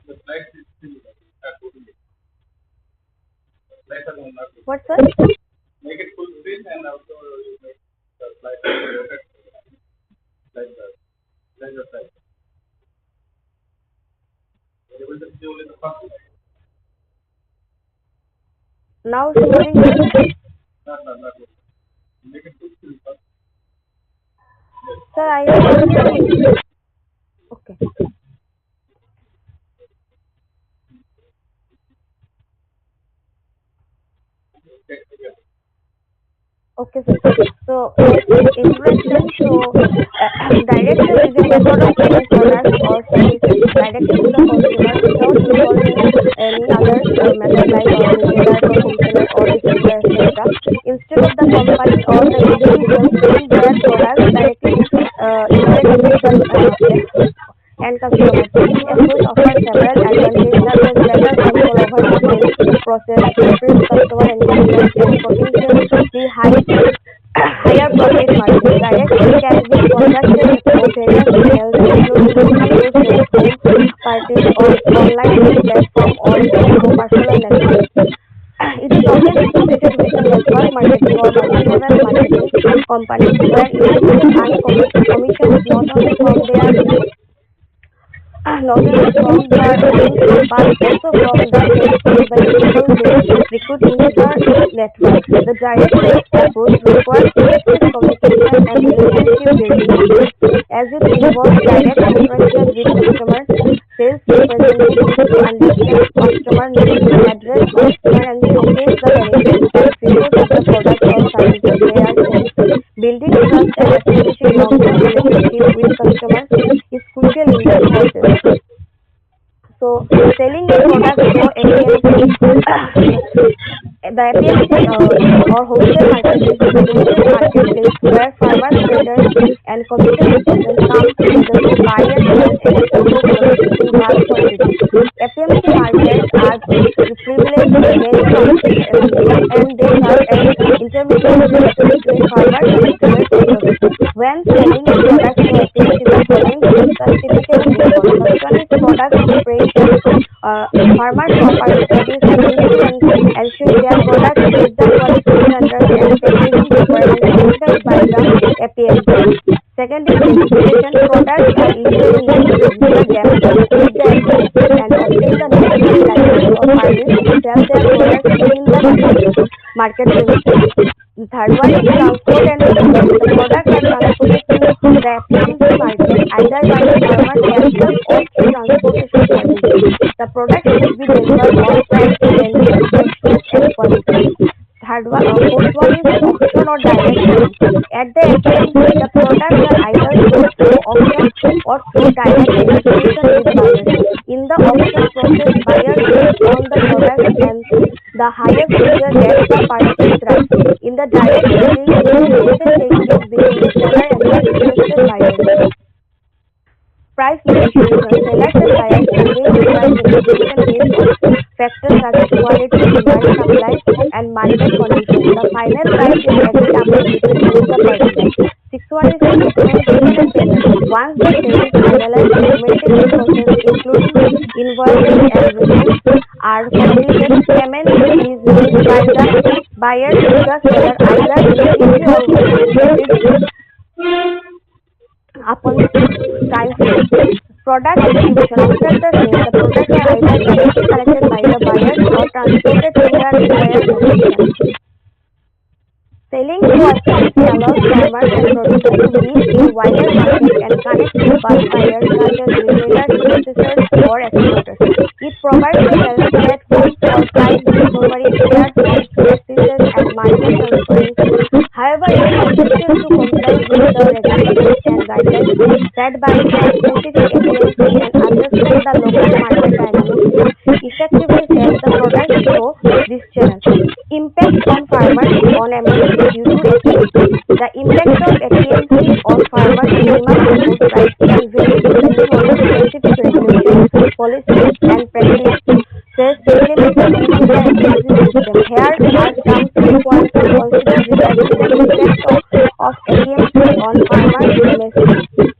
The slide is still slide are not what sir? make it full screen and also you make the slide rotate like that. Like the slide. You're able to see only the first slide. Now showing the Not yet. Make it full screen first. sir I am showing. Okay. Okay, sir. So, introduction. So, direct sale is a method of selling products or services directly to the consumer without involving any other method like retailer or wholesaler or distributor, etc. Instead of the company or the individual selling their products directly indirectly to the and customers. This approach offers several advantages such as better control over the sales process, increased customer engagement, and potentially higher profit margin. Direct sale can be conducted through various channels, including distributed sales, home parties, or online sales platform, or even through personal networks. It is often associated with the network marketing or multi-level marketing companies where individuals earn commissions not only from their links but also from the sales made by the people they recruit into the network. The direct sales approach requires effective communication and relationship building skills as it involves direct interaction with customers. Sales representatives need to understand customer needs, address customer and showcase the benefits and features of the products or services they are selling. Building trust and establishing long-term relationships with customers is crucial in this process. So, selling a product through the APMC or wholesale market is a limited marketplace where farmers, traders, and commission agents come together to buy and sell agricultural products in bulk quantities. APMC markets are privileged in many countries and they serve as intermediaries between farmers and retailers alone. When selling a product to APMC, the following steps are typically involved. First one is product preparation. Farmers properly studies the issue and ensure their products meet the quality standards and packaging requirements prescribed by the APMC. Second is registration. Products are usually need to register themselves with the APMC and obtain the necessary license or permits to sell their products within the market premises. The third one is transport and delivery. The products are transported to the APMC market either by the farmers themselves or through transportation services. The product should be delivered on time to maintain freshness and quality. Fourth one is auction or direct selling. At the APMC, the products are either sold through auction or through direct negotiation with buyers. In the auction process, buyers bid on the product and the highest bidder gets the purchase right. In the direct selling, negotiation takes place between the seller and the interested buyers. Price negotiation. Sellers and buyers engage in price negotiation based on factors such as quality, demand, supply, and market conditions. The final price is agreed upon between both the parties. Sixth one is documentation and payment. Once the sale is finalized, documentation process including invoices and receipts are completed. Payment is made by the buyer to the seller either immediately or within upon time frame. Product distribution. After the sale, the products are either directly collected by the buyers or transported to their desired location. Selling to APMC allows farmers and producers to meet in wider market and connect with bulk buyers such as retailers, processors, or exporters. It provides a platform for price discovery, fair sales practices, and market transparency. However, it is essential to comply with the regulations and guidelines set by the specific APMC and understand the local market dynamics to effectively sell the products through this channel. Impact on farmers on MSP due to APMC. The impact of APMC on farmers' minimum input price can vary depending on the specific regulations, policies, and practices implemented within the APMC system. Here are some key points to consider regarding the impact of APMC on farmers' MSP.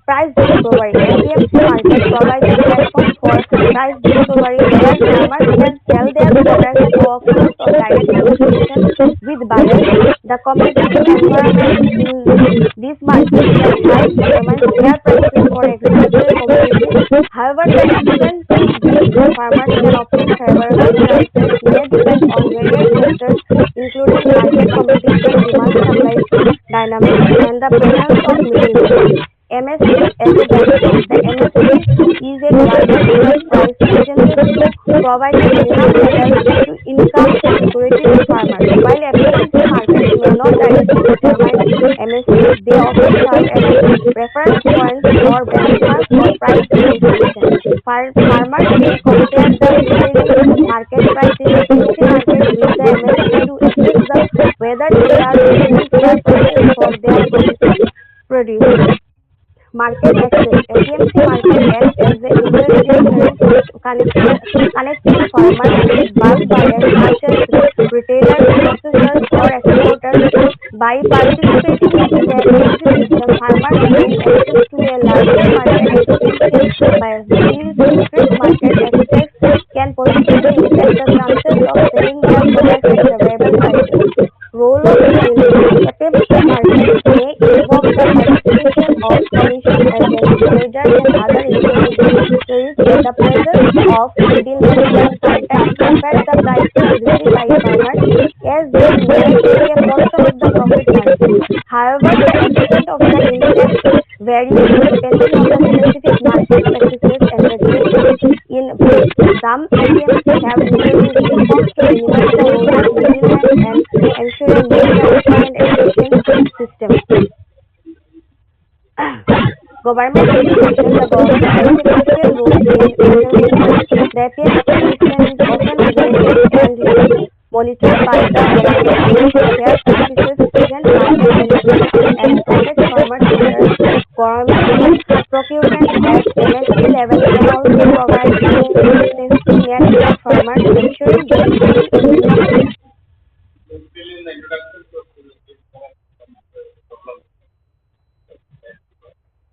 Price discovery. APMC market provides a platform for price discovery where farmers can sell their products to auctions or direct negotiations with buyers. The competitive environment in this market can help determine fair prices for agricultural commodities. However, the extent to which farmers can obtain favorable prices may depend on various factors, including market competition, demand supply dynamics, and the presence of middlemen. MSP as a benchmark. The MSP is a guidance set price intended to provide a minimum level to income security to farmers. While APMC markets may not directly determine MSP, they often serve as reference points or benchmarks for price negotiation. Farmers may compare the prevailing market price in APMC market with the MSP to assess whether they are receiving fair prices for their produce. Market access. APMC market acts as the intermediary connecting farmers with bulk buyers such as retailers, processors, or exporters. By participating in the APMC system, farmers gain access to a larger market and potential buyers. These increased market access can positively impact the chances of selling their products at favorable prices. Role of middlemen. APMC markets may involve the participation of commission agents, traders, and other intermediaries. The presence of middlemen can sometimes affect the prices received by farmers, as they may take a portion of the profit margin. However, the extent of the impact varies depending on the specific market practices and regulations in place. Some APMC have introduced reforms to minimize the role of middlemen and ensure a more transparent and efficient system. Government regulation. The government plays a crucial role in intervention. The APMC system is often regulated and monitored by the government aims to fair practices, prevent market manipulation, and protect farmers' interests. Government procurement at MSP level can also provide a safety net for farmers, ensuring they receive a minimum.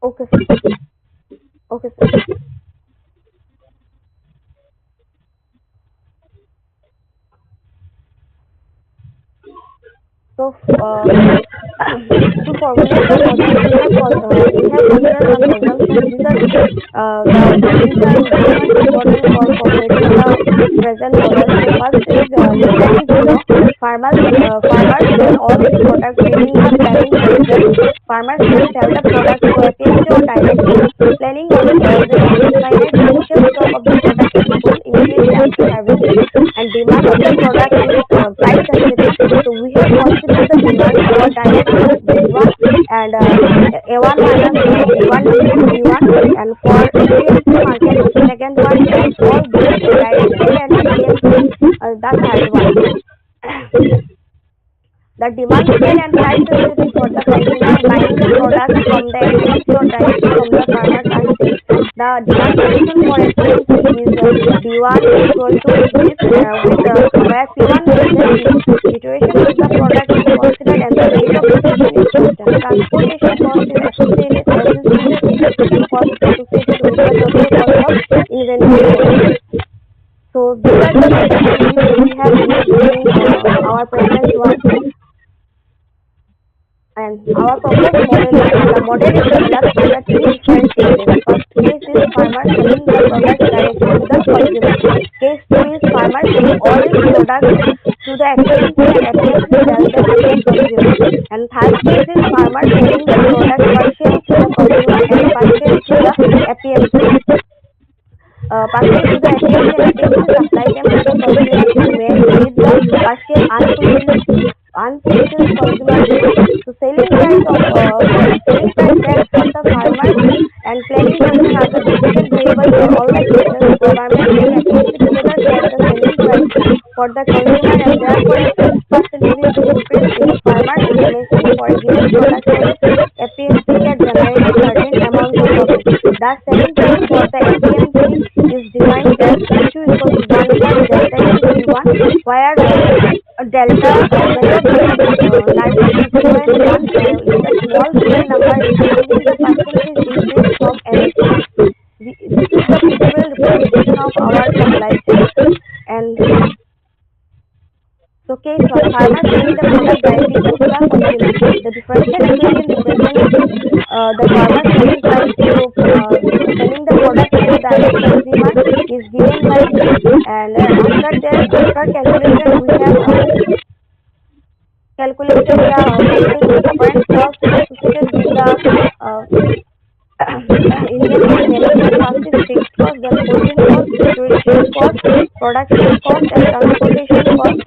Okay, sir. Okay, sir. So, to formulate the model, we have considered some assumptions. These are very much important for formulating the present model. So, first is liquidity zero. Farmers sell all these products during the planning season. Farmers can sell the products to APMC or directly. Planning occurs when infinite initial stock of the product is full, immediately after harvesting, and demand of the product is price sensitive. So we have considered the demand for direct sales B1 and A1 minus B1 divided B1, and for APMC market second one, and all these direct sale and APMC the third one. The demand scale and price sensitivity for the consumer buying the products from the APMC or directly from the farmers are seen. The demand function for APMC is B1 equal to this, where P1 is the situation of the product is considered and the rate of distribution is constant. Transportation cost is associated cost associated with the total cost of inventory. So these are the methods we have used during our present work. And our proposed model is, the model is developed in the three different stages. First case is farmer selling the product directly to the consumer. Case 2 is farmer selling all his products to the APMC and APMC sells them to the consumer. And third case is farmer selling the product partially to the consumer and partially to the APMC. Partially to the APMC and APMC supply them to the consumer to meet the partial unfulfilled consumer needs. So selling price varies from the farmers, and planning version are the decision variable for all the cases. Government and APMC together set the selling price for the consumer, and therefore a fixed percentage increase in farmers' MSP for a given product sales. APMC can generate a certain amount of profit. The selling price for the APMC delta, whether the life is 0 and 1, the small real number representing the percentage increase from MSP. This is the pictorial representation of our supply chain. And so case 1, farmer selling the product directly to the consumer. The differential equation represents the farmer selling price to selling the product to the direct consumer is given by this, and after calculation we have calculated the different costs associated with the inventory management. First is fixed cost, then holding cost, depreciation cost, production cost, and transportation cost.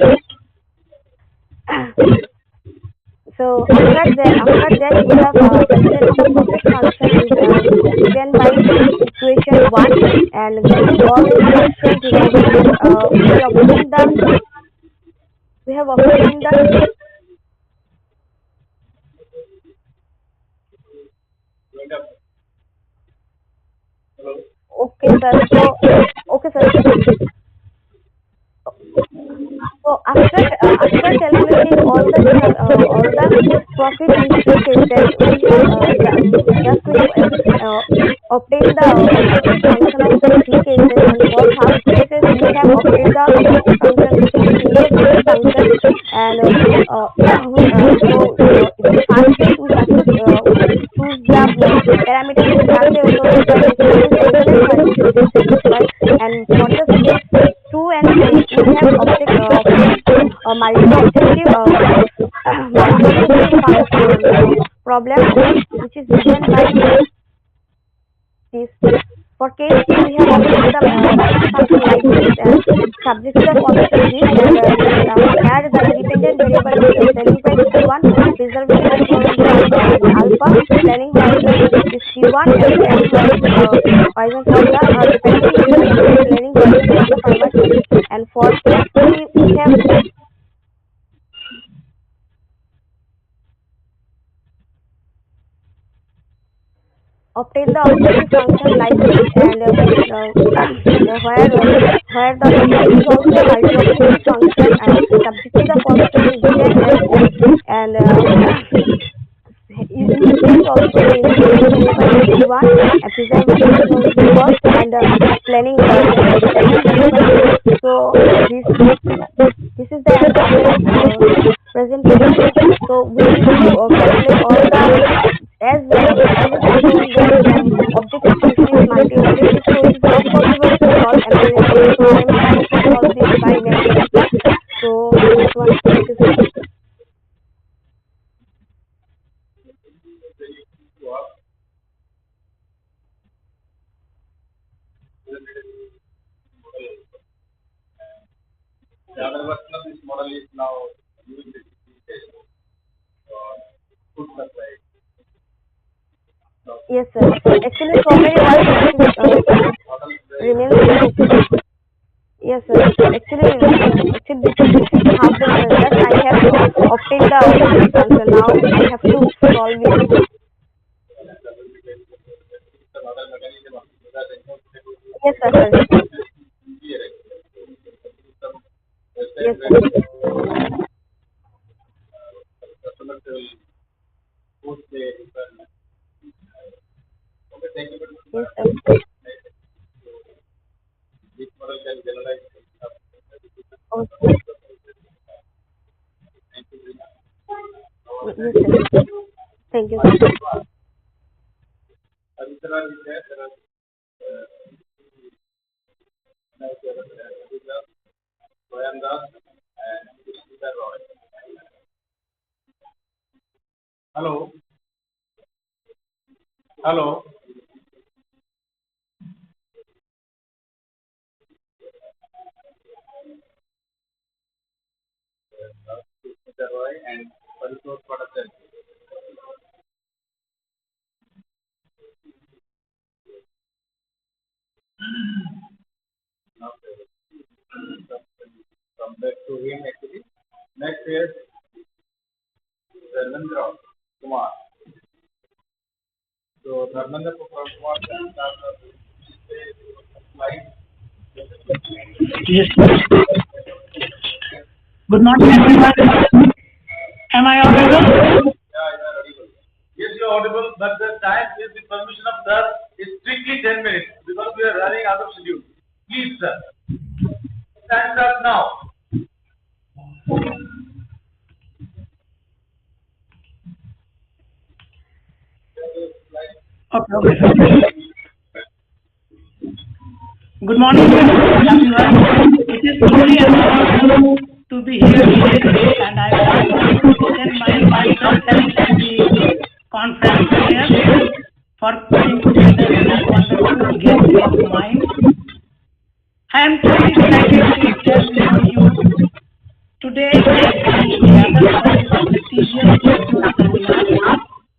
So after that we have calculated the profit function is given by equation 1, and getting all its partial derivatives we have obtained the okay sir. So after calculating all the profit in three cases, we have obtained the objective function of the three cases, and for half cases we have obtained the objective function, which is single digit function. And so in the first case we have to choose the parameter which are associated by which is less than 30 to be satisfied. And for the case 2 and 3 we have obtained a multi-objective problem, which is given by this. For case 2 we have obtained the function like this, and subject to the constant this, and here the independent variable is selling price P1, preservation equivalent alpha, planning variable is P1, and planning variable poison for the dependent variable is planning variable for the farmer. And for case 3 we have obtain the objective function like this, and where the input is also a multi-objective function, and subject to the constant is given as this, and in this case also the independent variable is P1, and preservation technology cost, and planning variable. So this is the end of the presentation. So we need to calculate all the as it is shown that objective function is multi-objective, so it is not possible to solve analysis. So I am trying to solve this by mathematics. So this one is The other version of this model is now used food supply. yes sir. Actually strawberry remains. Yes sir. Actually this is half the result. I have obtained the objective function. Now I have to solve it. Yes sir. Yes sir. Yes sir. This model can generalize. Okay. Yes sir. Thank you sir. Hello. Hello. And Parisot Padasan. Come back to him actually. Next is Dharmendra Kumar. So Dharmendra Kumar can start the slide. Yes. Good morning, everyone. Am I audible? Yes, you are audible, but the time is with permission of sir is strictly 10 minutes because we are running out of schedule. Please, sir. Time starts now. Okay. Good morning, everyone. It is truly an honor to be here today, and I want to extend my heartfelt thanks to the conference players for putting together this wonderful gathering of minds. I am truly excited to share with you today as we gather for this prestigious national seminar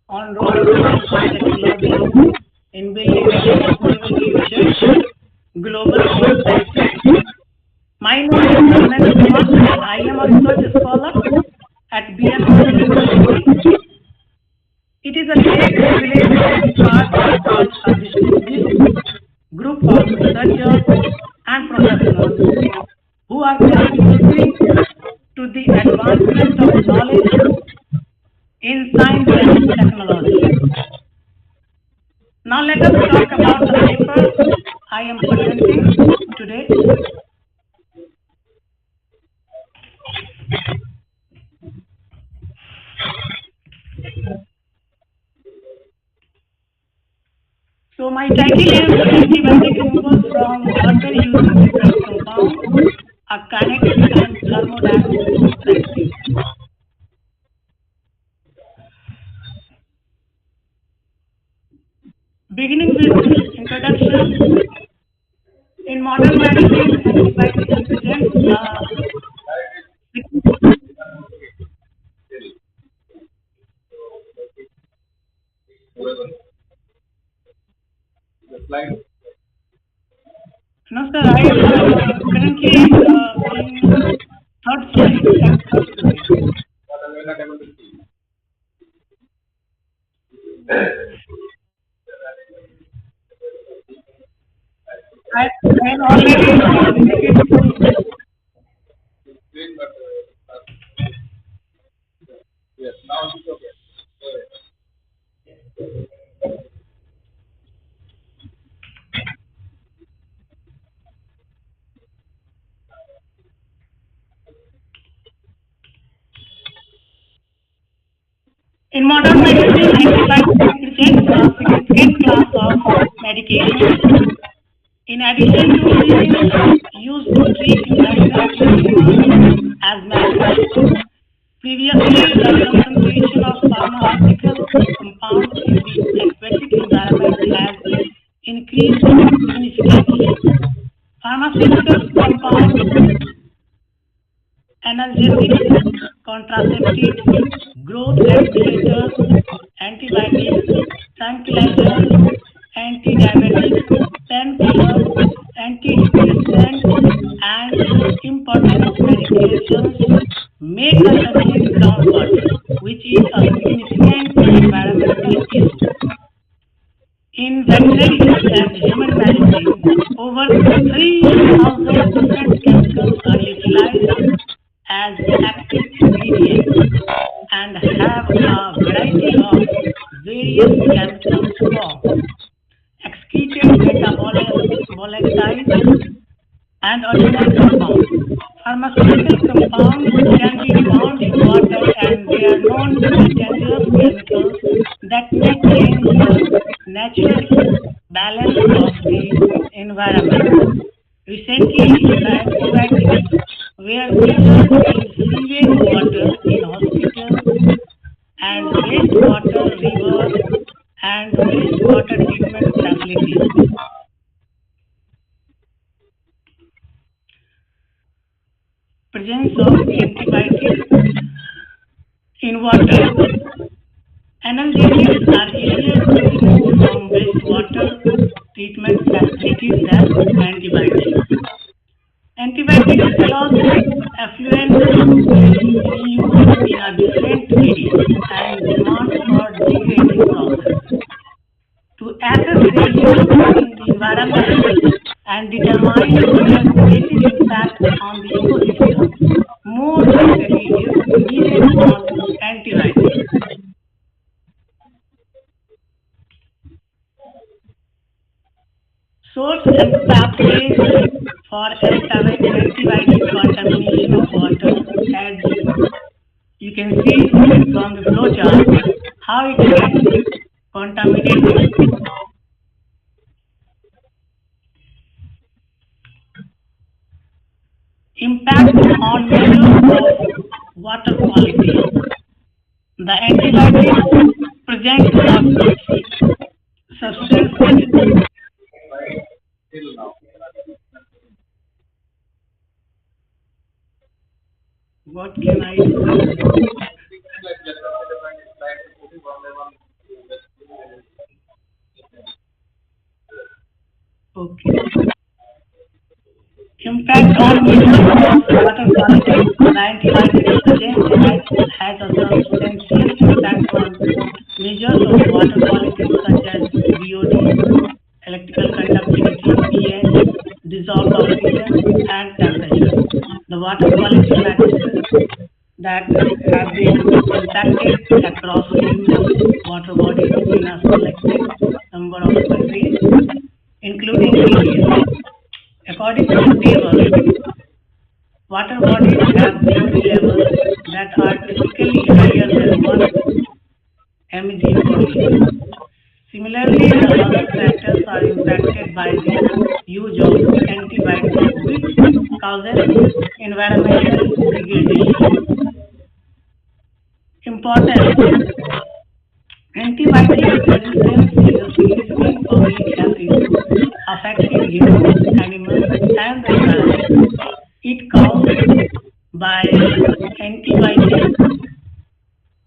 on role of science and technology in building a sustainable future, global perspective. My name is Dharmendra Kumar and I am a research scholar at BIR University. It is a great privilege to be part of such a distinguished group of researchers and professionals who are contributing to the advancement of knowledge in science and technology. Now let us talk about the paper I am presenting today. So my title is Antibiotic Removal from Water Using Different Compounds, a Kinetic and Thermodynamic Perspective. Beginning with introduction, in modern medicine, antibiotics represent no sir, I am currently in third slide. I am already Yes, now it's okay. In modern medicine, antibiotics represent a significant class of medication. In addition to being used to treat infections, eczema, asthma, previously the concentration of pharmaceutical compounds in the aquatic environment has increased significantly. Pharmaceutical compounds, analgesics, contraceptives, growth regulators, antibiotics, tranquilizers, anti-diabetics, painkillers, antidepressants, and impotence medications make a surging groundwater, which is a significant environmental issue. In veterinary and human medicine, over 3,000 different chemicals are utilized as active ingredients and have a variety of various chemical forms, excreted metabolized and ordinary compounds. Pharmaceutical compounds can be found in water and they are known to be dangerous chemicals that may change the natural balance of the environment. Recently, the antibiotics were measured in sewage water in hospitals and wastewater rivers and wastewater treatment facilities. Presence of antibiotics in water. Analgesics are easier to remove from wastewater treatment facilities than antibiotics. Antibiotics allows effluent to be reused in a different medium and demands for degrading process. To assess their use in the environment and determine their cumulative impact on the ecosystem, more than Source and pathways for antibiotic contamination of water, as you can see from the flowchart how it gets contaminated. Impact on measures of water quality. The antibiotics present a toxic substance. What can I do? Okay. Impact on measures of water quality. The antibiotics present has a substantial impact on measures of water quality such as BOD, electrical conductivity, pH, dissolved oxygen, and temperature. The water quality matrices that have been impacted across numerous water bodies in a selected number of countries, including India. According to the table, water bodies have BOD levels that are typically higher than 1 mg per liter. Similarly, the other factors are impacted by the use of antibiotics, which causes environmental degradation. Importance. Antibiotic resistance is a significant public health issue affecting humans, animals, and the environment. It caused by antibiotic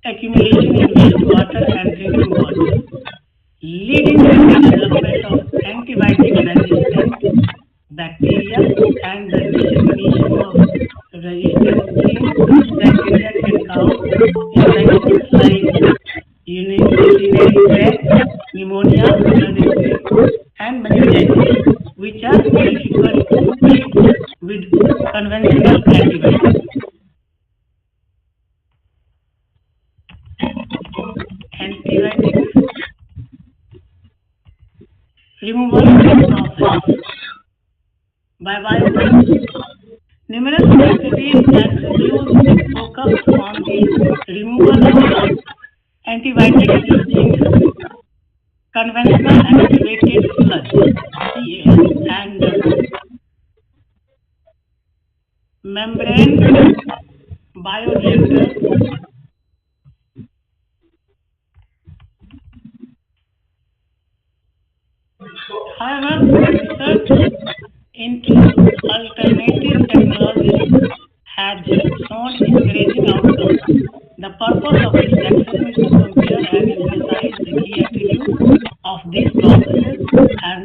accumulation in wastewater and drinking water, leading to the development of antibiotic-resistant bacteria and the dissemination of resistant genes. This bacteria can cause infections like urinary tract, pneumonia, and meningitis, which are difficult to treat with conventional antibiotics. Antibiotics removal process by biologists. Numerous studies and reviews focused on the removal of antibiotics using conventional activated sludge (CAS) and membrane bioreactors. However, research into alternative technologies has shown encouraging outcomes. The purpose of this section is to compare and emphasize the key attributes of these processes and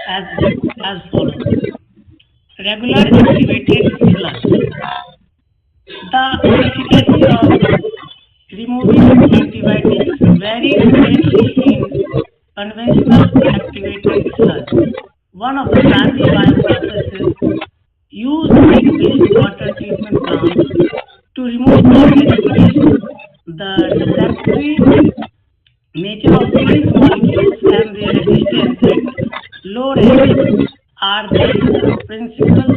as follows. Regular activated sludge. The efficacy of removing antibiotics varies greatly in conventional activated sludge. One of the primary bioprocesses used in wastewater treatment plants to remove organic waste. The refractory nature of these molecules and their resistance at low rates are the principal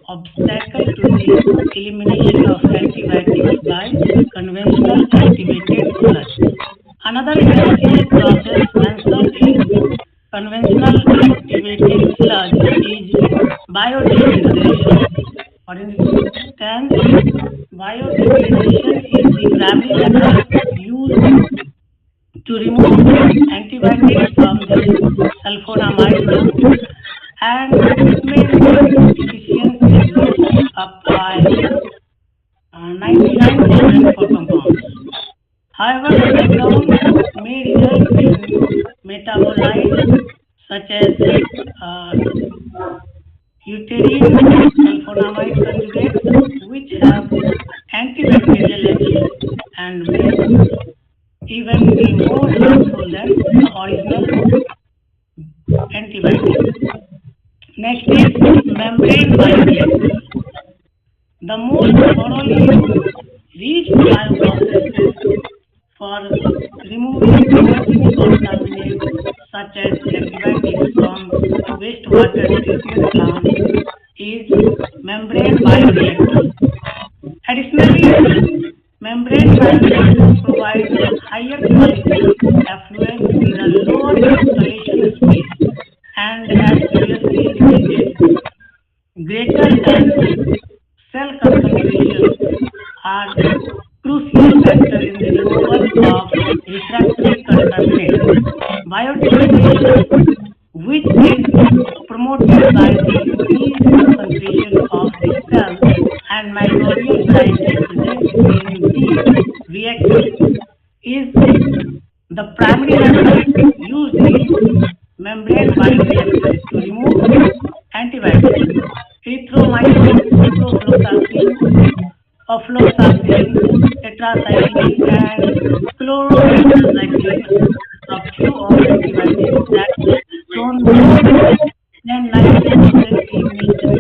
obstacle to the elimination of antibiotics by conventional activated sludge. Another essential process mentioned in conventional activated sludge is biodegradation. For instance, biodegradation is the primary method used to remove antibiotics from the sulfonamide group, and it may remain efficiency up by 99% for compounds. However, the breakdown may result in metabolites such as deuterium sulfonamide conjugates, which have antibacterial action and may even be more harmful than the original antibiotics. Next is membrane bioreactors. The most thoroughly reached bioprocesses for removing emerging contaminants such as antibiotics from wastewater treatment plants is membrane bioreactors. Additionally, membrane bioreactors provide higher quality effluent with a lower installation space and, as previously indicated, greater N cell concentration are crucial factor in the removal of refractory contaminants. Biodegradation, which is promoted by the increased concentration of the cell and microbial variety present in the reactor, is the primary method used in membrane bioreactors to remove antibiotics, erythromycin, ciprofloxacin, ofloxacin, tetracycline, and chlorotetracycline, a few of antibiotics that shown more than 90% in nature.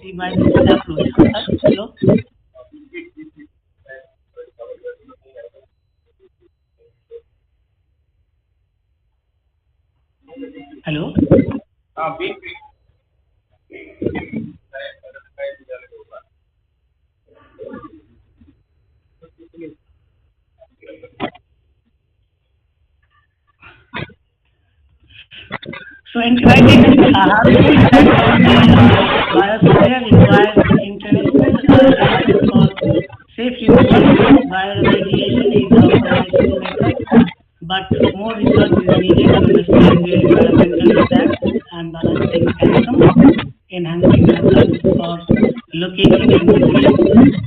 See by this approach. Hello? Hello? So antibiotics have no impact on the biosphere, requires international arrangements for safe removal. Bioremediation is a promising method, but more research is needed to understand their environmental impact and balancing mechanism. Enhancing methods for locating and using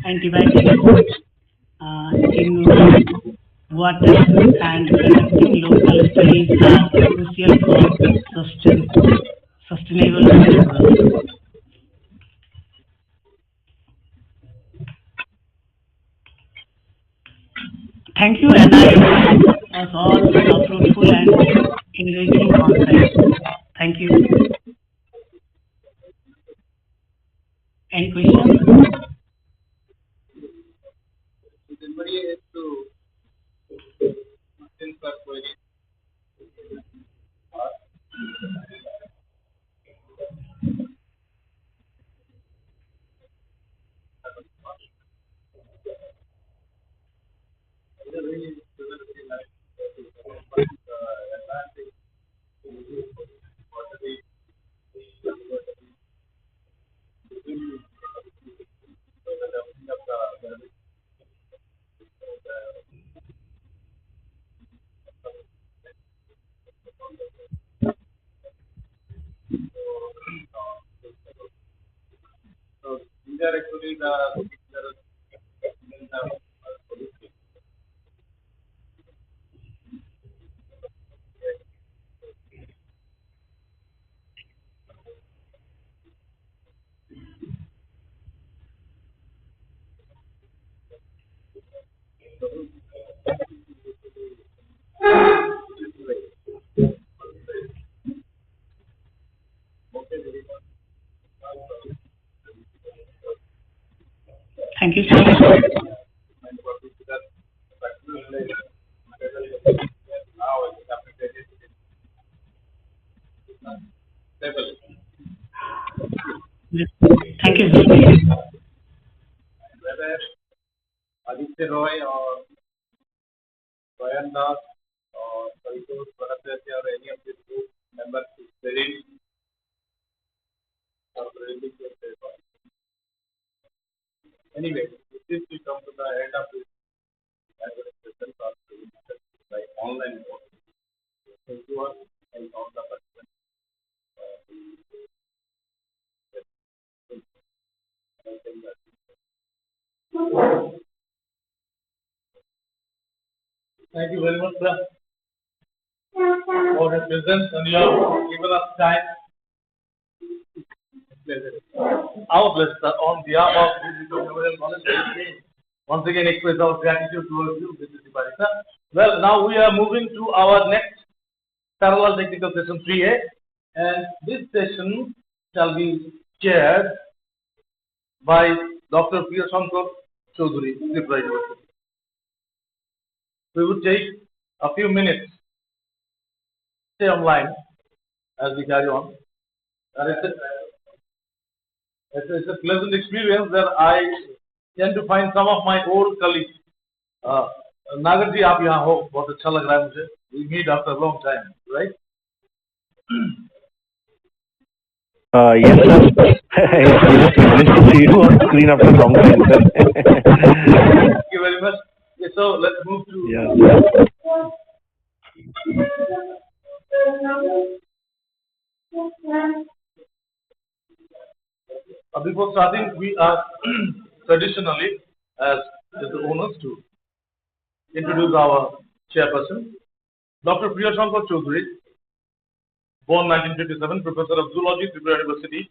antibiotics in water and conducting local studies are crucial for sustainable research. Thank you, and I wish us all a fruitful and enriching conference. Thank you. Any questions? So these are actually the Thank you so much. Thank you so much. Whether Aditya Roy or Royan Das or Saritosh Bhattacharya or any of the group members is very anyway, with this we come to the end of this session by online mode. Thank you all and all the participants. Thank you very much, sir, for your presence and you have given us time. Our pleasure, sir. On behalf of Digital Memorial College, once again express our gratitude towards you, Mr. Tiwari, sir. Well, now we are moving to our next parallel technical session 3A, and this session shall be chaired by Dr. P. Shankar Chaudhary, Tripura University. We would take a few minutes stay online as we carry on. And it's a pleasant experience that I tend to find some of my old colleagues. नागर जी आप यहाँ हो बहुत अच्छा लग रहा है मुझे. We meet after a long time, right? Yes, sir. It's privilege to see you on screen after a long time, sir. Thank you very much. Okay, so let's move to. Before starting, we are traditionally, as the owners, to introduce our chairperson, Dr. Priyashankar Chaudhary, born 1957, professor of zoology, Tripura University,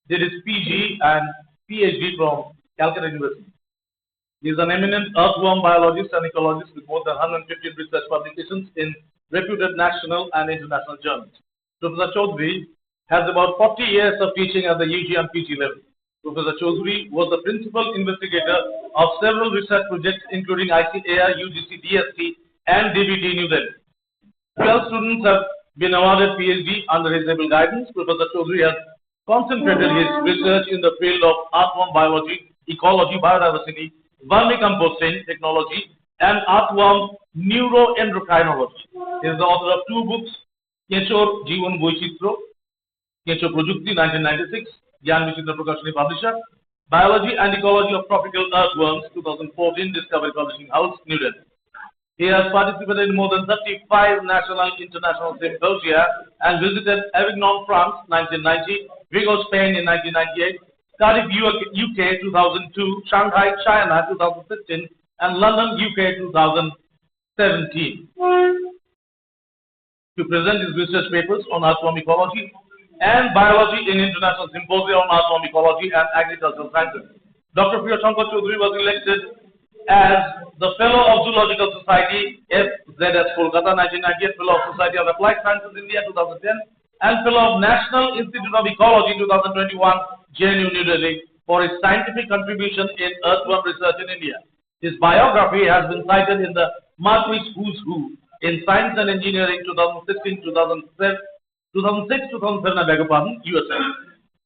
did his PG and PhD from Calcutta University. He is an eminent earthworm biologist and ecologist with more than 150 research publications in reputed national and international journals. Professor Chaudhary has about 40 years of teaching at the UG and PG level. Professor Chaudhary was the principal investigator of several research projects including ICAR, UGC, DST and DBT New Delhi. 12 students have been awarded PhD under his able guidance. Professor Chaudhary has concentrated his research in the field of earthworm biology, ecology, biodiversity, vermicomposting technology, and earthworm neuroendocrinology. He is the author of 2 books, Keshor Jivan Boichitro, Keshor Projukti 1996, Gyan Vichitra Prakashani Publisher, Biology and Ecology of Tropical Earthworms 2014, Discovery Publishing House, New Delhi. He has participated in more than 35 national and international symposia and visited Avignon, France 1990, Vigo, Spain in 1998, Cardiff, UK 2002, Shanghai, China 2015, and London, UK 2017. To present his research papers on earthworm ecology and biology in international symposia on earthworm ecology and agricultural sciences. Dr. Priyashankar Chaudhary was elected as the Fellow of Zoological Society, FZS Kolkata 1998, Fellow of Society of Applied Sciences India 2010, and Fellow of National Institute of Ecology 2021, JNU New Delhi, for his scientific contribution in earthworm research in India. His biography has been cited in the Marquis Who's Who in Science and Engineering 2006-2007, USA.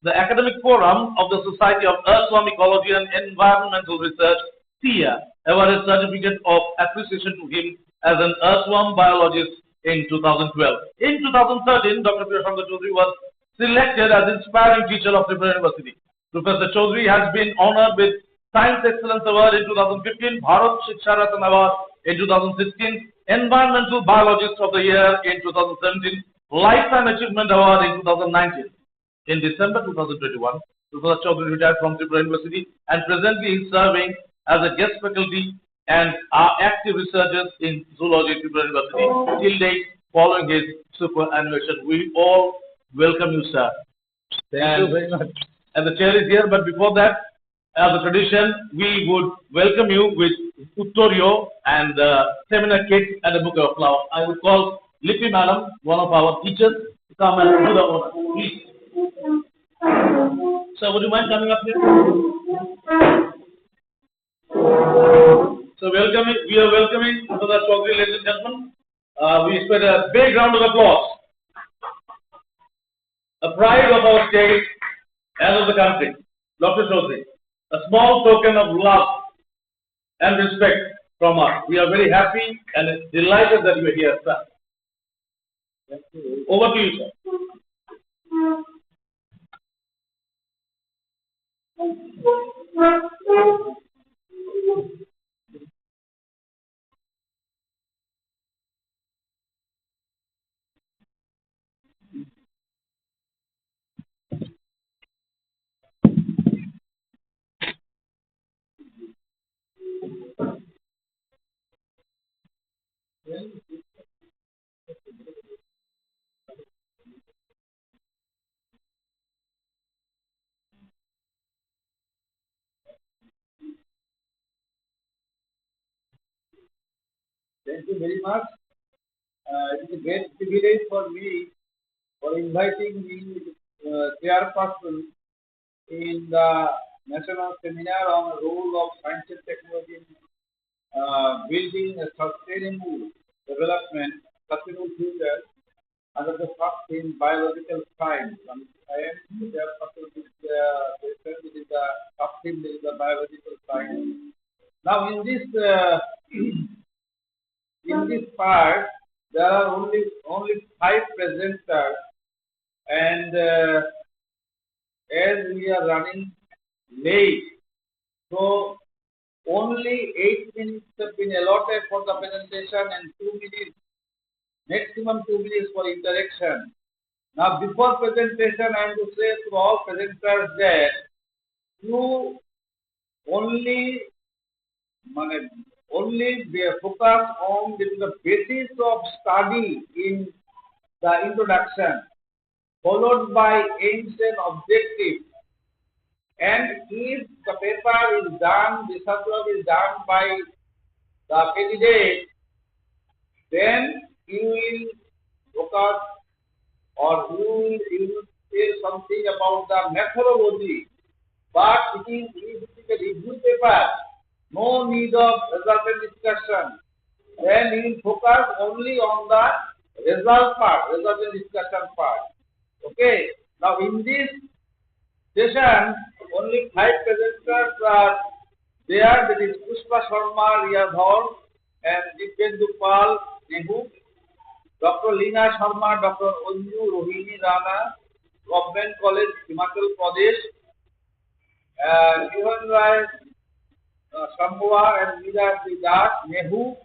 The Academic Forum of the Society of Earthworm Ecology and Environmental Research, SIA, awarded certificate of appreciation to him as an earthworm biologist in 2012. In 2013, Dr. Priyashankar Chaudhary was selected as Inspiring Teacher of Tripura University. Professor Chaudhary has been honored with Science Excellence Award in 2015, Bharat Shiksha Ratna Award in 2016, Environmental Biologist of the Year in 2017, Lifetime Achievement Award in 2019. In December 2021, Professor Chaudhary retired from Tripura University and presently is serving as a guest faculty and are active researchers in zoology at Tripura University till date following his superannuation. We all welcome you, sir. Thank you very much. And the chair is here, but before that, as a tradition, we would welcome you with Uttorio and seminar kit and a bouquet of flowers. I would call Lippy Madam, one of our teachers, to come and do the honor. Please. So, would you mind coming up here? So, we are welcoming Professor Chaudhary, ladies and gentlemen. We expect a big round of applause. A pride of our state and of the country, Dr. Chaudhary. A small token of love and respect from us. We are very happy and delighted that you are here, sir. Over to you, sir. Thank you very much. It's a great privilege for me for inviting me chairperson in the national seminar on the role of science and technology in building a sustainable development, sustainable future. under the first in biological science. And I am there it is the first in the biological science. Now in this part there are only five presenters, and as we are running late, so only 8 minutes have been allotted for the presentation and 2 minutes, maximum 2 minutes for interaction. Now before presentation, I am to say to all presenters that you only focus on the basis of study in the introduction, followed by aims and objectives. And if the paper is done, the subject is done by the candidate, then you will focus or you will say something about the methodology. But it is a review paper, no need of resultant discussion. Then you will focus only on the result part, resultant discussion part. Okay. Now in this session, only 5 presenters are there. That is Pushpa Sharma, Riya Dhar, and Dipendu Pal Nehu, Dr. Leena Sharma, Dr. Anju Rohini Rana, Government College, Himachal Pradesh, Jivan Rai Shambhua and Meera Das, Nehu,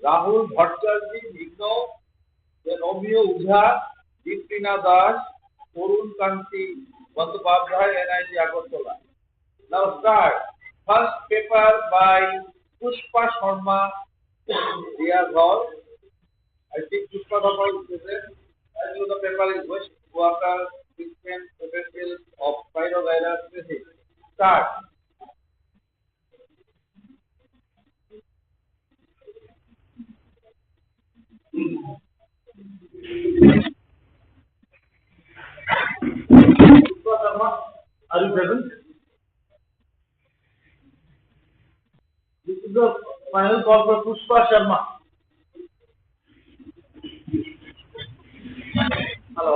Rahul Bhattacharjee, Vigno, then Omio Ujha, Deeptina Das, Torun Kanti, Bandyopadhyay, NIT Agartala. Now start. First paper by Pushpa Sharma, Riya Dhar. I think Pushpa Sharma is present. I know the paper is waste water treatment potential of pyrovirus species. Start. Pushpa Sharma, are you present? This is the final call for Pushpa Sharma. Hello.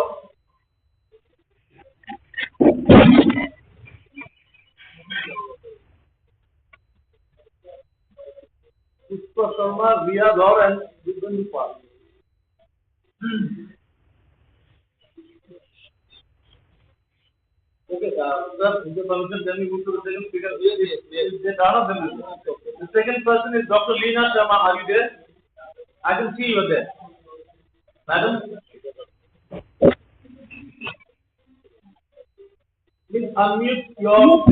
Pushpa Sharma, Riya Dhar, and Dipendu Pal. Okay, sir, with the permission, then we move to the second speaker. The second person is Dr. Leena Sharma. Are you there? I can see you there. Madam? Please unmute your...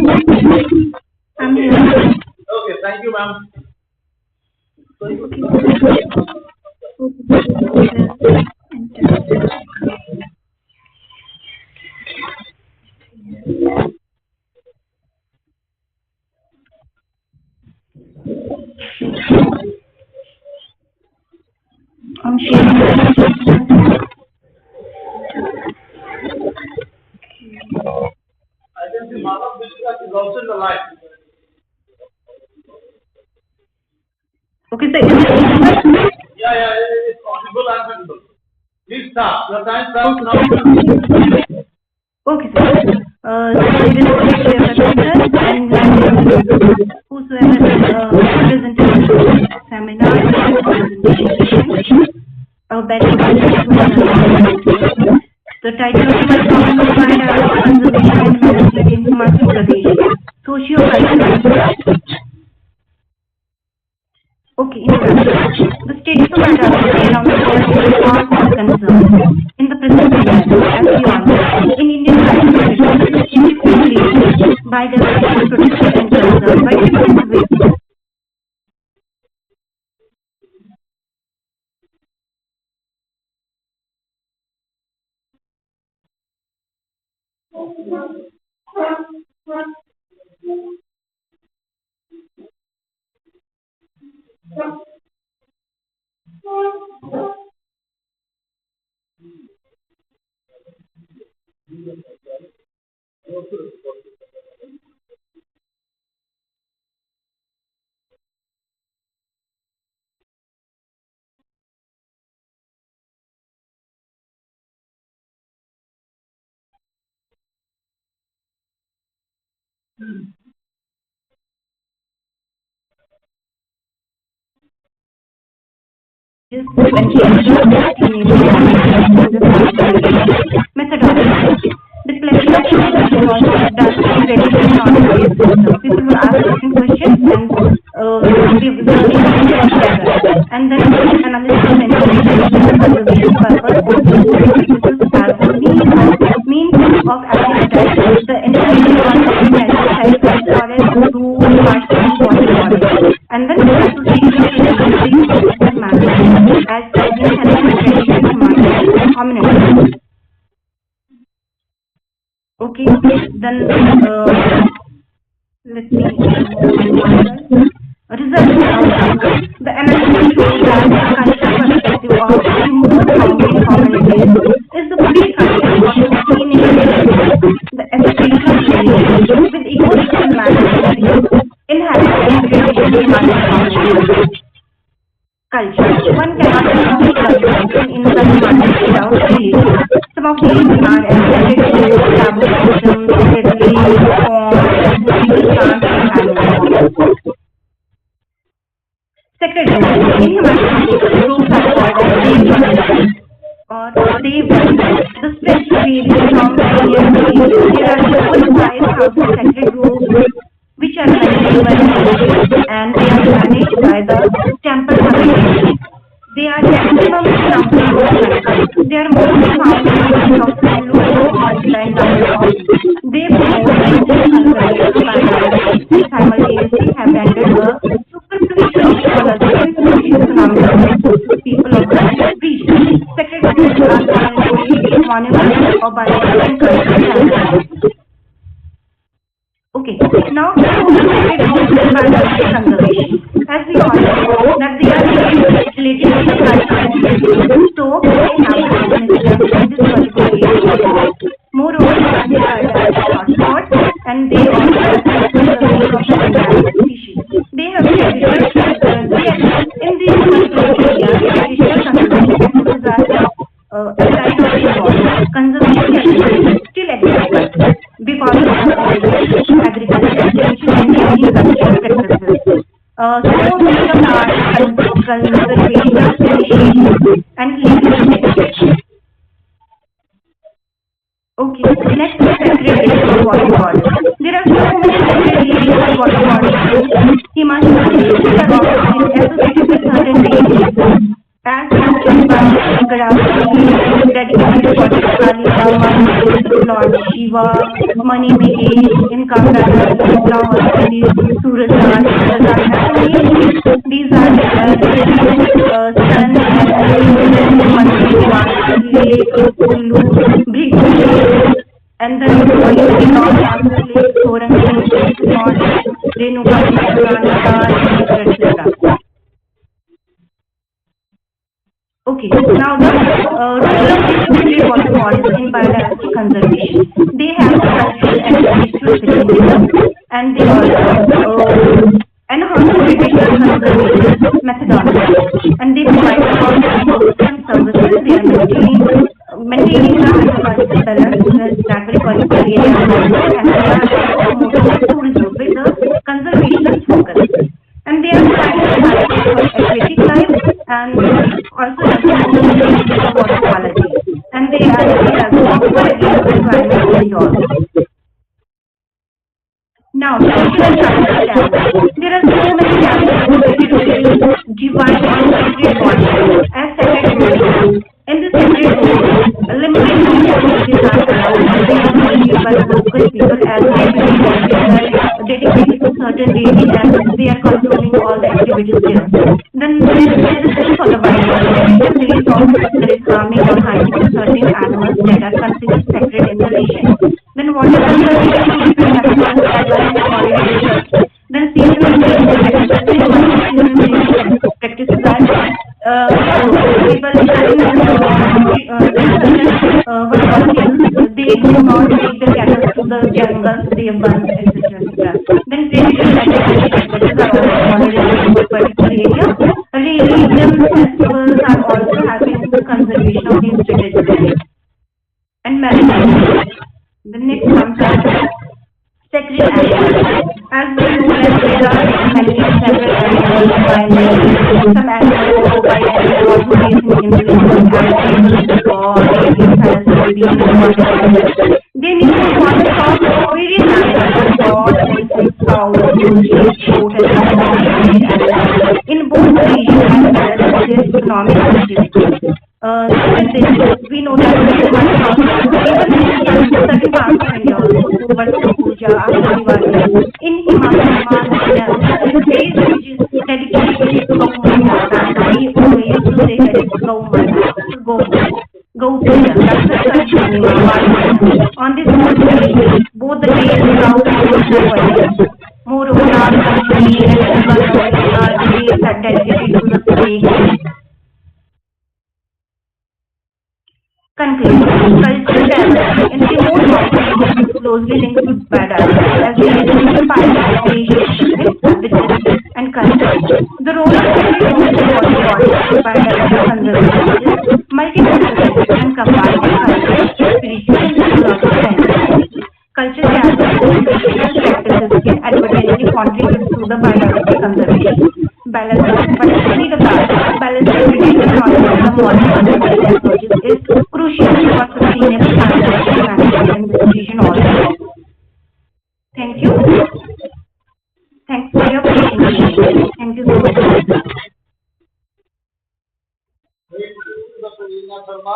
I'm here. Okay, thank you, ma'am. I'm sharing. I can see Madam Vishka is also in the line. Okay, sir. Yeah, it's audible and visible. Please start. Your time starts now. Okay, sir. I will share my paper and whosoever presented seminar and presentation the title of my talk is Biodiversity Conservation and Management in Himachal Pradesh. Socio-cultural. Okay, introduction. The status of biodiversity around the world is cause for concern. In the present year, as we all know, in Indian society, in different regions, biodiversity is protected and conserved by different ways. is methodology. The collection of information was done in traditional knowledge-based system. People will ask different questions and the information was gathered. And then analysis of information for conservation purpose as a means of accessing the information on natural health as forest, rules, marshals, water bodies. And then association with management as being health and traditional hominids. Okay, then let me result outcome. The analysis shows that the cultural perspective of remote mountain communities is the precondition of sustainable the educational relationship with ecosystem management inherent in traditional communities. Culture. One cannot become culture in the environment without religion. Some of these are aesthetic, taboo systems, deadly, forms, plants, and animals. Sacred roots. In humanity, roots are called as save or save. The stretch varies from region to region. There are over 5,000 sacred roots which are maintained by the religion and they are managed by the temple community. They are maximum number of They are mostly found in the of They promote conservation and simultaneously have rendered a superficial ecological and social phenomena to the people of the region. Sacred roots are monuments or biological and cultural. Okay, now sacred roots and biological conservation. As we all know that they are related to the culture, so they have the significance in this particular area. Moreover, they are hotspots and they also have the conservation of the endemic species. They have in these particular areas, traditional conservation practices are applied or involved. Conservation still exists because of agriculture, extension and industrial practices. So many of our conservation initiatives and legal. Okay, next is sacred lakes for water bodies. There are so many sacred lakes for water bodies in Himachal Pradesh which are associated with certain deities. As mentioned by AGARTALA, dedicated for Kali, Lord Shiva, Mani Mahesh, in Kamrata, Surasar, these are Sun and Lake, Kullu, Bhikhu, and then Lake, Soran, Renuka, etc. Okay, now the role of these water bodies in biodiversity conservation. They have cultural and spiritual significance and they also enhance traditional conservation methodology and they provide ecosystem services. They are maintaining the hydrological balance that will particular area and they are promoting tourism with the conservation focus. And they are providing for aquatic life and also the water quality. And they are for against environmental indoors. Now, social and practical damage. There are so many damages related to divine and sacred bodies as sacred rules. In the sacred rules, limited activities are allowed by the local people as they are dedicated to certain deity and they are controlling all the activities there. Then there is for the biology. There is farming or hunting to certain animals that are considered sacred in the region. Then water conservation to different methods as well as already researched. Then seasonal practices are people they do not take the cattle to the jungles, they burn, etc. Then traditional practices are also already in a particular area. Religious festivals are also having the conservation of these traditions. And management. The next comes are sacred these animals. As we know that there are many several animals by name. Some animals go by the name of facing individuals as people or elephants, bees, whatever. They need to water from various animals like dogs, elephants, cows, sheep, goat, and other animals in both regions as well as their economic activity. With this, we know that even in certain parts of India also, Varsa Puja after Diwali, in Himalaya, there is a day which is dedicated to Gau Mata, and we used to say that it's Gau Mata, Gau Puja. That's the tradition in Himalaya. On this day, both the days cows and goats are worshipped. Moreover, our country and Navami are the days that dedicated to the snake. Conclusion. Cultural diversity in remote mountains is closely linked to biodiversity as we need participation with habitats and culture. The role of every local water body in biodiversity conservation is multifaceted and combined cultural, spiritual, and ecological dimensions. Cultural diversity and traditional practices can advertently contribute to the biodiversity conservation. Particularly the balance between the knowledge of the modern conservation approaches is crucial for sustainable biodiversity management and distribution also. Thank you. Thanks for your patience. Thank you so much. Thank you, Dr. Reena Sharma,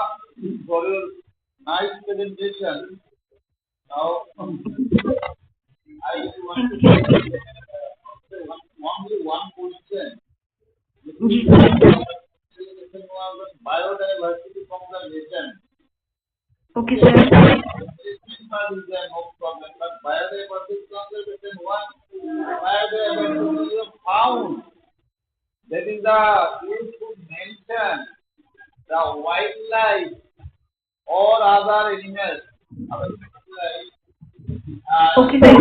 for your nice presentation. Now, I want to ask only one question. Biodiversity conservation. Okay, sir. No problem, but biodiversity conservation, what biodiversity is found. That is you should mention the wildlife or other animals. Okay, sir.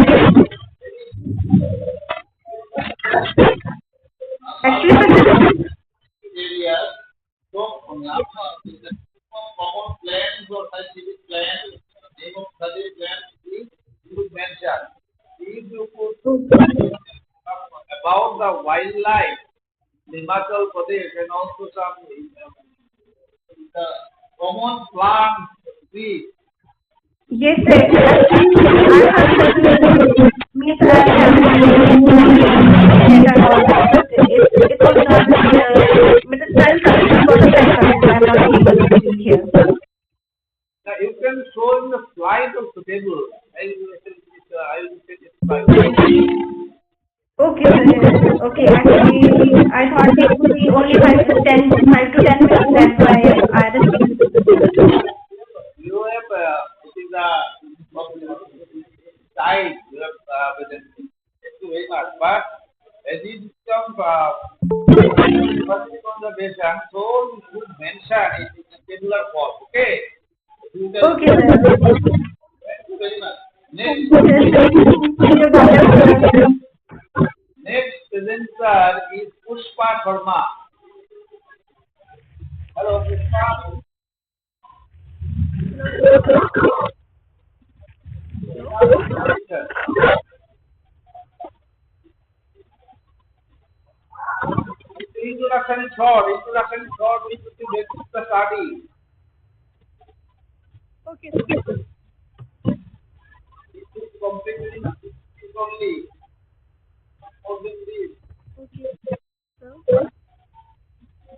Actually, areas, so common plants or scientific plants, name of study plants, you could mention. If you could about the wildlife, Himachal Pradesh, and also some the common plant trees. Yes, sir. Means I have it was not with the style condition for the style condition. I am not able to speak here. Now you can show in the slide of the table. I will say this slide. Okay, sir. Okay, actually, I thought it would be only 5 to 10 minutes. That's why I had a speak. You have it is a side you have presented. Thank you very much. But as it becomes conservation, so you should mention it in a tabular form. Okay. Okay, sir. Thank you very much. Next presenter is Pushpa Sharma. Hello, Pushpa. Introduction is short. We should be get the study. Okay, sir. It is completely only. Okay, sir.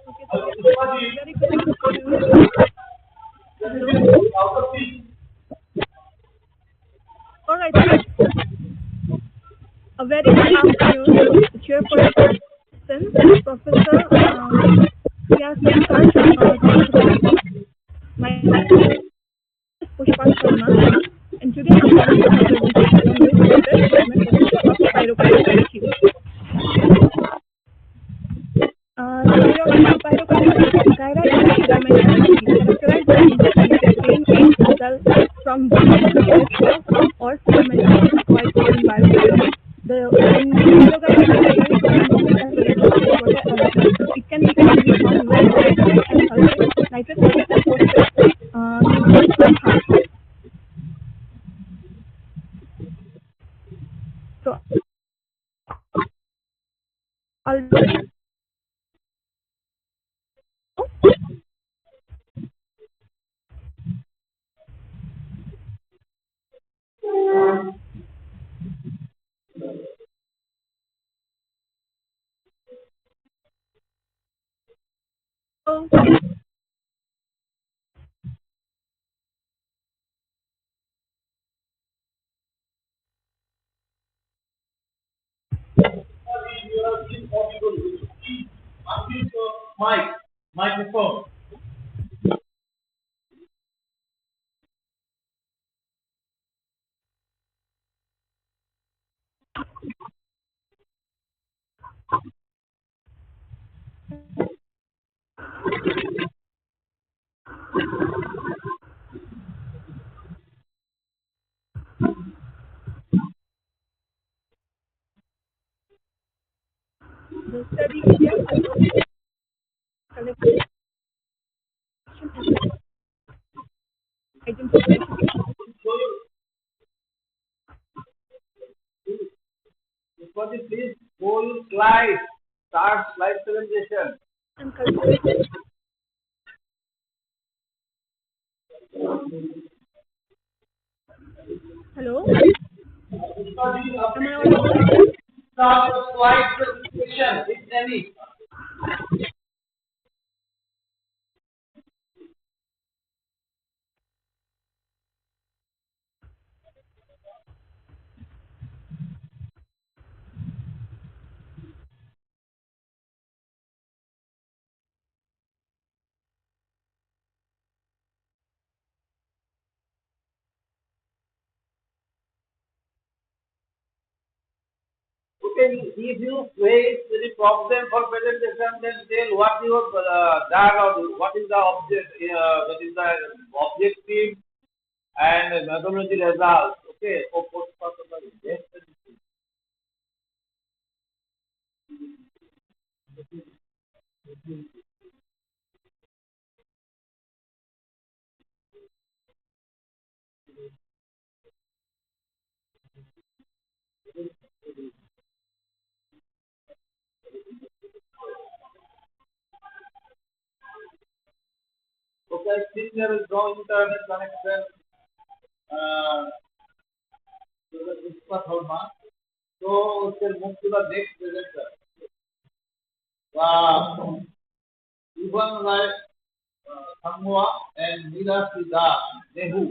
Okay, sir. Very good afternoon. All right, sir. A very good afternoon, Chairperson, Professor Yasin Khan. My name is Pushpa Sharma, and today I'm going to have a presentation on this water treatment of pyrokinetic. Pyrokinetic is a dimension characterized by interconnected chain of cells from various or filaments acquired in environment. It can be commonly found where nitrate and sulfate, nitrate, sulfate, and phosphate So I'll Microphone. the study area identification Before this, please whole slide. Start slide presentation. and cultural. Hello? Am I audible? Start slide presentation, if any. Okay, if you face any problem for presentation, then tell what your done or what is the object, what is the objective and methodology results. Okay, okay, still there is no internet connection to the Ispat Horma. So we'll move to the next presenter. Ivan Rai Thamwa and Nila Sida Nehu.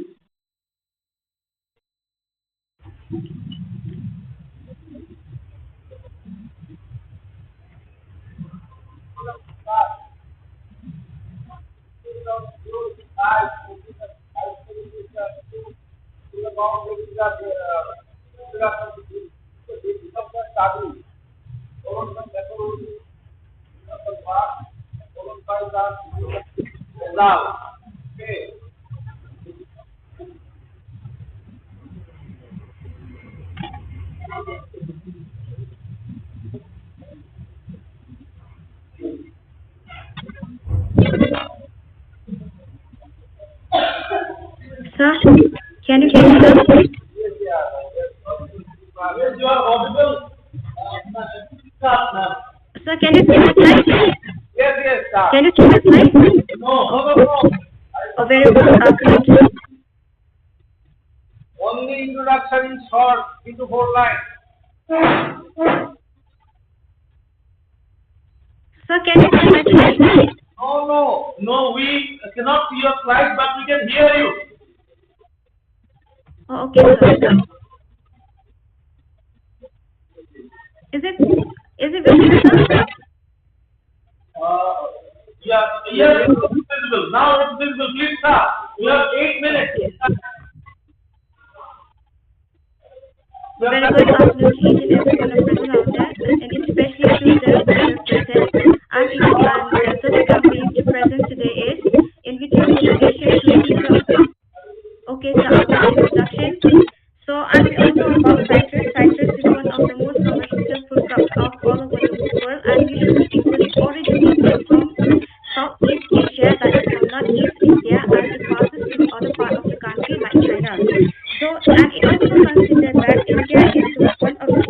Sir, can you hear me, sir? Yes, you are audible. Sir, can you see my slide? Yes, sir. Can you see my slide? No. Oh, very good. Please. Only introduction in short, 3 to 4 lines. Sir, can you see my slide? No, we cannot see your slide, but we can hear you. Oh, okay, sir. Is it visible, sir? Yeah, it's visible. Now it's visible. Please start. We have 8 minutes. Very good afternoon to each and every one of present out there, and especially to the speakers present. And the topic I'm pleased to present today is in vitro propagation procedure. Okay, so about introduction. So as we all know about citrus, citrus is one of the most commercial food crops of all over the world, and usually it was originated from Southeast Asia, that is from Northeast India, and it passes to the other part of the country like China. So, and it also considered that India is one of the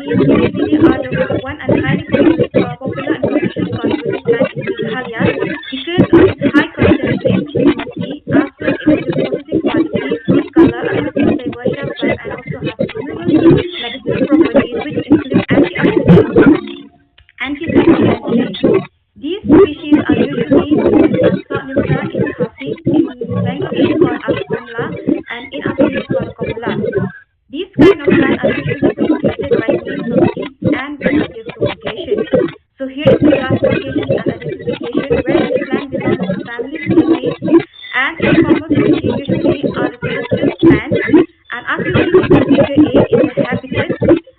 these usually are the one and highly popular and commercial cultivated plant in Meghalaya because of its high content in vitamin C, as well its processing quality, sweet color, aromatic flavor, shelf life, and also has numerous medicinal properties which include antioxidants, anti-inflammatory. These species are usually known as Nimra in Khasi, in Bengal it's called as Komla, and in Assam it's called Komala. These kind of plants are usually propagated by means of seeds and vegetative propagation. So here is the classification and identification where this plant belongs to the family Sylvaceae, and its morphology usually are the terrestrial plants. And as you see in the figure A is the habitat,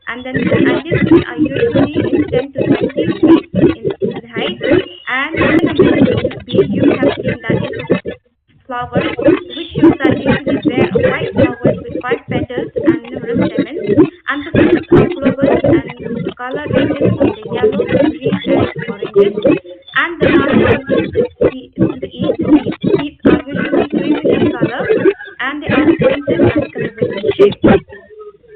and these trees are usually in 10 to 20 feet in height. And in the middle B, you have seen that it's a flowers, which shows that usually bear a white flowers with 5 petals and numerous stamens, and the fruits are globose, and the color ranges from the yellow to green and to oranges. And the last one is the E, the seeds. Seeds are usually creamy in color, and they are pointed and curved in shape.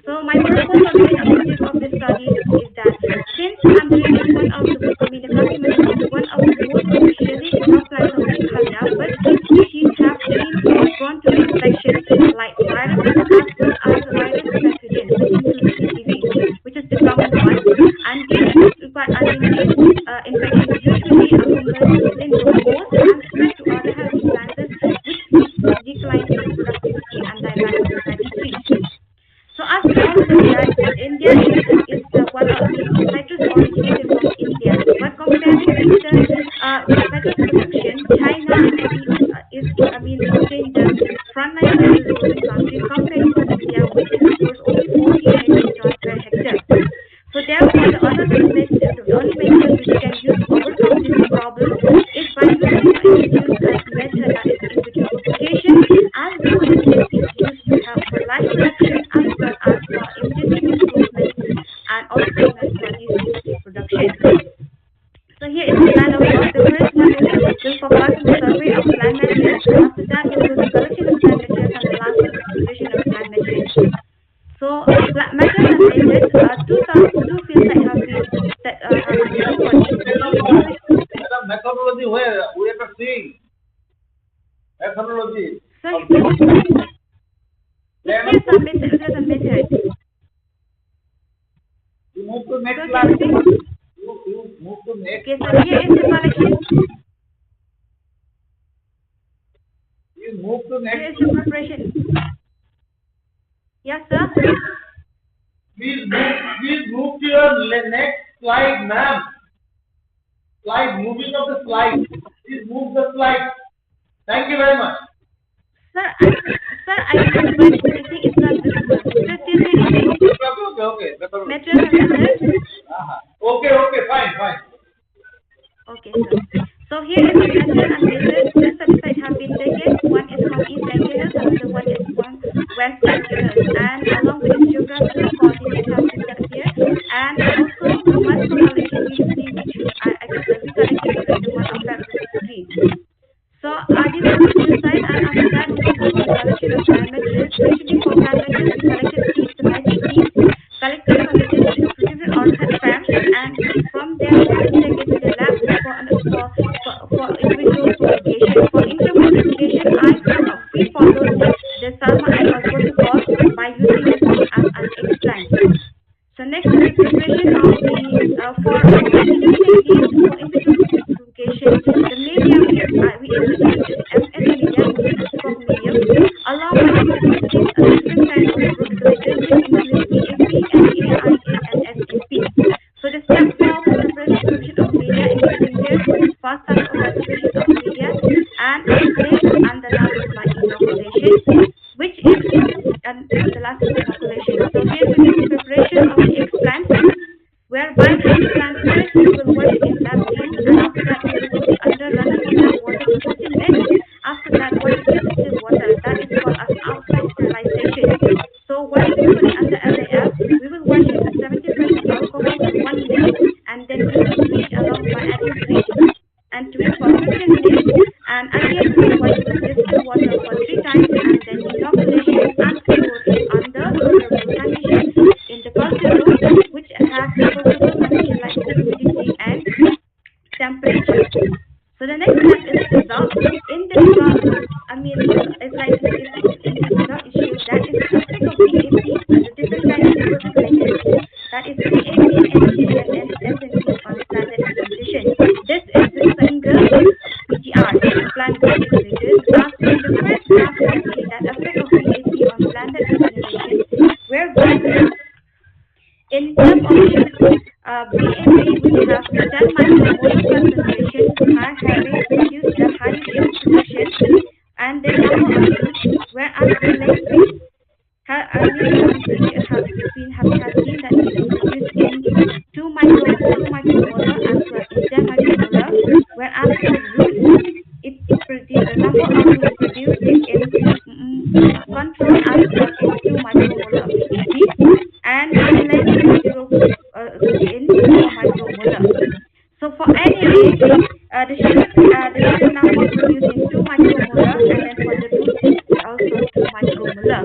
So my purpose or main objective of this study is that since Mandarin is one of the, the Khasi mandarin is one of the most commercially crop plants of Meghalaya, but its species have been prone to infections like viruses as well as virus pathogens, which include CTV, which is the common one. And these infections usually accumulate within the pores and spread to other healthy plants, which leads to decline in the productivity and the lack of the citrus trees. So as we all know that India is the one citrus originated from India, but comparing with the citrus production, China is obtained the frontline citrus growing country comparing to India, which exports only 40 metric tons per hectare. So therefore, the only method which can use to overcome this problem is by using an introduced method, that is in vitro propagation, as this method is used to help for life production as well as for immunity improvement and also for disease reproduction. So here is the plan of work. The first one is will focus on the survey of plant materials, and after that we'll do the collection of plant materials, and the last one is preparation of plant materials. So methods and methods, two fields that have been given for each study. The methodology where we are seeing methodology. So here's a method. You move to next slide. You move to next. Okay, so here is the collection. You move to next. Here is the preparation. Yes, sir. Please move to your next slide, ma'am. Moving of the slide. Please move the slide. Thank you very much. Sir, I think, but I think it's not visible. Just this thing. Okay. Materials and methods. Okay, fine. Okay, sir. So here is the method and methods. Two studies have been taken. One is from East Angeles, another one is from West Angeles. And along with its geographical coordinate has been done here. And also the month for collection usually which we collected during the month of February. So this is the field side, and after that we will go to the collection of plant materials. Usually for plant materials we collected seeds, the magic seeds, collected from the different orchid farms, and from there we will take it to the lab for individual propagation. For interval propagation, we followed the Salma et al. Protocol by using the seed as an explant. So next is the preparation of the for introducing these for individual propagation. The medium we introduced is MS medium, which is a spot medium, along with introducing a different kind of propagators which include DAP, NAIA, and SAP. So the steps for preparation of media including here, first start of preparation of media, and isolate, and the last is by inoculation, which is the last is inoculation. So here we do the preparation of the explant, whereby the explant first we will wash in lab clean, and after that we will put it under running enough water for 30 minutes. After that, wash it with distilled water. That is called as outside sterilization. So once we put it under LAF, we will wash it with 70% alcohol for 1 minute, and then we will bleach along by adding bleach and twist for 15 minutes. And again we will wash it with distilled water for 3 times, and then inoculation and store it under favorable conditions in the culture room, which NAD and SNP on plant nutrition. This is the single PGR, the plant growth regulators. As in the first graph, we can see that effect of BAC on plant regeneration, whereby in terms of shoot, BAB, which has the 10 micromolar concentration, are having produced the highest shoot production and the number of shoots, whereas the length has seen that it is produced in 2 micromolar as well in 10 micromolar, whereas the root, the number of roots produced is in control as well in 2 micromolar of BAB, and the length is in 4 micromolar. So for NAD, the shoot number produced in 2 micromolar, and then for the root is also 2 micromolar.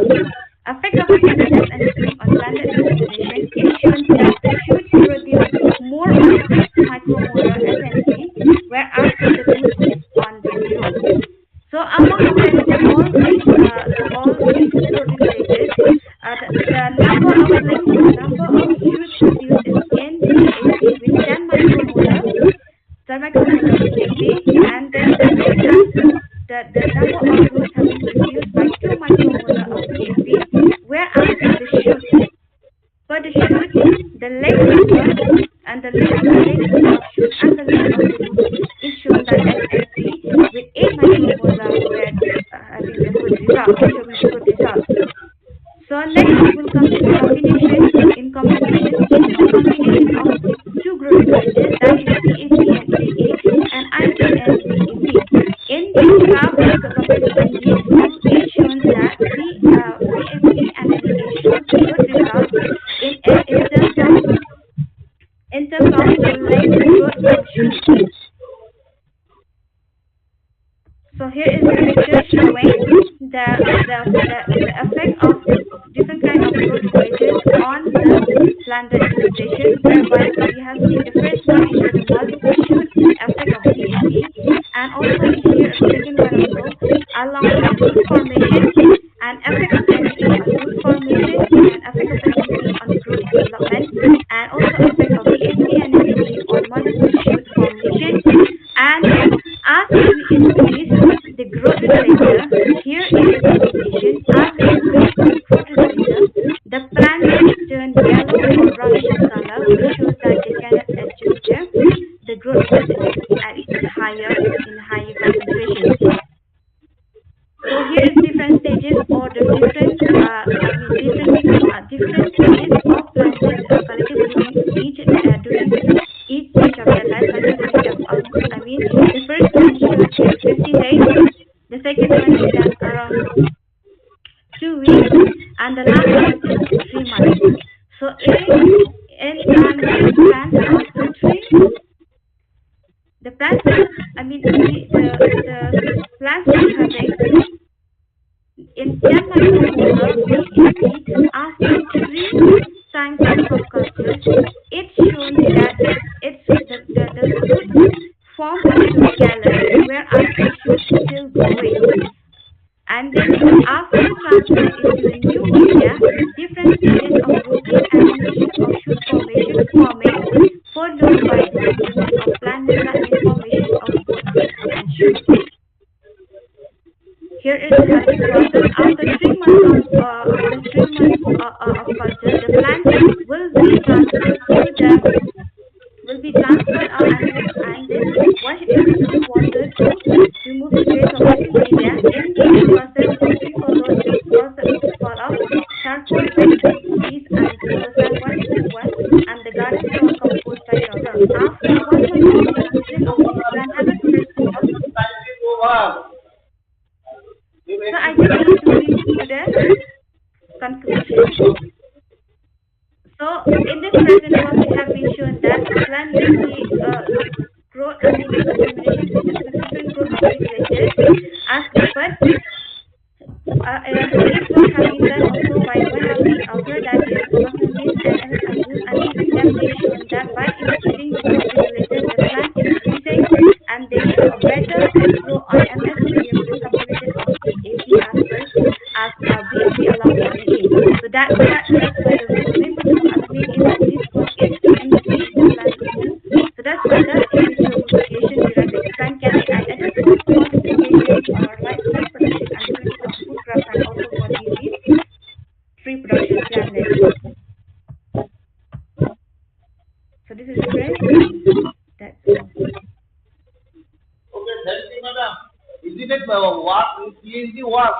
Effect of SNP on plant regeneration, it shows that the shoots produce more on 6 micromolar SNP, whereas the root is on the 0. So among comparing all these growth regulators, the number of shoots produced is in BAC with 10 micromolar BAC, and then the rate as the number of roots have been produced by 2 micromolar of BAC, whereas for the shoot, the length number and the length of shoot and the length of the root is shown by SNP with 8 micromolar, where having the good result, showing the good result. So next we will come to the combination. In combination, this is the combination of the two growth regulators, that is BAC and NAA and IC and BAB. In this graph, it shows that BAC and NAA shows good results in terms of the length growth of shoot. So here is the picture showing the effect of different kind of growth regulators on the plant regeneration, whereby we have seen the first one is the multiple shoot effect of BAC, and also here the second one also along with the root formation and effect of NAA on root formation and effect of SNP on growth development, and also effect of BAC and NAA on multiple shoot formation. And as we increase the growth regulator, here is the combination. As we increase the growth regulator, the plants turn yellow or brownish in color, which shows that they cannot adjust the growth regulator at its higher concentration. So here is different stages or the different stages of plants collected during each stage of their life cycle. The first one shows 15 days, the second one is around 2 weeks, and the last one is 3 months. So these plants after 3, the plants are having in 10 micromolar BAC after 3 times of crop culture, it shows that the root forms into scallop, whereas the shoot is still growing. And then after transfer into the new media, different stages of growing and of shoot forming, followed by the development of plant development formation of both root and shoot. Here is the harvest process. After 3 months of culture, the plant will be transferred and then wash it into the water to remove the trace of living media. In this process, we follow the process of charcoal, peas, and cellophane 1:1, and the garden soil compost by powder. After 1 month of consumption of this plant, 100% of so I just need to reach to the conclusion. So in this present work, it has been shown that plant usually growth and determination with different growth of regulators as but this work has been done also by one of the author, that is Mackenzie and Abdul, and even them they shown that by increasing the growth regulators, the plant is increasing and they show a better grow on MS medium with supplemented of BAC as well as BAC along with NAA. So that's why the main purpose of admin is that this work is to So this is a friend, and that's all. Okay, thank you, madam. Isn't it what PhD work?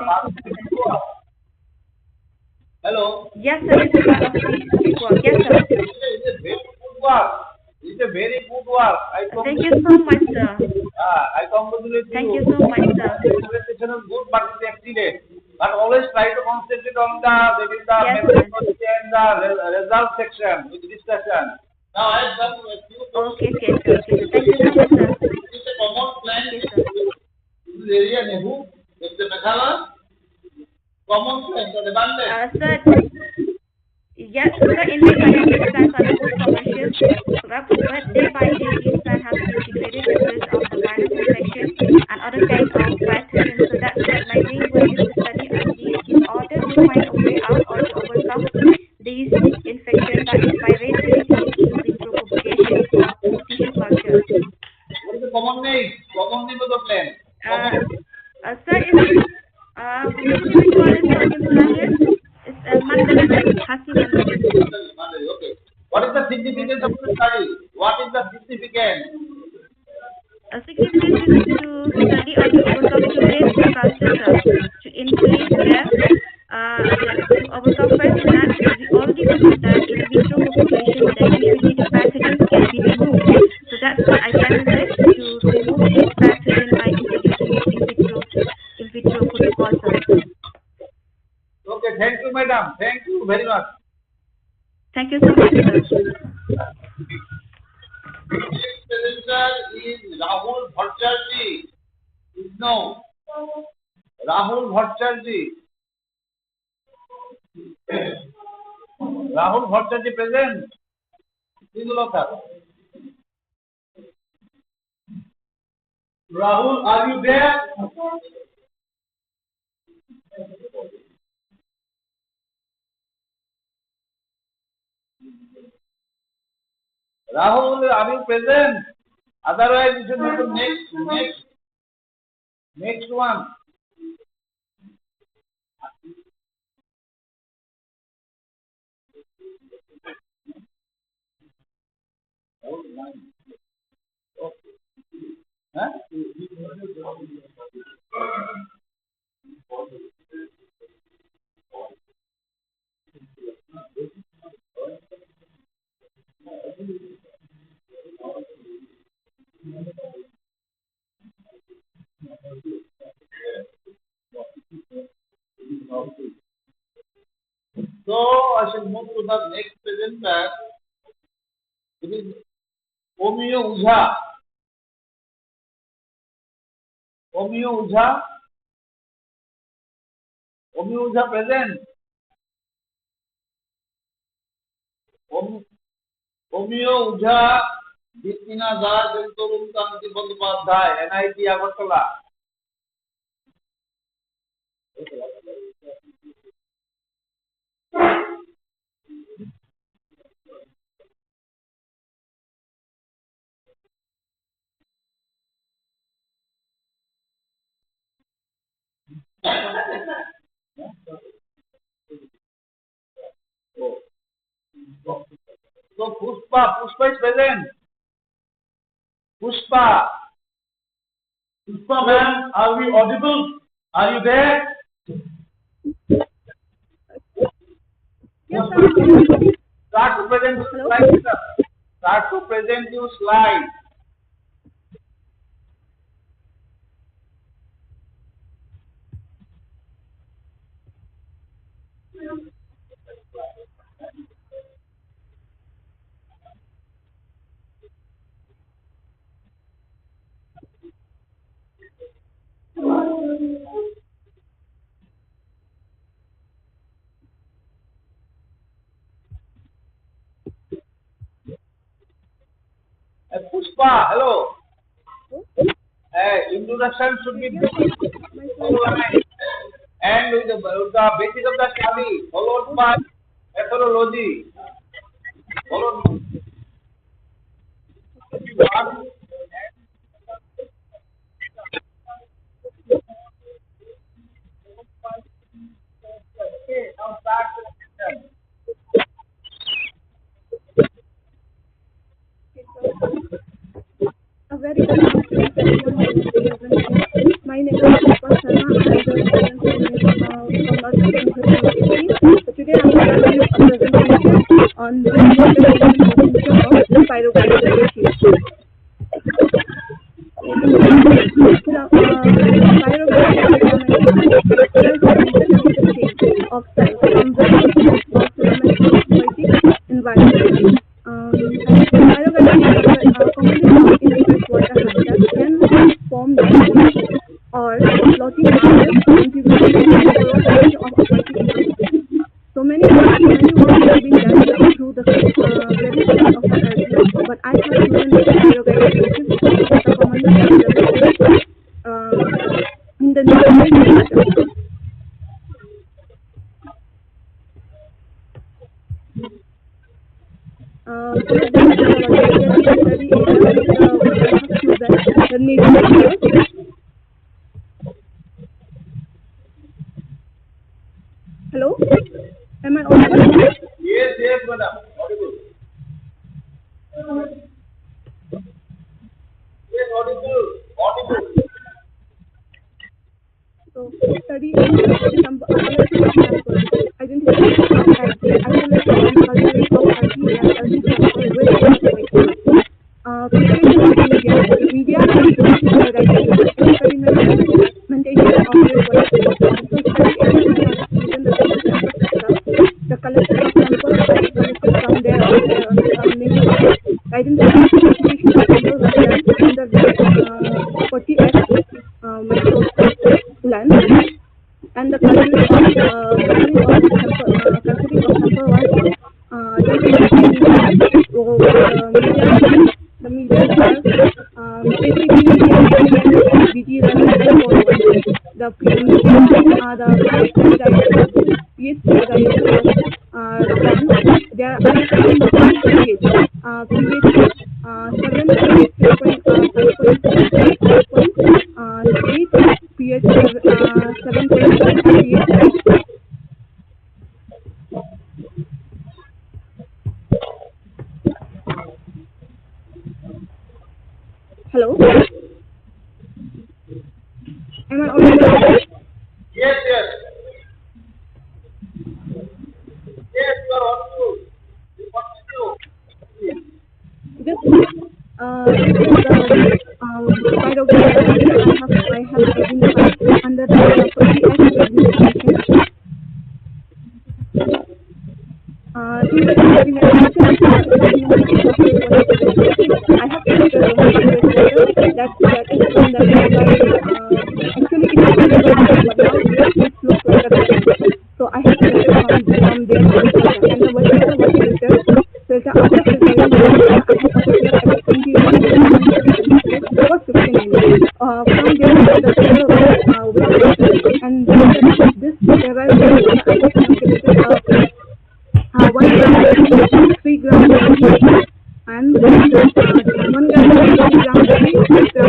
Hello? Yes, sir, it's a part of the street work. Yes, sir. It's a very good work. It's a very good work. Thank you so much, sir. I congratulate you. Thank you so much, sir. Presentation is good, but it's excellent. But always try to concentrate on the Yes, methodology and the result section with discussion. Now I have some few Okay, sir. Okay, sir. Thank you so much, sir. It's a common plan. Okay, sir. This area Nehu, it's the Meghala. Common plan, the abundance. Sir, yes, sir, indeed, these plans are the post-commercial crops, but day by day, these plants have integrated the risk of the virus infection and other kinds of pathogens. So that's what my main work is to study on these in order to find a way out or to overcome these infections that is by race-selecting in vitro propagation for tissue culture. What is the common name? Common name of the plant? Sir, usually we call it sodium granule. It's mandarin, Hasi mandarin. Okay. What is the significance of the study? What is the significance? Significance is to study or to overcome to raise the culture, sir, to increase to overcome first is that we already proved that in vitro propagation that usually the pathogens can be removed. So that's what I plan research to remove these pathogens by introducing this in vitro protocol, sir. Okay, thank you, madam. Thank you very much. Thank you so much, sir. Next presenter is Rahul Bhattacharjee. No, Rahul Bhattacharjee. Rahul Bhattacharjee present. Rahul, are you there? Rahul, are you present? Otherwise, you should go to next one. Huh? So I shall move to the next presenter. It is Omio Ujha. Omio Ujha. Omio Ujha present. Omio Ujha, Bittina Dar, Venturum Kanti Bandhupadhyay, NIT Agartala. So Pushpa is present. Pushpa, ma'am, are we audible? Are you there? Yes, sir. Start to present slide, sir. Start to present your slide. Pushpa, hello. Introduction should be online and with the basic of the study followed by methodology. Followed okay, now start the session. A very good afternoon, everyone present here. My name is Deepa Sharma. I am the student from North University. So today I am going to give a presentation on wastewater treatment potential of pyrogenic species. Pyrogenic filamentation is characterized by interconnected chains of cells from various types of filaments in aquatic environments. Pyrogenic commonly found in freshwater habitats can form land or floating masses contributing to the overall picture of aquatic ecosystem. So many work have been done through the various types of the earth, but I have chosen this pyrogenic species because it is the commonly developed in the nearby strata. With the methodology, there is a study area which I have chosen the nature research. Hello? Am I audible? Yes, madam. Audible. Yes, audible. So, study some collecting of samples, identification of active, isolation and culturing of earthy and earthy samples with chemicals. Preparation of media includes experimentation of wastewater treatment. So, study area we have chosen the basic samples itself, the collection of samples collected from there on nature. Identification of samples was done under the 40x microscope lens, and the culturing of sample was done in the the media are basically BG running and forward. The pH standardization was done. There are different pH. pH 7, pH 6.5.4, 8, pH 7.5, and pH 8. Hello? Am I audible? Yes. Yes, you are audible. This is the pyrogenic I have identified under the 40x designation. In the experimentation of I have tested the wastewater that is from the nearby. Actually, it is nearby, but now it looks like a drain. So I have tested from there wastewater, and the wastewater was filtered. After filtering the wastewater, I have prepared at 21 for 15 minutes. From there, the sterile wastewater, and this sterile wastewater I have calculated 1 gram 3 grams and 1 gram 3 grams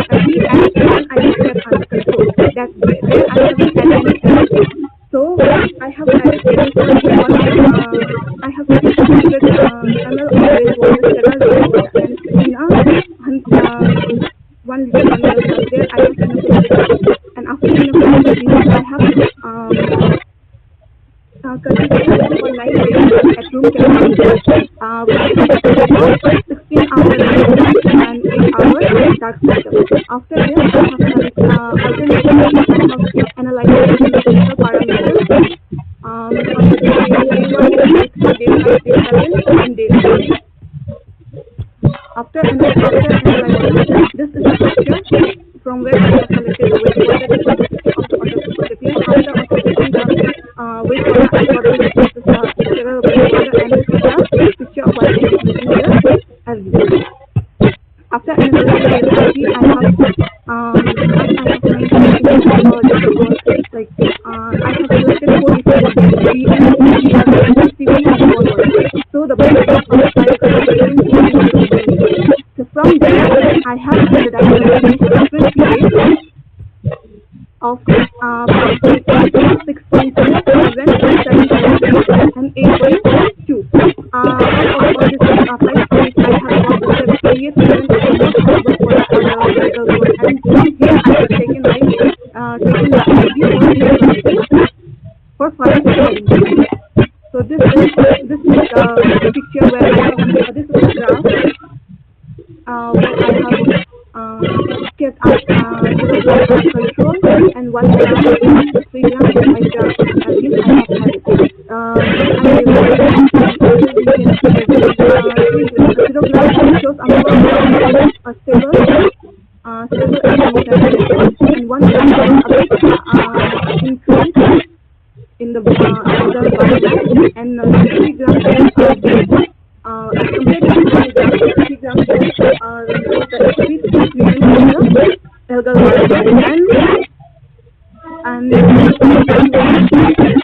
3 grams and I just set under control. That's there. There I haven't added any. So I have added I have 600 ml of wastewater, sterile wastewater, and in 1 liter ml there I have inoculated. And after inoculating, I have cultivated for 9 days at room temperature with 16 hours and 8 hours dark matter. After this, I have alternatively analyzed the chemical parameters on the day 1, day 3, day 5, day 7, and day 9. After analyzing, this is the picture from where I have collected the wastewater. This is the picture of the autoclave. After autoclaving the wastewater, I got this sterile wastewater, and this is the picture of what I am using here as well. After analyzing the energy, I have mentioned in the technology, like I have selected 4 different B and C and forward. So the best of the pyrogenic. So from there, I have standardized different pH of 6.2, 7, 7.8, and 8.2. Out of all this 5 pH, I have got the creates even more suitable for the algal growth. And here I have taken taken the ID for further study. So this is the picture where I have this is a graph where I have kept zero gram control and 1 gram, 3 grams, and 5 grams again I have added. Here I am able to see that 0 gram shows a more stable and 1 gram shows a bit increase in the algal biomass, and 3 grams as compared to 1 gram, 3 grams are the increase in the algal biomass, and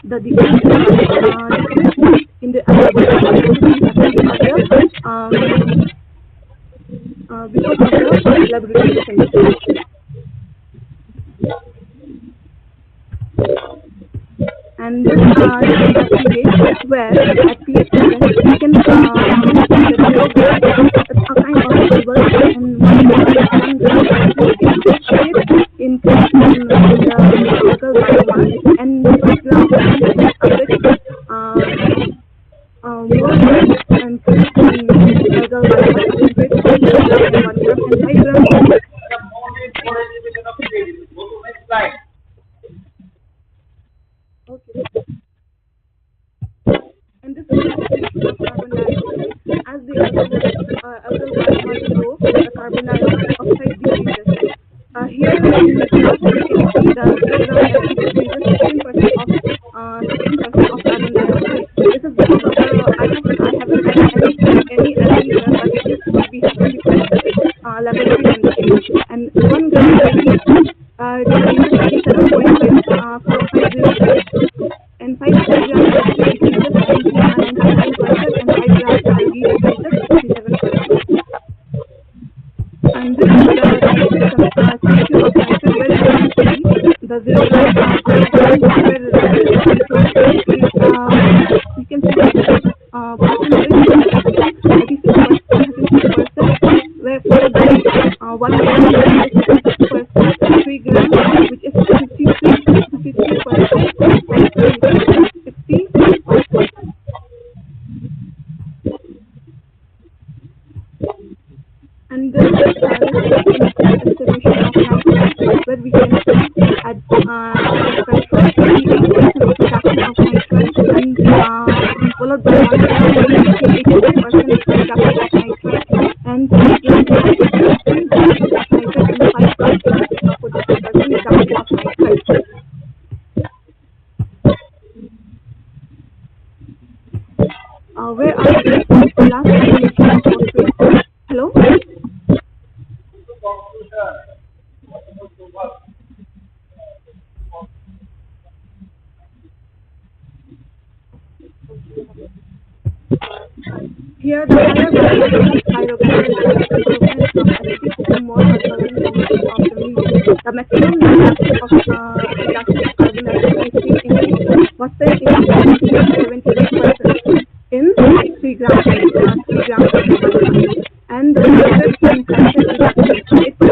the decrease in the algal biomass because of the laboratory conditions. And this investigate where at pH 7 we can see the 0 gram a kind of stable and 1 gram appears in the algal biomass, and 3 grams is a bit more increase in algal biomass as compared to 0 gram and 1 gram and 5 grams. Okay. And this is the distribution of carbon dioxide. As the algal biomass grow, the carbon dioxide decreases. Here in the graph, you can see the 0 gram decreases 16% of carbon dioxide. This is because of the I haven't added any here, but this would be happening because of the laboratory conditions. And 1 gram decreases 87.50, and 5 grams decreases 97%, and 5 grams decreases 67%. And this is the issue of nitrogen, where you can see the 0 gram where you can see percentage 36%, where followed by 1 gram is 60%, 3 grams which is 53%, and 5 grams which is 60%. And this is distribution of nitrite, where we can see at control 88% of reduction of nitrite, and followed by 1 gram 82% reduction of nitrite, and 3 grams reduction of nitrite, and 5 grams 42% reduction of nitrite. Where are the last estimation of phosphate? Hello? Here the higher value improvement from acidic to more absorbing conditions of the medium. The maximum reduction of carbon dioxide is seen in phosphate in 78% in 3 grams and the phosphate and calcium reduction 8%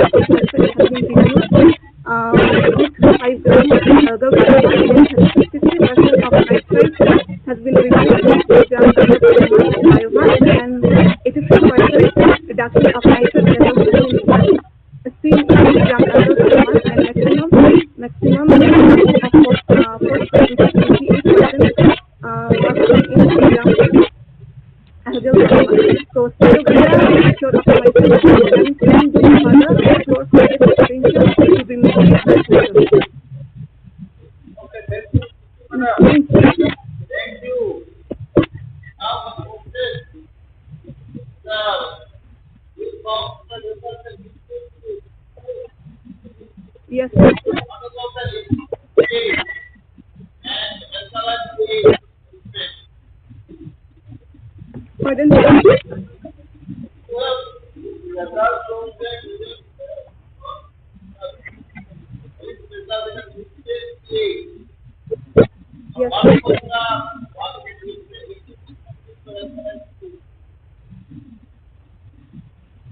has been reduced with 5 grams algal biomass, and 60% of nitrite has been reduced with 3 grams algal biomass, and 83% reduction of nitrate levels is seen in 3 grams algal biomass, and maximum reduction of phosphate which is 88% was seen in 3 grams algal biomass. So stereogram showed optimization and can be further explore this potential to be made beneficial. Thank you. Yes. Pardon me?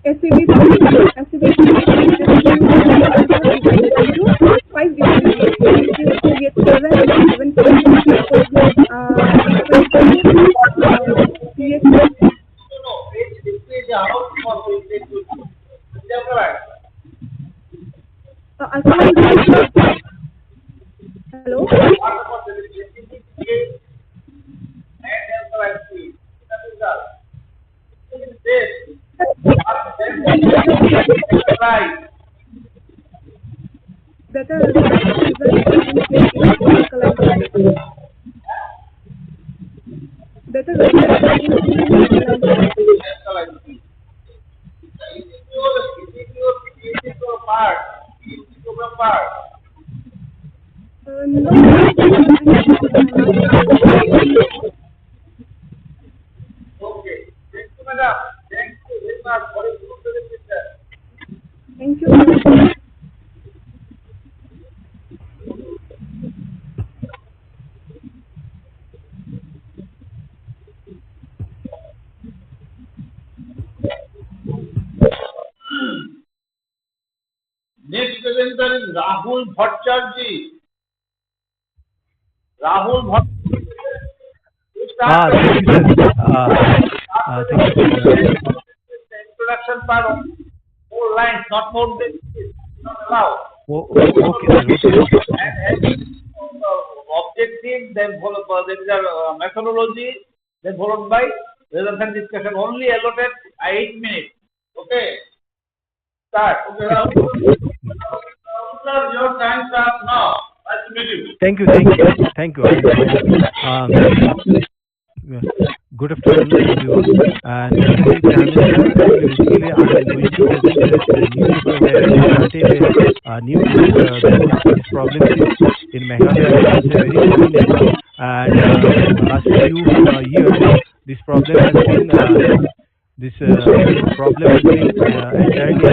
Yes. SCB3 into 5 different grades, which is grade 7 and 7.2, CS. Hello? Better results in alkaline state. Better results in alkaline state. No. Okay. Thank you, madam. Thank you very much for your good presentation. Thank you. Next presenter is Rahul Bhattacharjee. Rahul Bhattacharjee. Thank you, sir. Thank you, sir. The introduction part of 4 lines, not more than this. Not allowed. Okay, sir. And objective, then followed by there is a methodology, then followed by resolution discussion. Only allotted 8 minutes. Okay. Start. Okay, Rahul. Sir, your time starts now. Nice to meet you. Thank you. Good afternoon, everyone. And basically, I'm going to present a newspaper where I started a new news because this problem in Meghalaya is very prominent. And last few years, this problem has been entirely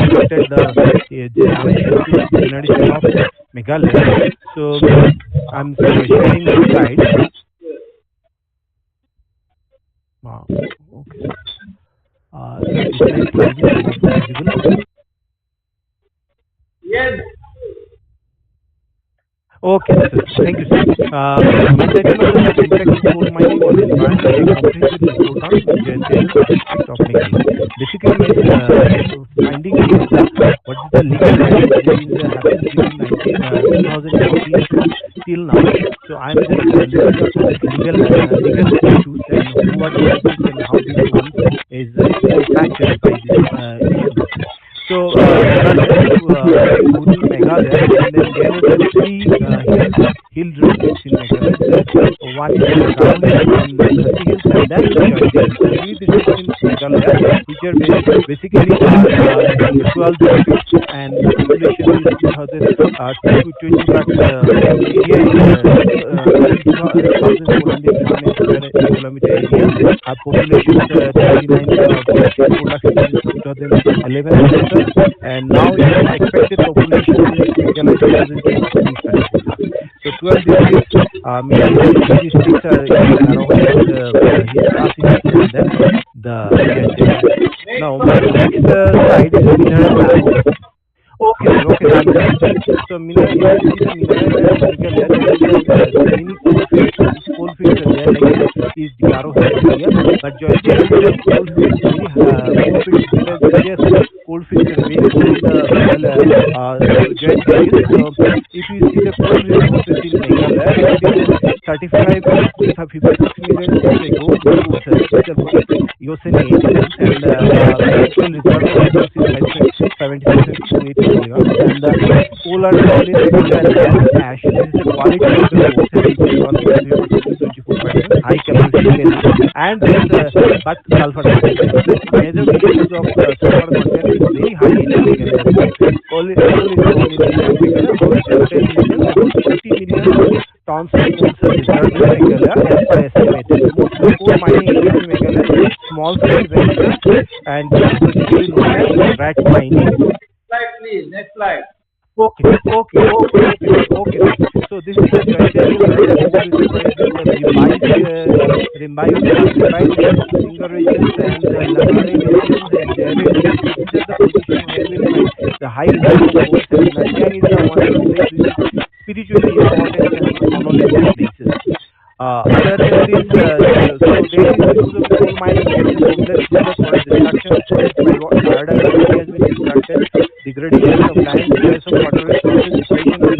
affected the generation of Meghalaya. So I'm sharing the slide. Wow. Okay. Sir, is my slide visible? Yes. Okay, sir. Thank you, sir. My title of the impact of coal mining on environment and comprehensive report on impact of Meghalaya. Basically, my finding is what is the legal damage that is happened between 2014 till now. So I am just looking at legal issues and what is and how this one is impacted by this issue. So there are Meghalaya, and then there are 3 hill districts in Meghalaya. One is Gaon and Khasi Hills, and then Joint Hills. 3 districts in Meghalaya, which are basically 12 districts, and the population is 2,020, but area is 2,400 kilometer area. Our population is 29, production is 2011, and now it is expected population in Meghalaya 2020. So 12 districts, mainly the 3 districts are in Aravalli, and then the now my next slide is mineral map. Okay, I'm done. So mineral map is the mineral map of Meghalaya. There is many coal fields are there, like is Garo area, but Joint is coal fields, very various coal fields are available in the Joint areas. So if you see the coal resources in Meghalaya, it is 35 to 56 million years ago, Yosemite, and total reserve of resources is 76 to 8 million, and coal are found in and ash. This is the quality of the coal, 24%, high calorific and there is but sulfur content. The major issues of sulfur content is very high in Meghalaya. Coal is found in Meghalaya, about 40 million tons of coal are reserved in Meghalaya as per estimated. Most of the coal mining in Meghalaya, small scale ventures, and this is basically known as rat mining. Next slide, please. Next slide. Okay. So this is the criteria revised Rimbaud, Singer regions, and Lamari regions, and Jared regions. So these are the position where we'll find the high result of course, and Nasiang is one of the places which is spiritually important and knowledgeable places. Other than this, so there is use of coal mining gets a complex user forest destruction of forest by biodiversity has been disrupted, degradation of land, stress of water resources, depression of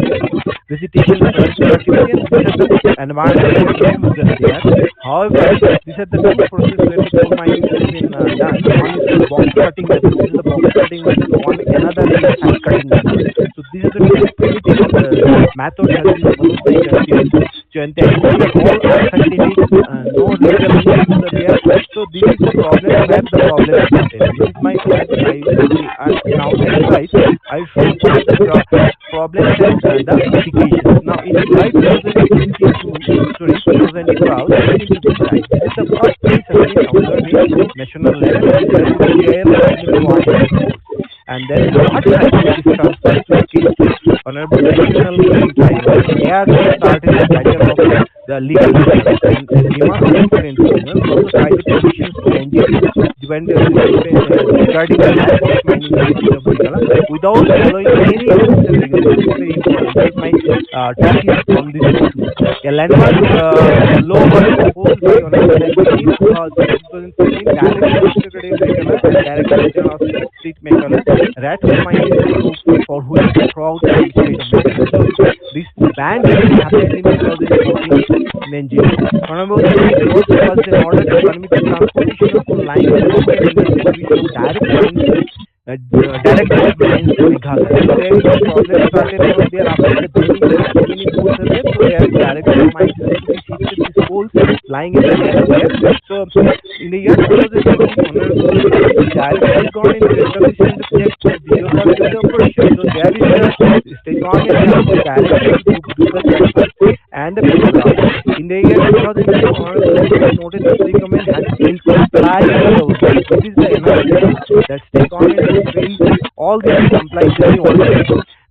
vegetation, soil productivity, and these are the environmental issues that they are. However, these are the two processes where the coal mining has been done. One is the box cutting method. This is the box cutting method. Another is hand cutting method. So these are the two primitive methods that is followed by countries. And they are all unscientific, no legal issues are there. So this is the problem where the problem is started. This is my now next slide. I show both the problems and the mitigations. Now in July 2012, this is the first place has been observed in national level and then what happened is transferred to the case to Honorable National Tribunal. They are started the battle of the legal system and demonstrated also by the positions to regarding the land of mining of Meghala without following any rules and regulations. Very important. This is my talk is on this issue. A landmark law was proposed by Honorable National 2013 Director Secretary Meghala and Director General of State Meghala rat mining for which throughout the state of Meghala. So this ban happened in 2014 in NGO. Honorable National also was an order to permit the transportation of line development and distribution of direct mines to Meghala. So there is a problem started from there after the banning of so many coals are there. So there is direct mines to be shifted these coals lying in the air there. So in the year 2014, Honorable direct state government establishment of check for geological operation. So there is the state government has the direction to do the check and the photograph. In the year 2002, Honorable noted that state government has been complied with the this is the analysis that state government has been all these complied very already.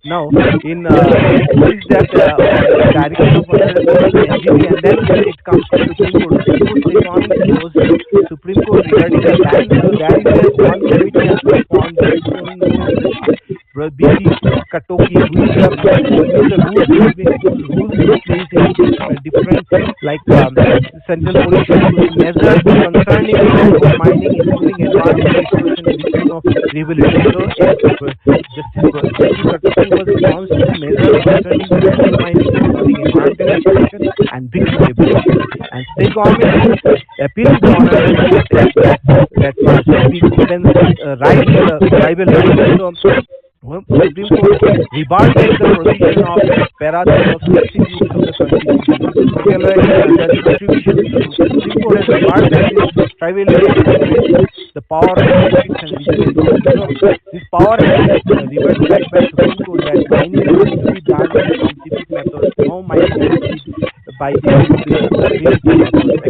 Now, in next is that direction of NGT and then it comes to Supreme Court. Supreme Court goes to Supreme Court regarding the land. So there is one committee has been formed BC Katoki, which the rules place in different like central position to measure concerning mining, including environmental exploration and issues of rehabilitation. So Justice Katoki was announced to measure concerning the national mining, including environmental exploration and big rehabilitation. And state government appealed to honorable that must be then right tribal rights. So Supreme Court rebarred the provision of para 3 of 60 of the Constitution. Under the distribution, Supreme Court has rebarred that this tribal the power of districts and regional governments. So this power has been reversed back by Supreme Court that mining has to be done by scientific methods. No mining has to be by the methods.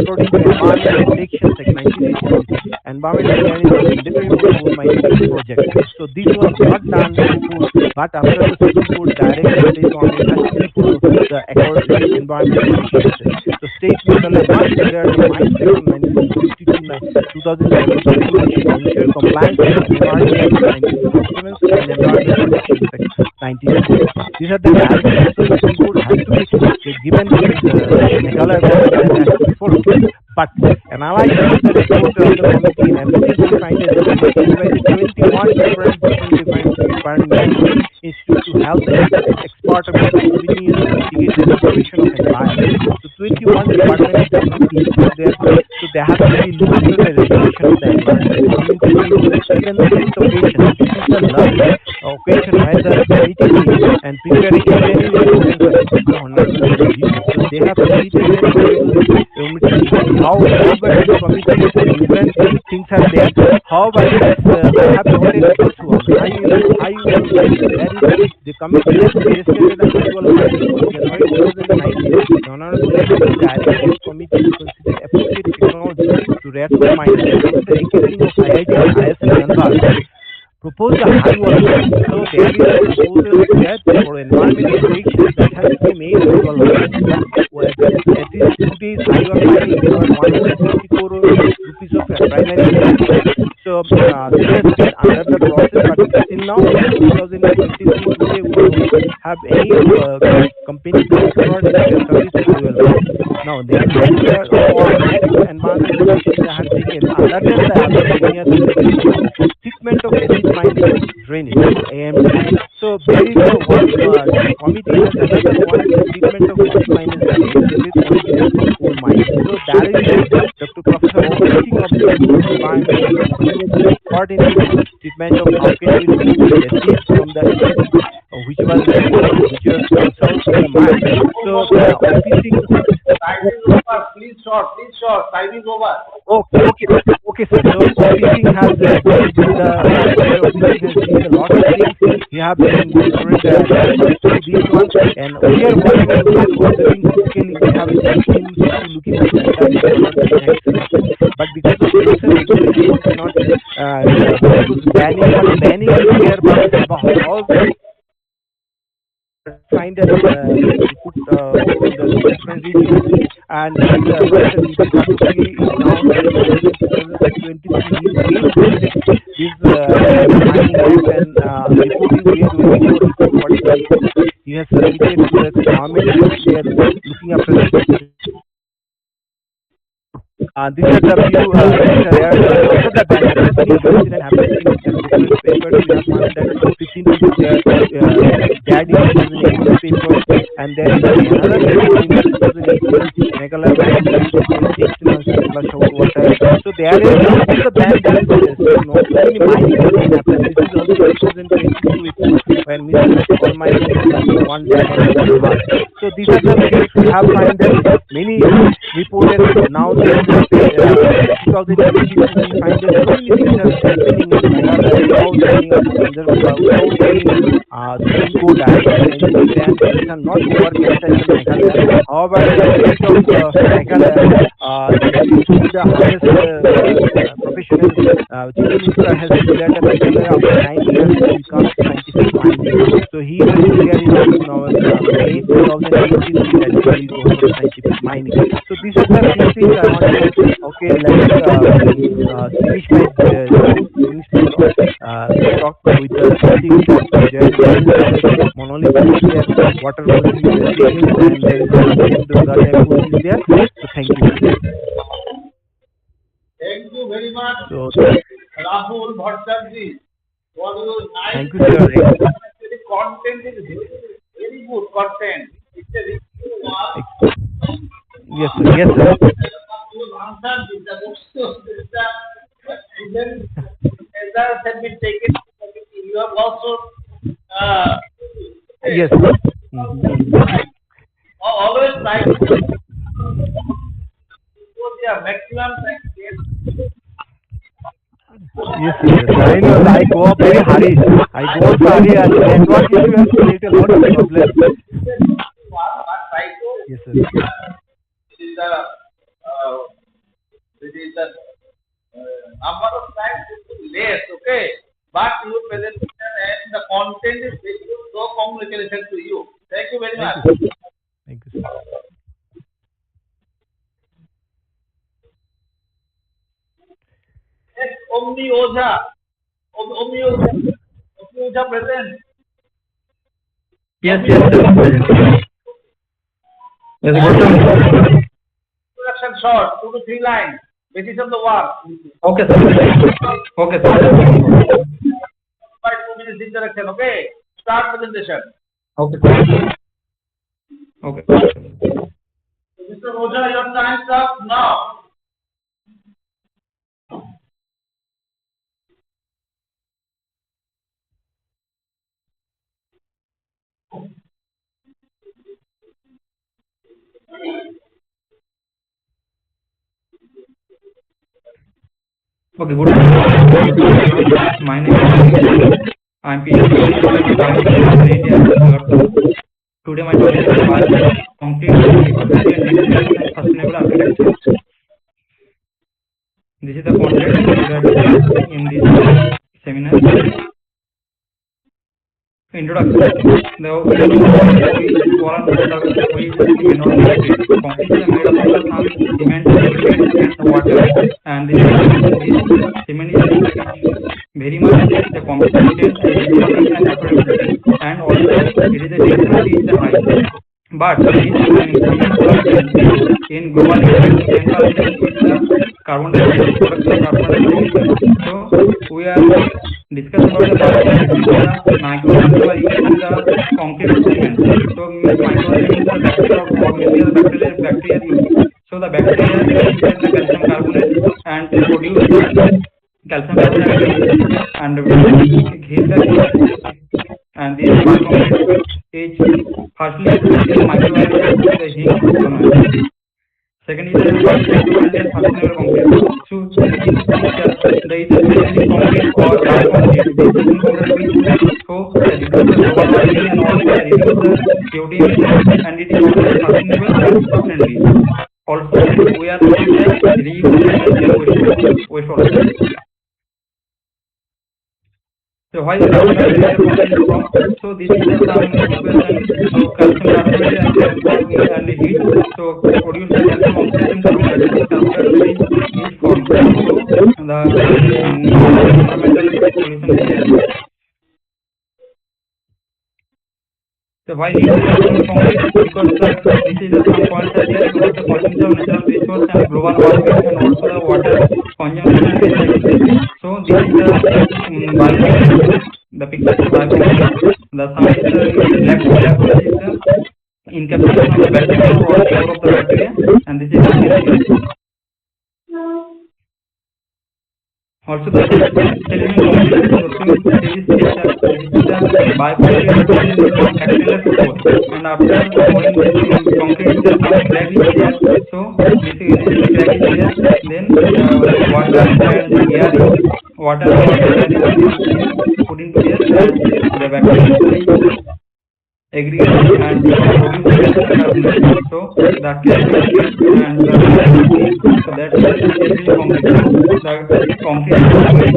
According to Environmental Protection Act 1986, environmental plan is mandatory for coal mining project. So this was not done before, but after the Supreme Court directed state government has to follow the environmental regulations. So state level must adhere to mine section 1952 2007 regulation to ensure compliance with the Environment Act 1957 and Environmental Protection Act 1960. These are the directives. So the Supreme Court has to be given to the Meghalaya government that has to be followed. But analyzing the report of the committee and everything we find that the committee invited 21 different departments institute to help the expert of the opinion to mitigate the destruction of environment. So 21 departments that committee is there, so they have to be looked after the restoration of the environment. Second occasion, this is the last occasion where the committee and preparing any reports the honorable review. So they have completed their committee. How but this committee different things are there. However, I have noted this one. I will that is the committee has suggested an annual budget for January 2019. The honorable directed committee to consider appropriate technology to ratify mining the increasing of IIT and ISL Dhanbad proposed a high wall fence. So there is a proposal that for environment protection that has to be made high wall fence. But at this today's high wall mining there were 160 crore rupees of primary investment. So this has been under the process, but till now in 2023 today we don't have any company coming forward and to establish a high wall mine. Now their next environment protection they have taken other than the other many other regulations is treatment of acid mine drainage AMD. So there is a one committee has another one is the treatment of acid mine drainage that is originated from coal mining. So there is Dr. Professor overseeing of the environment part in the treatment of how can we remove the acid from the acid which was transferred from the mine. So officing Please short, time is over. Okay, sir. So officing has dealt with the officing has seen a lot of things. We have been different these ones, and we are working on we are observing physically. We have a team to look into the entire happen. But because of rules and regulations, we cannot banning is there, but how find that put the different regions and this is now in 2023 is mining act and reporting we are waiting for report what is the report he has submitted to the government we are looking after this. These are the few after the ban happening incident happened in different papers. We have found that 15 people died in 2018 paper, and there is another report in 2018 Meghalaya mine takes 6 months to flush out water. So there is after the ban there is no many mining has been happened. This is also 2022 report when Mr. All mining is one dead and another hard. So these are the things we have found that many reported now that 2022 we find that so many things are happening in Meghalaya without any without any Supreme Court act and things are not overcast in Meghalaya. However, the state of Meghalaya, this is the highest professional chief minister has declared that Meghalaya after 9 years will become scientific mining. So he has declared in May 2023 that he is going for scientific mining. So these are the few things I want to okay, let's finish my talk with the things that monolith is there, water body is there, and there is the God airport is there. So thank you. Thank you very much. So, Rahul Bhattacharjee. What was nice. Thank you, sir. The content is very good content. It's a review. Yes, sir. Yes, sir. Even measures have been taken. You have also yes. Always try to maximum time. Yes, I know. I go up very hurry. I go up hurry and network issue has created a lot of problems. Yes, sir. It is the number of times is less, okay? But your presentation and the content is very good, so congratulations to you. Thank you very much. Thank you, sir. Yes, Omni Oja. Omni Oja present. Yes, sir. Yes, Introduction short, 2 to 3 lines. Basis of the work. Okay, sir. Okay, sir. 2 minutes introduction, okay? Start presentation. Okay, sir. Okay. Mr. Oja, your time starts now. Okay, good morning. My name is I'm PhD in India. Today my topic is about concrete and sustainable architecture. This is the content we are discussing in this seminar. introduction. The we know what we may not concrete. Concrete is made up of the some cement, liquid, and water. And this cement is very much the consistent, rigidity, and affordability, and also it is a density is high. But this in global 10% is the carbon dioxide production of carbon dioxide. So we are discussing about the microorganisms using the concrete cement. So microorganisms are bacteria or bacteria used. So the bacteria contain the calcium carbonate and produce the calcium carbonate and heat the and this concrete is firstly in microorganisms the heat. Second is the sustainable concrete. So in this picture, there is a specific concrete or bioconcrete. This is concrete so reduce the global warming and also reduce the CO2 emissions, and it is also sustainable and eco-friendly. Also, we are looking at reuse and waste also. So why is concrete from? So this is some equation. So calcium carbonate and heat. So produce the calcium oxide in carbon dioxide is formed. So the environmental solution is there. So why need concrete? Because this is some points are there because the consumption of natural resource and global warming and also the water consumption and recycling. So this is the picture of bioconcrete. The sum is black which is the encapsulation of the bacteria or core of the bacteria, and this is the also the cellular concrete bioconcrete bacterial core, and after pouring this concrete the crack is there. So this is the crack is there. Then water and air water is put into there, and the bacteria aggregate and produce carbon. So the crack and the so that is essentially concrete. The concrete is very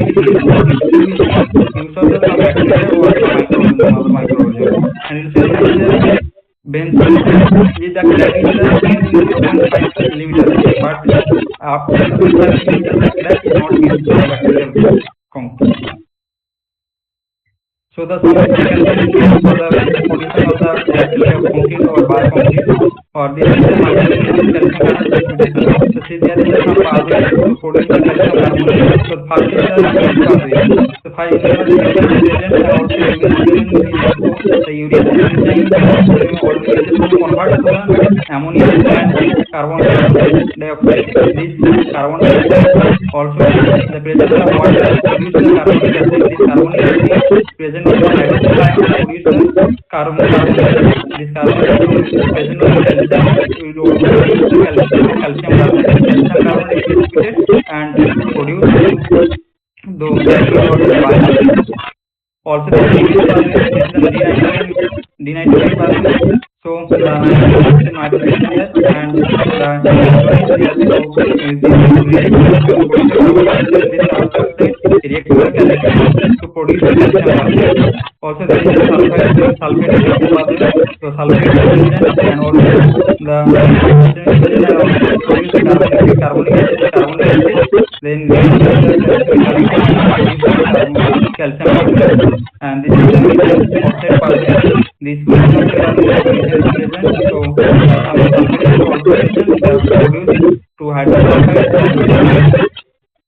use of the bacteria or microorganism, and it is benzene is the crack is the 0.5 millimeter, but after 0.5 millimeter the crack is not used for bacterial concrete. So the sum is taken for the position of the bacteria concrete or bioconcrete, or this is the microorganism calcium carbonate. So see there is some pathway to produce the calcium carbonate. So first is the pathway. So first is the reagent and also the urea enzyme to convert to the ammonia and carbon dioxide. This carbon dioxide also the presence of water produce the carbonic acid. This carbonic acid present in the hydrogen ion produce the carbon carbonate. This carbon present in the calcium will produce the calcium carbonate. Calcium carbonate is precipitate and produce the bioconcrete. Also the denitrogen pathway. So the nitrogen is there and the nitrogen is there. So this react with calcium to produce the calcium carbonate. Also there is a sulfate pathway. So sulfate and also the nitrogen and also produce the carbonic acid. Then calcium carbonate, and this is the oxide pathway. This is present. So produce to hydrosulfide and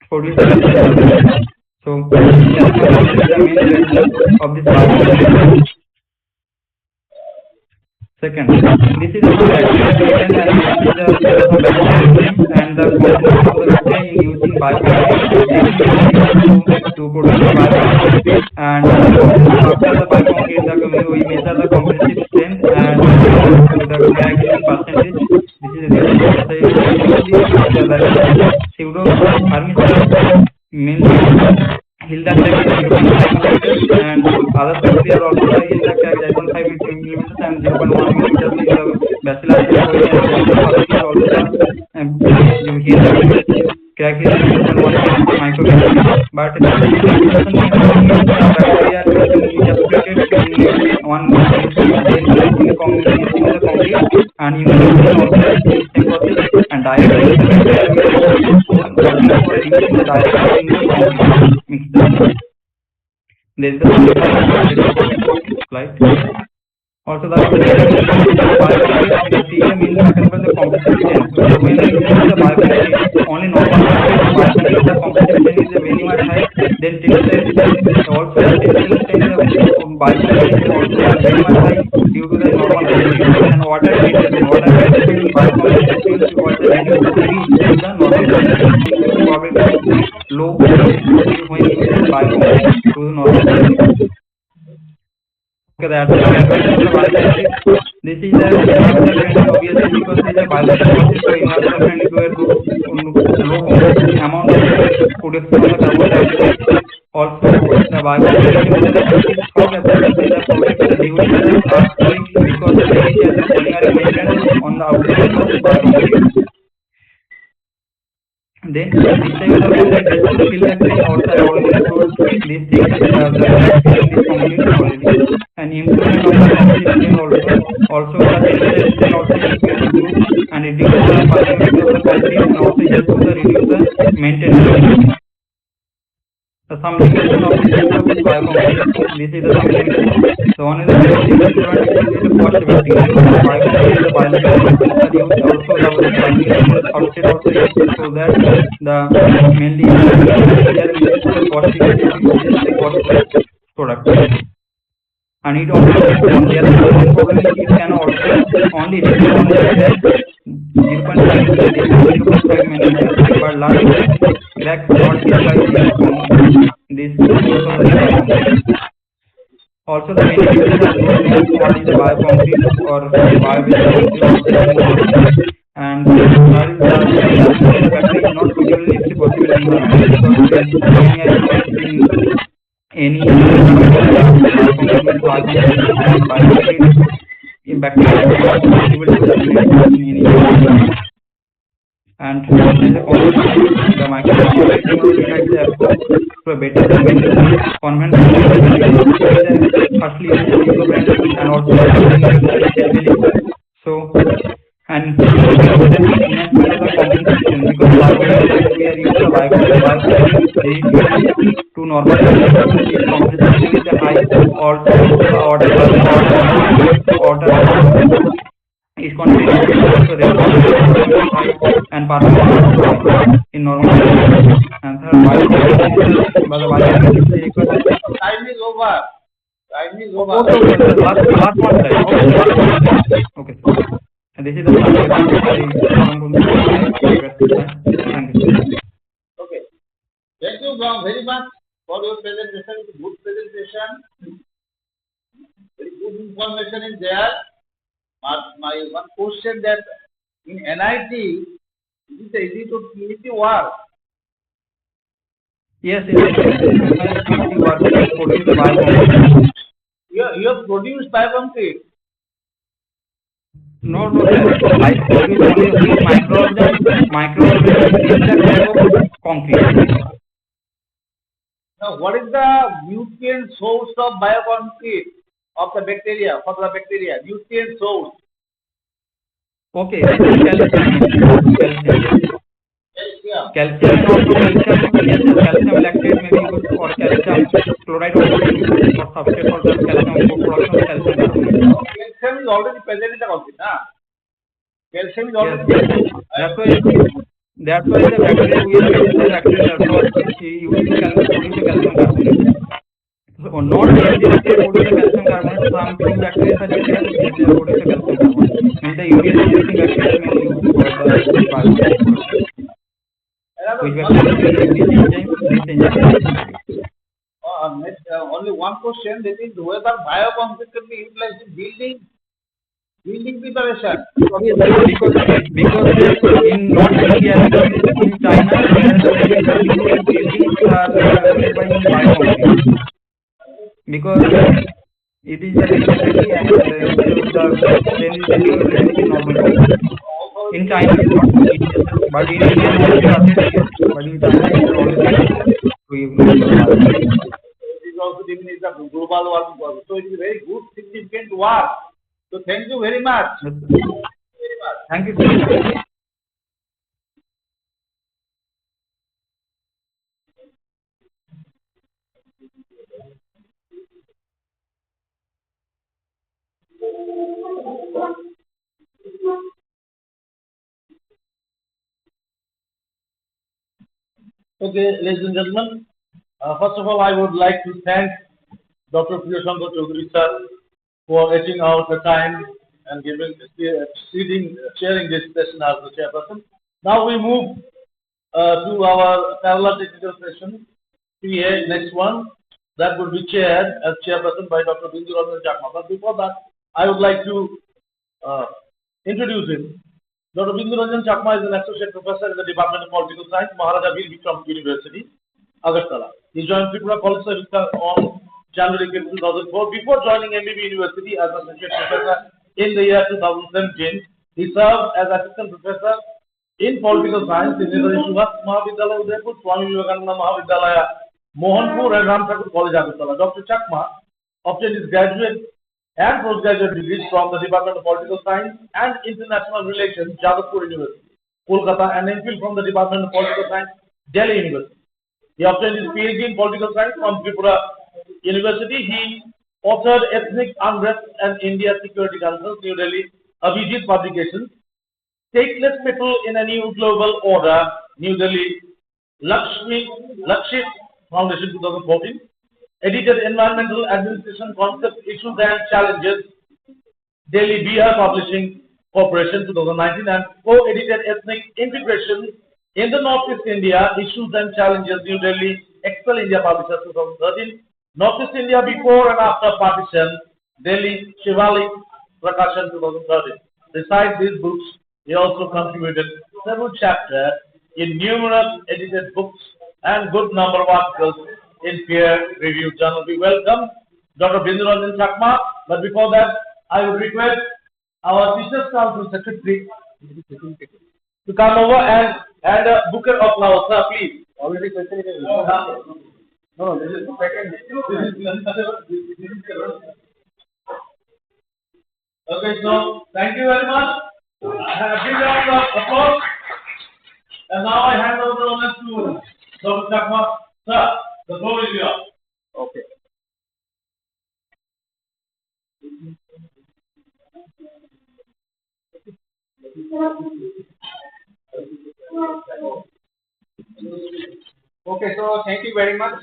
produce the calcium carbonate. So calcium carbonate is the main reaction of this bioconcrete. Second, this is the bacteria and this is the bacteria and the composition of the bacteria in using bioconcrete to produce the bioconcrete. And after the bioconcrete, we measure the compressive strength and the reaction percentage. This is the pseudo hermicide mainly heal the crack 0.5 and other bacteria are also heal the crack 0.5 millimeters and 0.1 millimeters in the bacillus and also you heal the crack is 0.1 microgram. But bacteria encapsulated in and immunization also is same process, and direct experiment where we are using for using the direct in the concrete mixture. There is a slide. Also, the bioconcrete, the CM means the compressive strength. So when we use the bioconcrete, only normal bioconcrete, the compressive strength is very much high. Then tensile strength, also the tensile strength of bioconcrete is also very much high due to the normal concrete. And water resistance in bioconcrete means was reduced to the normal concrete. Probably low when used in bioconcrete to the normal concrete. Okay, that's the advantage of the bioconcrete. This is a environmental friendly, obviously, because it is a biological process, so environmental friendly to a low amount of production of the carbon dioxide. Also, the bioconcrete is how the process protects the during the earthquake because it has a polymeric membrane on the outside of the bioconcrete. Then this type of concrete has to fill the clay outside already told these things the crack in this concrete already. And improvement of the concrete strength also the tensile strength also is improved and reduce the permeability of the concrete and also helps to reduce the maintenance. Some limitation of the use of this bioconcrete. This is the some limitation. So one is the disadvantage is the cost effective. Bioconcrete the biological process are used also the primary substrate also used so that the mainly here we use the cost effective the cost product. And it also on the other problem is it can also only repair on the crack 0.5 millimeter but large crack not by this also the benefits are good what is the bioconcrete or bio-based concrete and that is the battery is not usually possible in the environment because in any in bacteria is not possible to circulate in any and the microbiome unites the approach to a better conventional firstly and also so and enhancement of the compensation because we are used to to normal if compensation is high also the order is continuous also high and performance in normal and third time is over. Time is over. Okay, last one slide. Okay. And this is the thank you. Okay. Thank you very much for your presentation. It's a good presentation. Very good information is there. My one question that in NIT, is it easy to PhD work? Yes, it is. PhD work produced bioconcrete. You have produced bioconcrete. No, I produce only microorganisms in the type of concrete. Now, what is the nutrient source of bioconcrete of the bacteria, for the bacteria? Nutrient source. Okay, calcium and also calcium lactate may be good or calcium chloride also for substrate for the calcium for production of calcium carbonate. Calcium is already present in the concrete, na? Calcium is already present. That's why the bacteria we are using the bacteria use to produce the calcium carbonate. So not every bacteria produce the calcium carbonate. Some few bacteria are there they produce the calcium carbonate. And the urea producing bacteria may use for the bioconcrete. Only one question, that is whether bioconcrete can be utilized in building preparation. Because in North India, in China, the buildings are made by bioconcrete. Because it is a friendly and the normal concrete. In China, it's not but in India, but in China, it's always It is also diminished the global warming process. So it is very good, significant work. So thank you very much. Thank you, sir. Okay, ladies and gentlemen, first of all, I would like to thank Dr. Priyashankar Chaudhary sir for taking out the time and sharing this session as the chairperson. Now we move to our parallel technical session, PA, next one, that would be chaired as chairperson by Dr. Bindu Ranjan Chakma. But before that, I would like to uh, introduce him. Dr. Bindu Ranjan Chakma is an associate professor in the Department of Political Science, Maharaja BIR BIKRAM University, Agartala. He joined Tripura College Service on January 5, 2004. Before joining MBB University as associate professor in the year 2017, he served as assistant professor in political science in Netaji Subhas Mahavidyalaya Udaipur, Swami Vivekananda Mahavidyalaya Mohanpur, and Ram Thakur College Agartala. Dr. Chakma obtained his graduate and postgraduate degrees from the Department of Political Science and International Relations, Jadavpur University, Kolkata, and MPhil from the Department of Political Science, Delhi University. He obtained his PhD in Political Science from Tripura University. He authored Ethnic Unrest and India Security Concerns, New Delhi, Abhijit Publications, Stateless People in a New Global Order, New Delhi, Lakshit Foundation, 2014. Edited Environmental Administration Concepts, Issues and Challenges, Delhi BIR Publishing Corporation, 2019, and co-edited Ethnic Integration in the Northeast India, Issues and Challenges, New Delhi, Excel India Publishers, 2013. Northeast India Before and After Partition, Delhi Shivalik Prakashan, 2013. Besides these books, he also contributed several chapters in numerous edited books and good number of articles in peer-reviewed journals. We welcome Dr. Bindu Ranjan Chakma, but before that, I would request our Teachers Council Secretary to come over and add a bouquet of flowers. Sir, please. Already presented. No, this is the second. Okay, so thank you very much. Give round of applause. And now I hand over the honors to Dr. Chakma. Sir, the floor is yours. Okay. Okay, so thank you very much.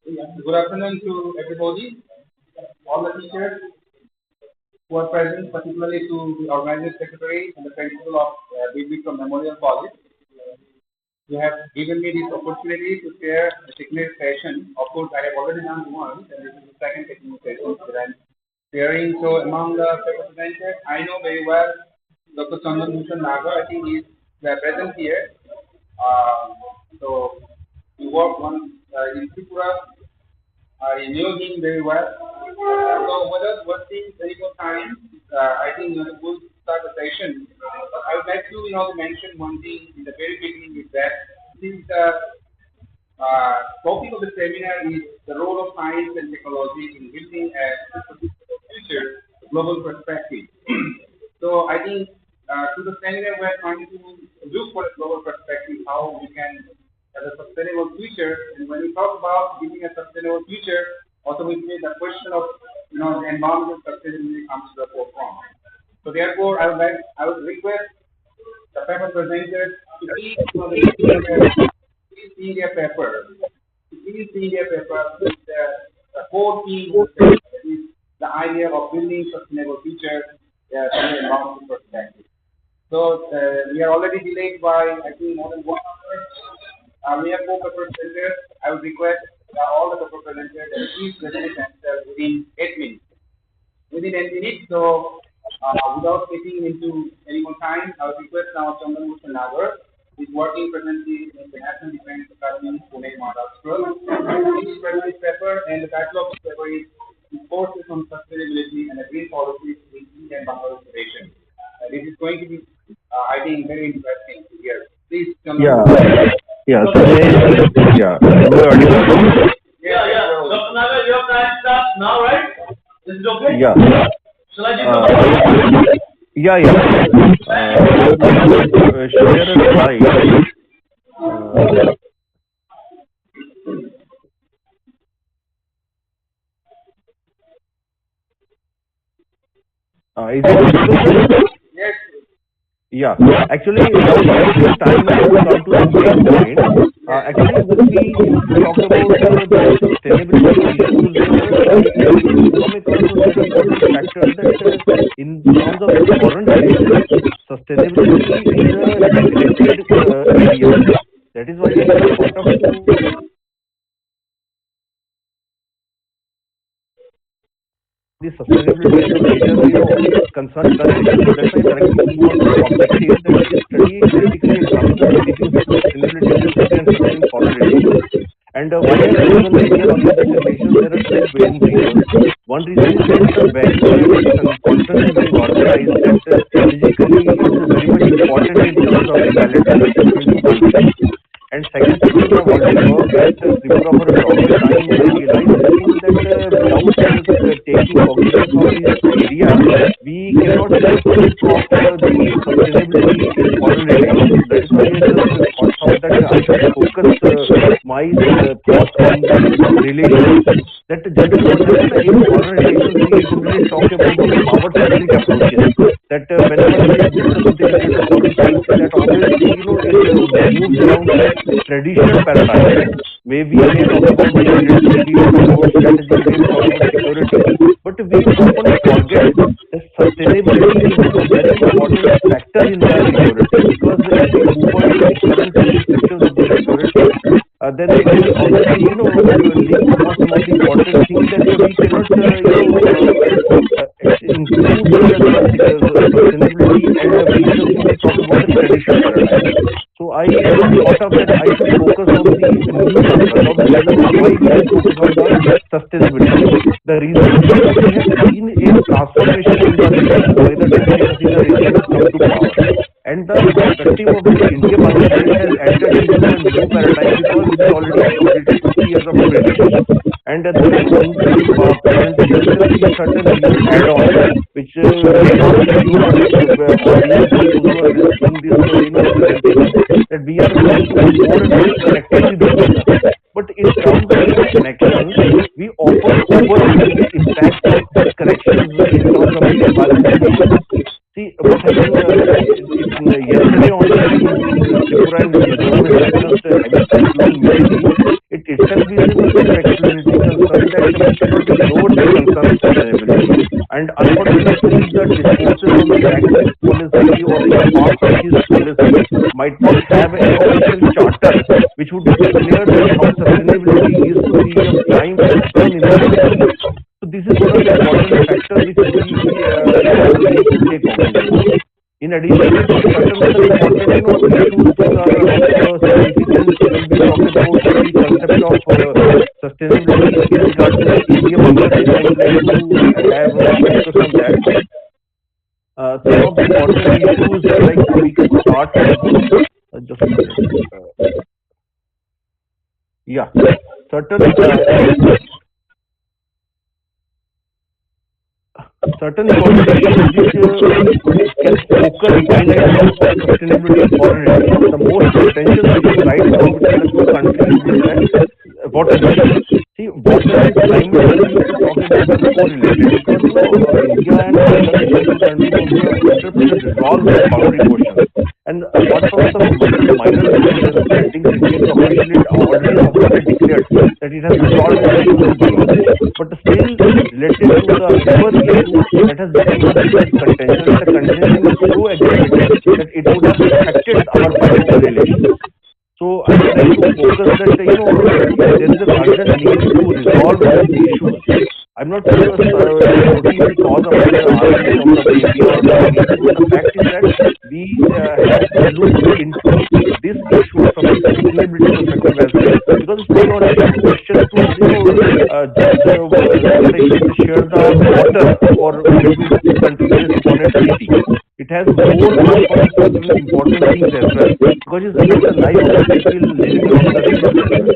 Good afternoon to everybody, all the teachers who are present, particularly to the organizing secretary and the principal of BIR BIKRAM Memorial College. You have given me this opportunity to share the technical session. Of course, I have already done once, and this is the second technical session that I'm sharing. So, among the presenters, I know very well Dr. Chandan Bhushan Nagar. I think he's present here. So, he worked in Tripura. I knew him very well. So, without wasting any more time, I think we'll start the session. I would like to mention one thing in the very beginning is that since the topic of the seminar is the role of science and technology in building a future global perspective. So I think through the seminar we're trying to look for a global perspective, how we can have a sustainable future. And when we talk about building a sustainable future, automatically the question of the environmental sustainability comes to the forefront. So therefore, I would request the paper presenters to please see their paper. Please see their paper with the core theme is the idea of building sustainable future from an environmental perspective. So we are already delayed by I think more than 1 hour. We have 4 paper presenters. I would request all the paper presenters to please present themselves within 8 minutes. Within 8 minutes. So without taking into any more time, I would request now Chandan Bhushan Nagar, who is working presently in the National Defense Academy, Pune, Maharashtra. Please present this paper, and the title of the paper is Forces on Sustainability and a Green Policy in India and Bangladesh Federation. This is going to be, I think, very interesting to hear. Please, Chandan. Yeah. Dr. Nagar, your time starts now, right? Is it okay? Yeah. Shall I give Yeah, yeah. I would like to share a slide. Is it visible? Yes. Yeah, actually, now this time I will come to the main point. Actually, when we used to talk about the sustainability issues, I used to come across a very important factor that in terms of the foreign relations, sustainability is a neglected area. That is why I just thought of to the sustainability as a major, concern in the nation. So that's why directly move on to the objective that this study critically examines the developing sustainability in domestic and certain foreign relations. And why I have chosen India rather than the nations, there are two main reasons. One reason is that the value added conference is being organized that strategically is very much important in terms of the bilateral relations between two countries. And second thing is, while we worked at Tripura for a longer time, I realized this thing that without taking cognizance of this area, we cannot flip off the sustainability in foreign relations. That is why I just thought that I should focus my thought on the relations. That generally what happens in foreign relations, we generally talk about the power-centric approaches. That whenever we discuss something related to foreign policy, that always it moves around the traditional paradigm. Maybe we may talk about military, we may talk about strategy, we may talk about security, but we often forget that sustainability is a very important factor in the security. Because if we move on to the current descriptions of the security, then we obviously link upon some of the important things that we cannot include the sustainability and we just simply talk about the traditional paradigm. So I just thought of that I should focus on the new purpose or the reason why we should focus on the sustainability. The reason is that we have seen a transformation in the relations by the time Sheikh Hasina regime has come to power. And the perspective of the India-Bangladesh has entered into a new paradigm because we already have completed 50 years of our relationship. And in the presentation, you can see certain new add-ons, which may not be new for the audience who are listening this presentation, that we are going to be more and more connected with each other. But in terms of these connections, we often overlook the impact of these connections in terms of the environmental issues. See, what happened yesterday only, the Tripura and Mizoram has witnessed a heavy cyclone Mithili. It itself is a self-explanatory concern that we cannot ignore the concern of sustainability. And unfortunately, the discourses on the tax policy or the park fisheries policy might not have an official charter which would declare that how sustainability is to be a prime concern in the nation. So this is one of the important factors which we need to take cognizance. In addition, certain other important issues are of significance when we talk about the concept of sustainability in regard to the India-Bangladesh. I would like to have a focus on that. Some of the important issues, like we can start with, just a minute. Yeah, certain important issues which can focus highlights of sustainability in foreign relations. The most contentious issue right now between the two countries is that water issue. See, water and climate change, we used to talk about are correlated because India and Bangladesh as two countries also have attempted to resolve their boundary questions. And apart from some minor misunderstandings, Indian officially already declared that it has resolved its issue with Bangladesh. But still, related to the river issue, that has become the biggest contention, and the contention is so aggravated that it would have affected our bilateral relations. So I would like to focus that there is an urgent need to resolve these issues. I'm not sure noting the cause of the argument of India or Bangladesh, but the fact is that we have to look into this issue from a sustainability perspective as well, because it's not only a question to just share the water or between the two countries based upon a treaty. It has more important things as well, because it's about the life of the people living along the rivers as well.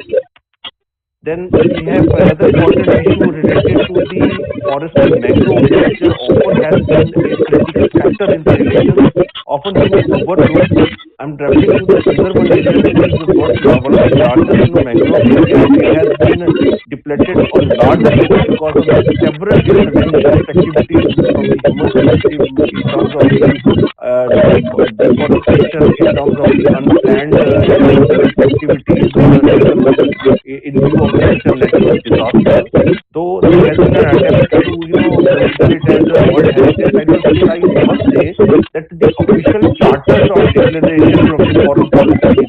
Then we have another important issue related to the forest and mangrove, which often has been a critical factor in the overlooked. I'm referring to the Sundarban area, which is one of the largest mangrove area, and it has been depleted on large scale because of the several interventionist activities from the human perspective in terms of the deforestation, in terms of the unplanned maintenance activities taken in view of such a natural disaster. Though there has been an attempt to consider it as a World Heritage Site, but still I must say that the official charters of declaration from the foreign policy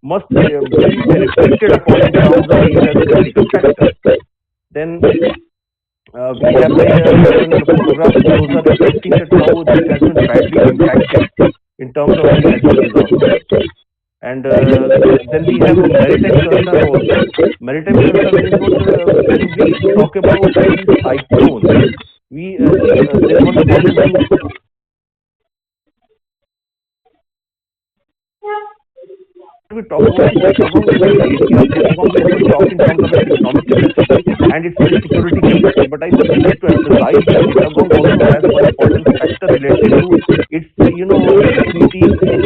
must be reflected upon in terms of these as critical factors. Then we have certain photographs those are reflecting that how this has been badly impacted in terms of the natural disasters. And then we have maritime concern also. Maritime concern is what when we talk about these cyclones, we there was a government we talk about the Chittagong area. Chittagong we will talk in terms of its economic capacity and its security capacity. But I just need to emphasize that Chittagong also has one important factor related to its dignity in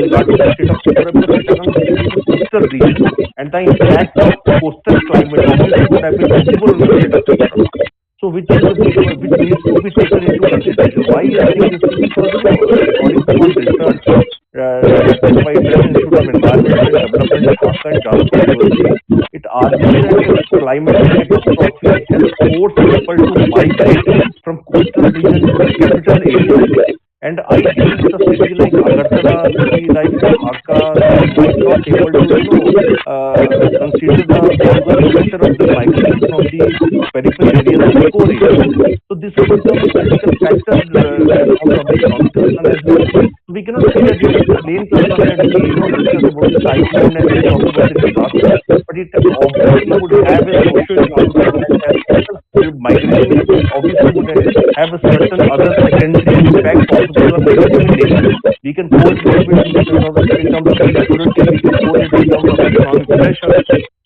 regard to the state of Tripura, because Chittagong is a coastal region, and the impact of coastal climate obviously would have been visible in the state of Tripura. So which needs to be taken into consideration. Why I think this is because according to one research by Indian Institute of Environment and Development, Dhaka and Jhansi University, it argues that climate catastrophe has forced people to migrate from coastal region to the capital area. And I believe the city like Agartala, city like Dhaka might not able to consider the ongoing pressure of the migration from the peripheral areas to the core areas. So this will become a critical factor in terms of the economic concern as well. So we cannot say that it is a plain concern that we discuss about the cyclone and we talk about the disaster, but it obviously would have a socio-economic impact. Migration obviously would have a certain other secondary impact possible or negative in nature. We can quote it in terms of the security, we can quote it in terms of economic pressure.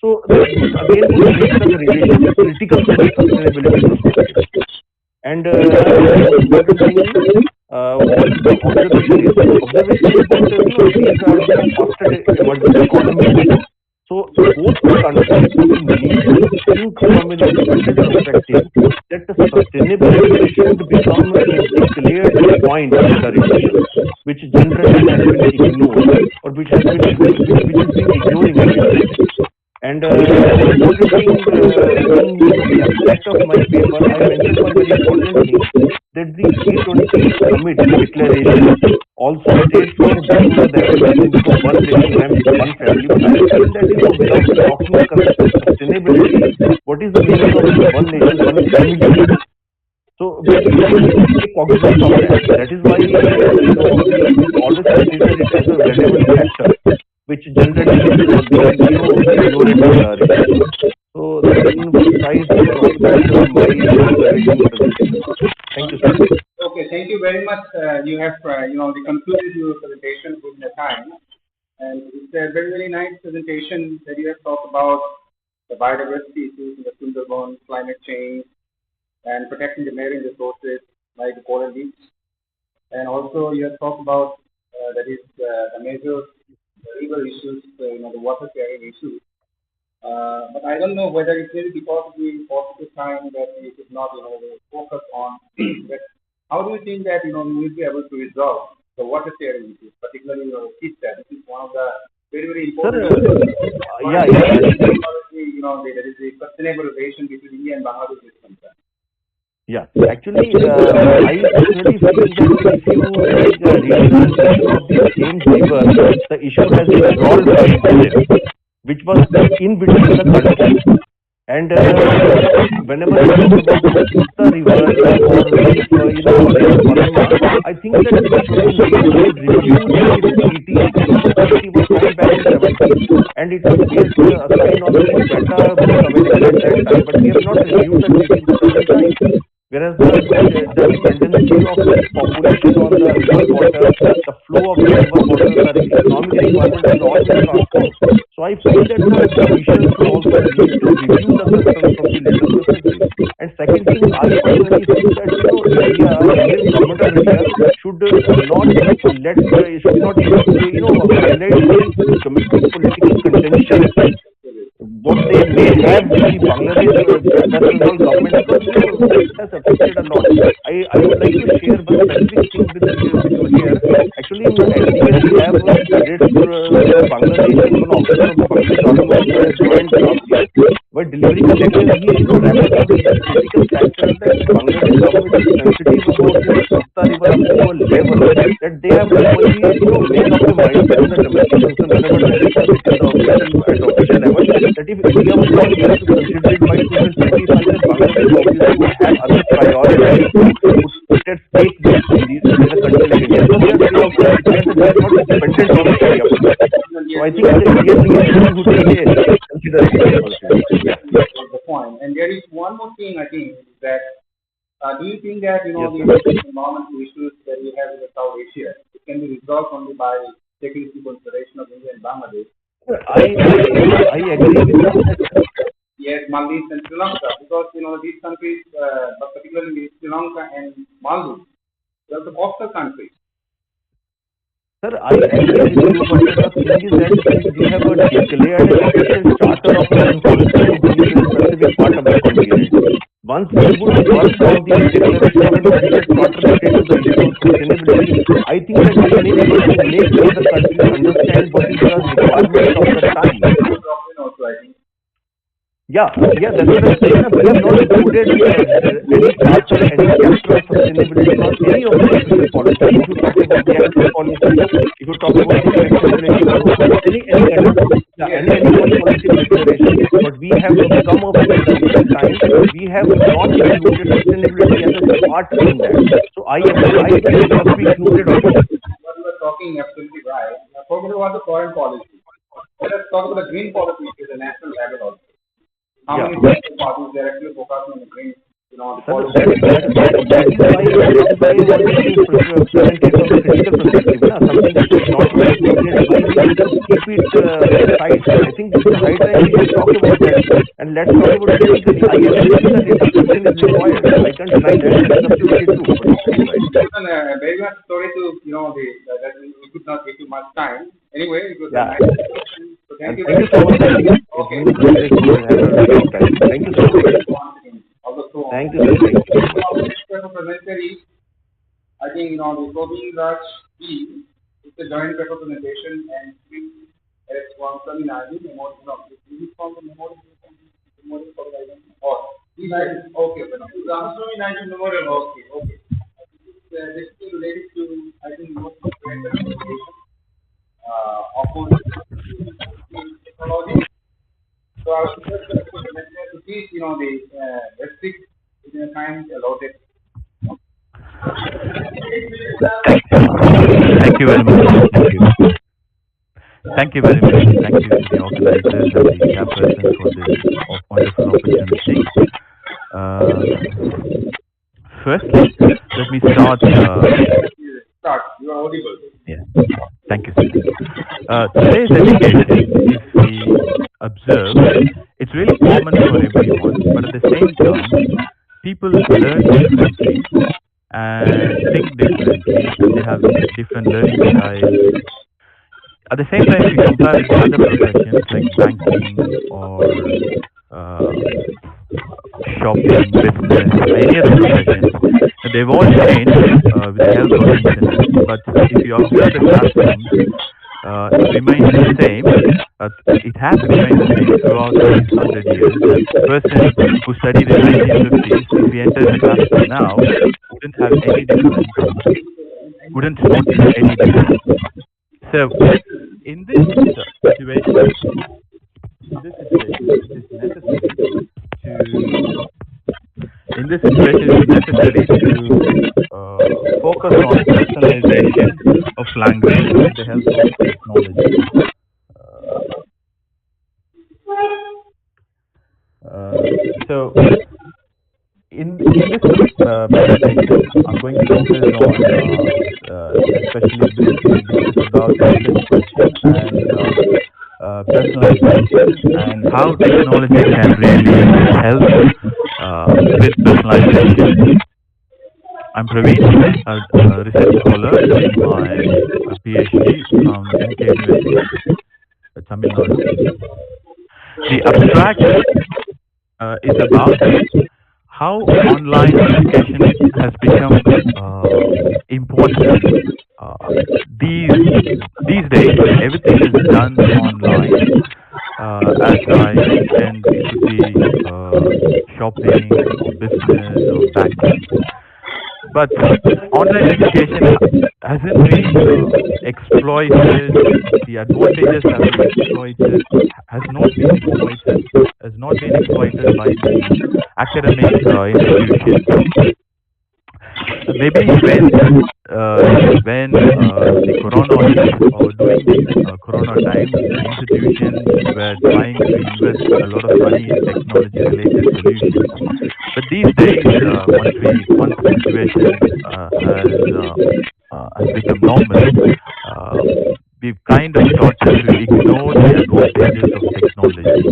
So this again would make the relation critical from the sustainability perspective. And the important thing is what the observation is. Observation is that these are the fastest emerging economies. So both countries need to think from an independent perspective that the sustainability should become a declared point in the relations, which generally has been ignored or which is being ignored in the and the important thing in the aspect of my paper, I mentioned one very important thing, that the G20 summit declaration also states for one nation, one family. But I feel that without talking sustainability, what is the meaning of one nation, one family? So we take cognizance of that. That is why we always consider it as a relevant factor, which generally is ignored. So then besides my observation. Thank you, sir. Okay, thank you very much. You have concluded your presentation within the time, and it's a very, very nice presentation that you have talked about the biodiversity issues in the Sundarban, climate change, and protecting the marine resources like the coral reefs. And also you have talked about the major river issues, the water carrying issues. But I don't know whether it's really because of the positive time that we should not focus on that. How do you think that we will be able to resolve the water sharing issues, particularly KISTA? This is one of the very, very important. There is a sustainable relation between India and Bangladesh is concerned. Yeah, actually, I personally feel that if you take a research of the same river, the issue has been resolved by Britain, which was in between the countries. And whenever you talk about the Kista river or Panama, I think that we should review its treaty. The treaty was signed back in 70s, and it was based a sign on the data available at that time, but we have not reviewed the treaty in the present time. Whereas the dependency of the population on the river water, the flow of the river water, the economic requirement has all been transformed. So I feel that the Commission should also need to review the custom from the legal perspective. And second thing, I personally think that India, Indian government of India should not should not highlight the domestic political contention what they may have with the Bangladesh West Bengal government, because it has affected a lot. I would like to share one specific thing with you here. Actually, in NDA we have cadets from Bangladesh, and one officer of the Bangladesh Army also has joined last year. While delivering a lecture, he represented the critical factor that Bangladesh government is sensitive about this Pista River up to a level that they have to only make up the mindset in the domestic concern whenever they discuss it at official level. That if India was not going to consider it by 2025, then Bangladesh obviously would have other priorities to put at stake in a country like India, because they have declared that they are not dependent on India for that. So I think the Indian leadership would be considering it also. Yeah. The point. And there is one more thing I think that do you think that the environmental issues that we have in the South Asia, it can be resolved only by taking into consideration of India and Bangladesh? I agree with that. Yes, Maldives and Sri Lanka, because these countries, but particularly Sri Lanka and Maldives, they are the coastal countries. Sir, I agree with you, but the thing is that we have declared an official charter of foreign policy to deal with a specific part of the continent. Once we would work on the declaration of an official charter related to the issue of sustainability, I think that we may be able to make other countries understand what is the requirement of the time. Yeah, that's what I'm saying. We have not included any chapter, any chapter of sustainability on any of the official policies. If you talk about the active policy, if you talk about the flexibility, any policy declaration, but we have come up with the recent times, we have not included sustainability as a part in that. So I think it must be included also. What you are talking absolutely right. Now, forget about the foreign policy. Let us talk about the green policy, which is a national level also. How many parties they are actually focusing on the green, That is why I wanted to present it from a critical perspective. Something that is not included, why we need to keep it aside. I think it's the high time we should talk about that, and let's talk about it critically. I agree that interpretation is required. I can't deny that. That is absolutely true. Very much sorry to that we could not give you much time. Anyway, it was nice. So thank you so much. Okay. Thank you so much. Thank you, sir. Thank you. I think the Kobi Raj team is a joint paper presentation and it's one from the memorial of the from the memorial for the identity. Okay, Ramaswamy Naidu Memorial. Okay. This is related to, I think, most of the presentation of technology. So I was just to teach, the restrict in the time allotted. Thank you very much. Thank you very much. Thank you to the organizers and the chairperson for this wonderful opportunity. Firstly, let me start. Start. You are audible. Yeah. Thank you, sir. Today's education, if we observe, it's really common for everyone, but at the same time, people learn differently and think differently, and they have different learning styles. At the same time, if you compare it with other professions like banking or shopping, business, any other profession, they've all changed with the help of internet. But if you observe the classrooms, it remains the same. It has remained the same throughout these 100 years. The person who studied in 1950s, if he enters the classroom now, wouldn't have any difference, wouldn't notice any difference. So, in this situation, it is necessary to focus on personalization of language with the help of technology. So, in this presentation, I'm going to focus on especially discuss about research question and personalization and how technology can really help with personalization. I'm Praveen, a research scholar doing my PhD from MK University, Tamil Nadu. The abstract is about how online education has become important. These days, everything is done online. As I mentioned, it could be shopping or business or banking. But online education hasn't been exploited. The advantages have been exploited, has not been exploited by the academic institutions. Maybe when the corona hit or during the corona time, institutions were trying to invest a lot of money in technology related solutions. But these days, once the situation has become normal, we've kind of started to ignore the advantages of technology.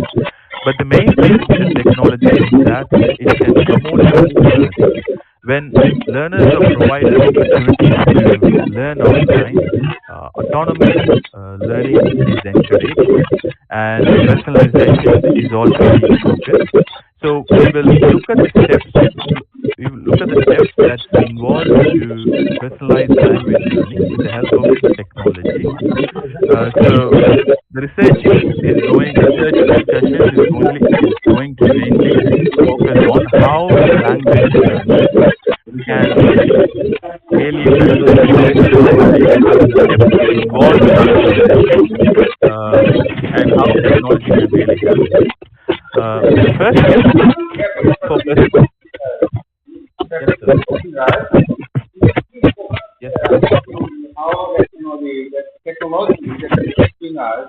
But the main thing with technology is that it can promote learning. When learners are provided opportunities to learn online, autonomous learning is encouraged and personalization is also being focused. So we will look at the steps. That's involved to personalize language learning with the help of technology. So the research discussion is going to mainly focus on how language learners can really personalize the steps involved in and how technology can really help. The first step for yes, sir. How the technology that is helping us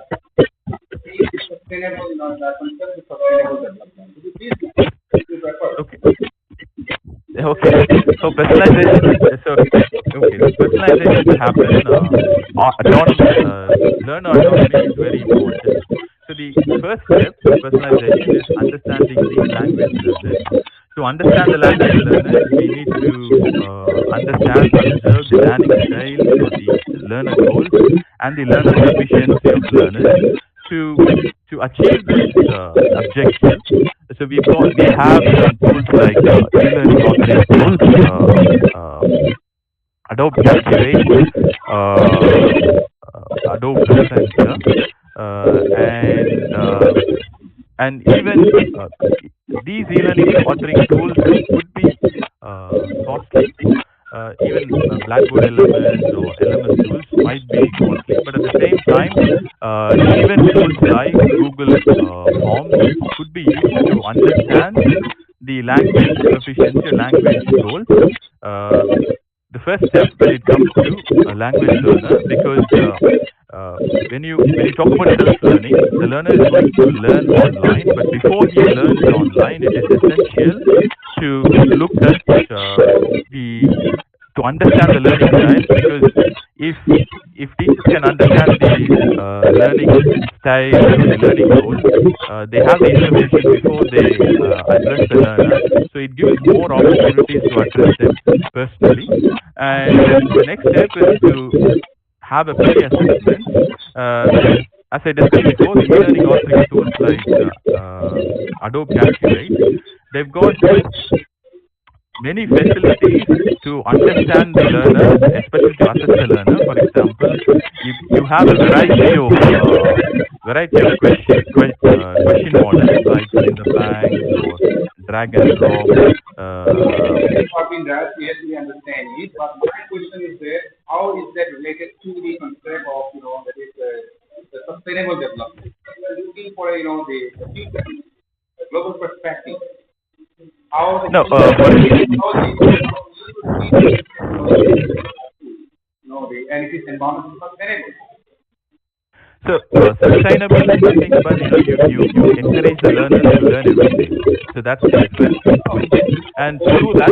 be sustainable, the concept of sustainable development. Okay. So personalization. Personalization will happen. Learner autonomy is very important. So the first step to personalization is understanding the language learners. To understand the language learners, we need to observe the learning style or the learner goals and the learner proficiency of learners. To achieve this objective, so we have some tools like e-learning authoring tools, Adobe Captivate, Adobe Presenter, and even these e-learning authoring tools could be costly. Even Blackboard LMS or LMS tools might be costly, but at the same time, even tools like Google Forms could be used to understand the language proficiency or language goals. The first step when it comes to a language learner, because when you talk about self-learning, the learner is going to learn online, but before he learns online, it is essential to look at to understand the learning style, because if teachers can understand the learning style or the learning goals, they have the information before they address the learner. So it gives more opportunities to address them personally. And the next step is to have a peer assessment. As I discussed before, the e-learning authoring tools like Adobe Captivate, they've got many facilities to understand the learner, especially to assess the learner. For example, you have a variety of question models like in the bank or drag and drop. Yes, we understand it, but my question is that how is that related to the concept of that is the sustainable development? We are looking for the future, the global perspective. How the and it is environmental sustainable. So sustainable is nothing but you encourage the learners to learn every day. So that's the first point. And to do that,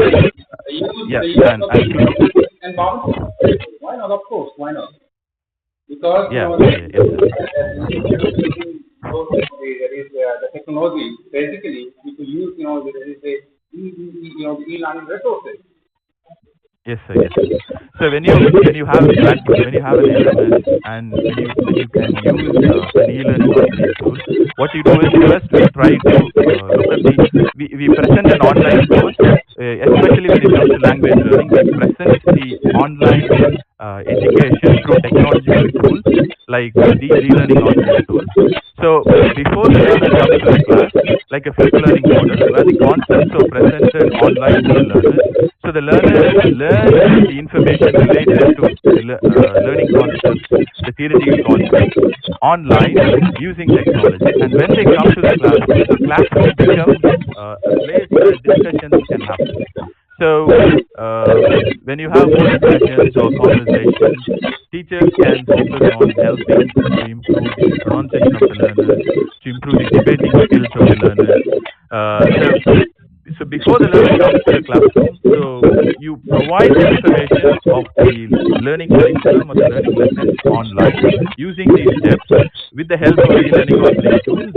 why not? Of course, why not? Because there is the technology. Basically, if you use, there is a e-learning resources. Yes, sir. Yes, sir. So when you have a platform, when you have an LMS, and when you can use an e-learning authoring tool, what you do is first we try to look at we present an online course, especially when it comes to language learning. We present the online education through technological tools like these e-learning authoring tools. So before the learner comes to the class, like a flipped learning model, where the concepts are presented online to the learners. So the learners learn the information related to the learning concepts, the theoretical concepts online using technology. And when they come to the classroom becomes a place where discussions can happen. So when you have more discussions or conversations, teachers can focus on helping to improve the pronunciation of the learners, to improve the debating skills of the learners. So before the learner comes to the classroom, so you provide the information of the learning curriculum or the learning lessons online using these steps with the help of e-learning authoring tools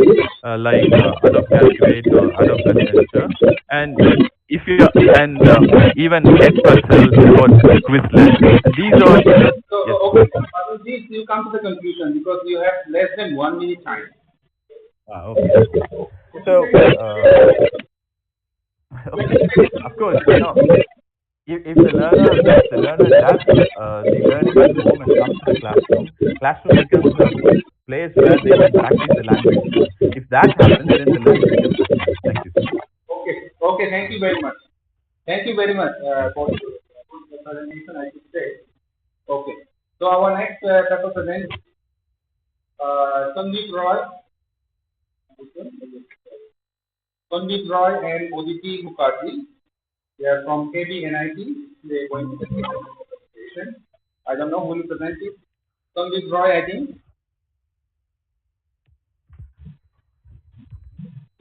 like Adobe Calculate or Adobe Presenter, and if you and even Edpuzzle or Quizlet. And these are Okay, these you come to the conclusion because you have less than 1 minute time. Okay. So okay, of course, if the learner does the learning at home and comes to the classroom becomes a place where they can practice the language. If that happens, then the learning becomes sustainable. Thank you, sir. Okay, thank you very much. Thank you very much for the presentation, I should say. Okay, so our next paper presents Sandeep Roy. Sandeep Roy and Oditi Mukherjee. They are from KBNIT. They are going to the presentation. I don't know who will present it. Sandeep Roy, I think.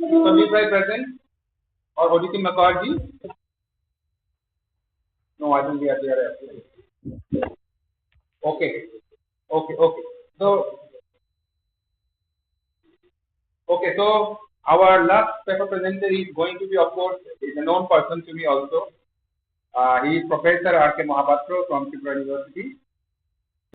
Sandeep Roy present? Or Oditi Mukherjee? No, I think they are there. Okay. So our last paper presenter is going to be, of course, is a known person to me also. He is Professor R.K. Mahapatra from Tripura University.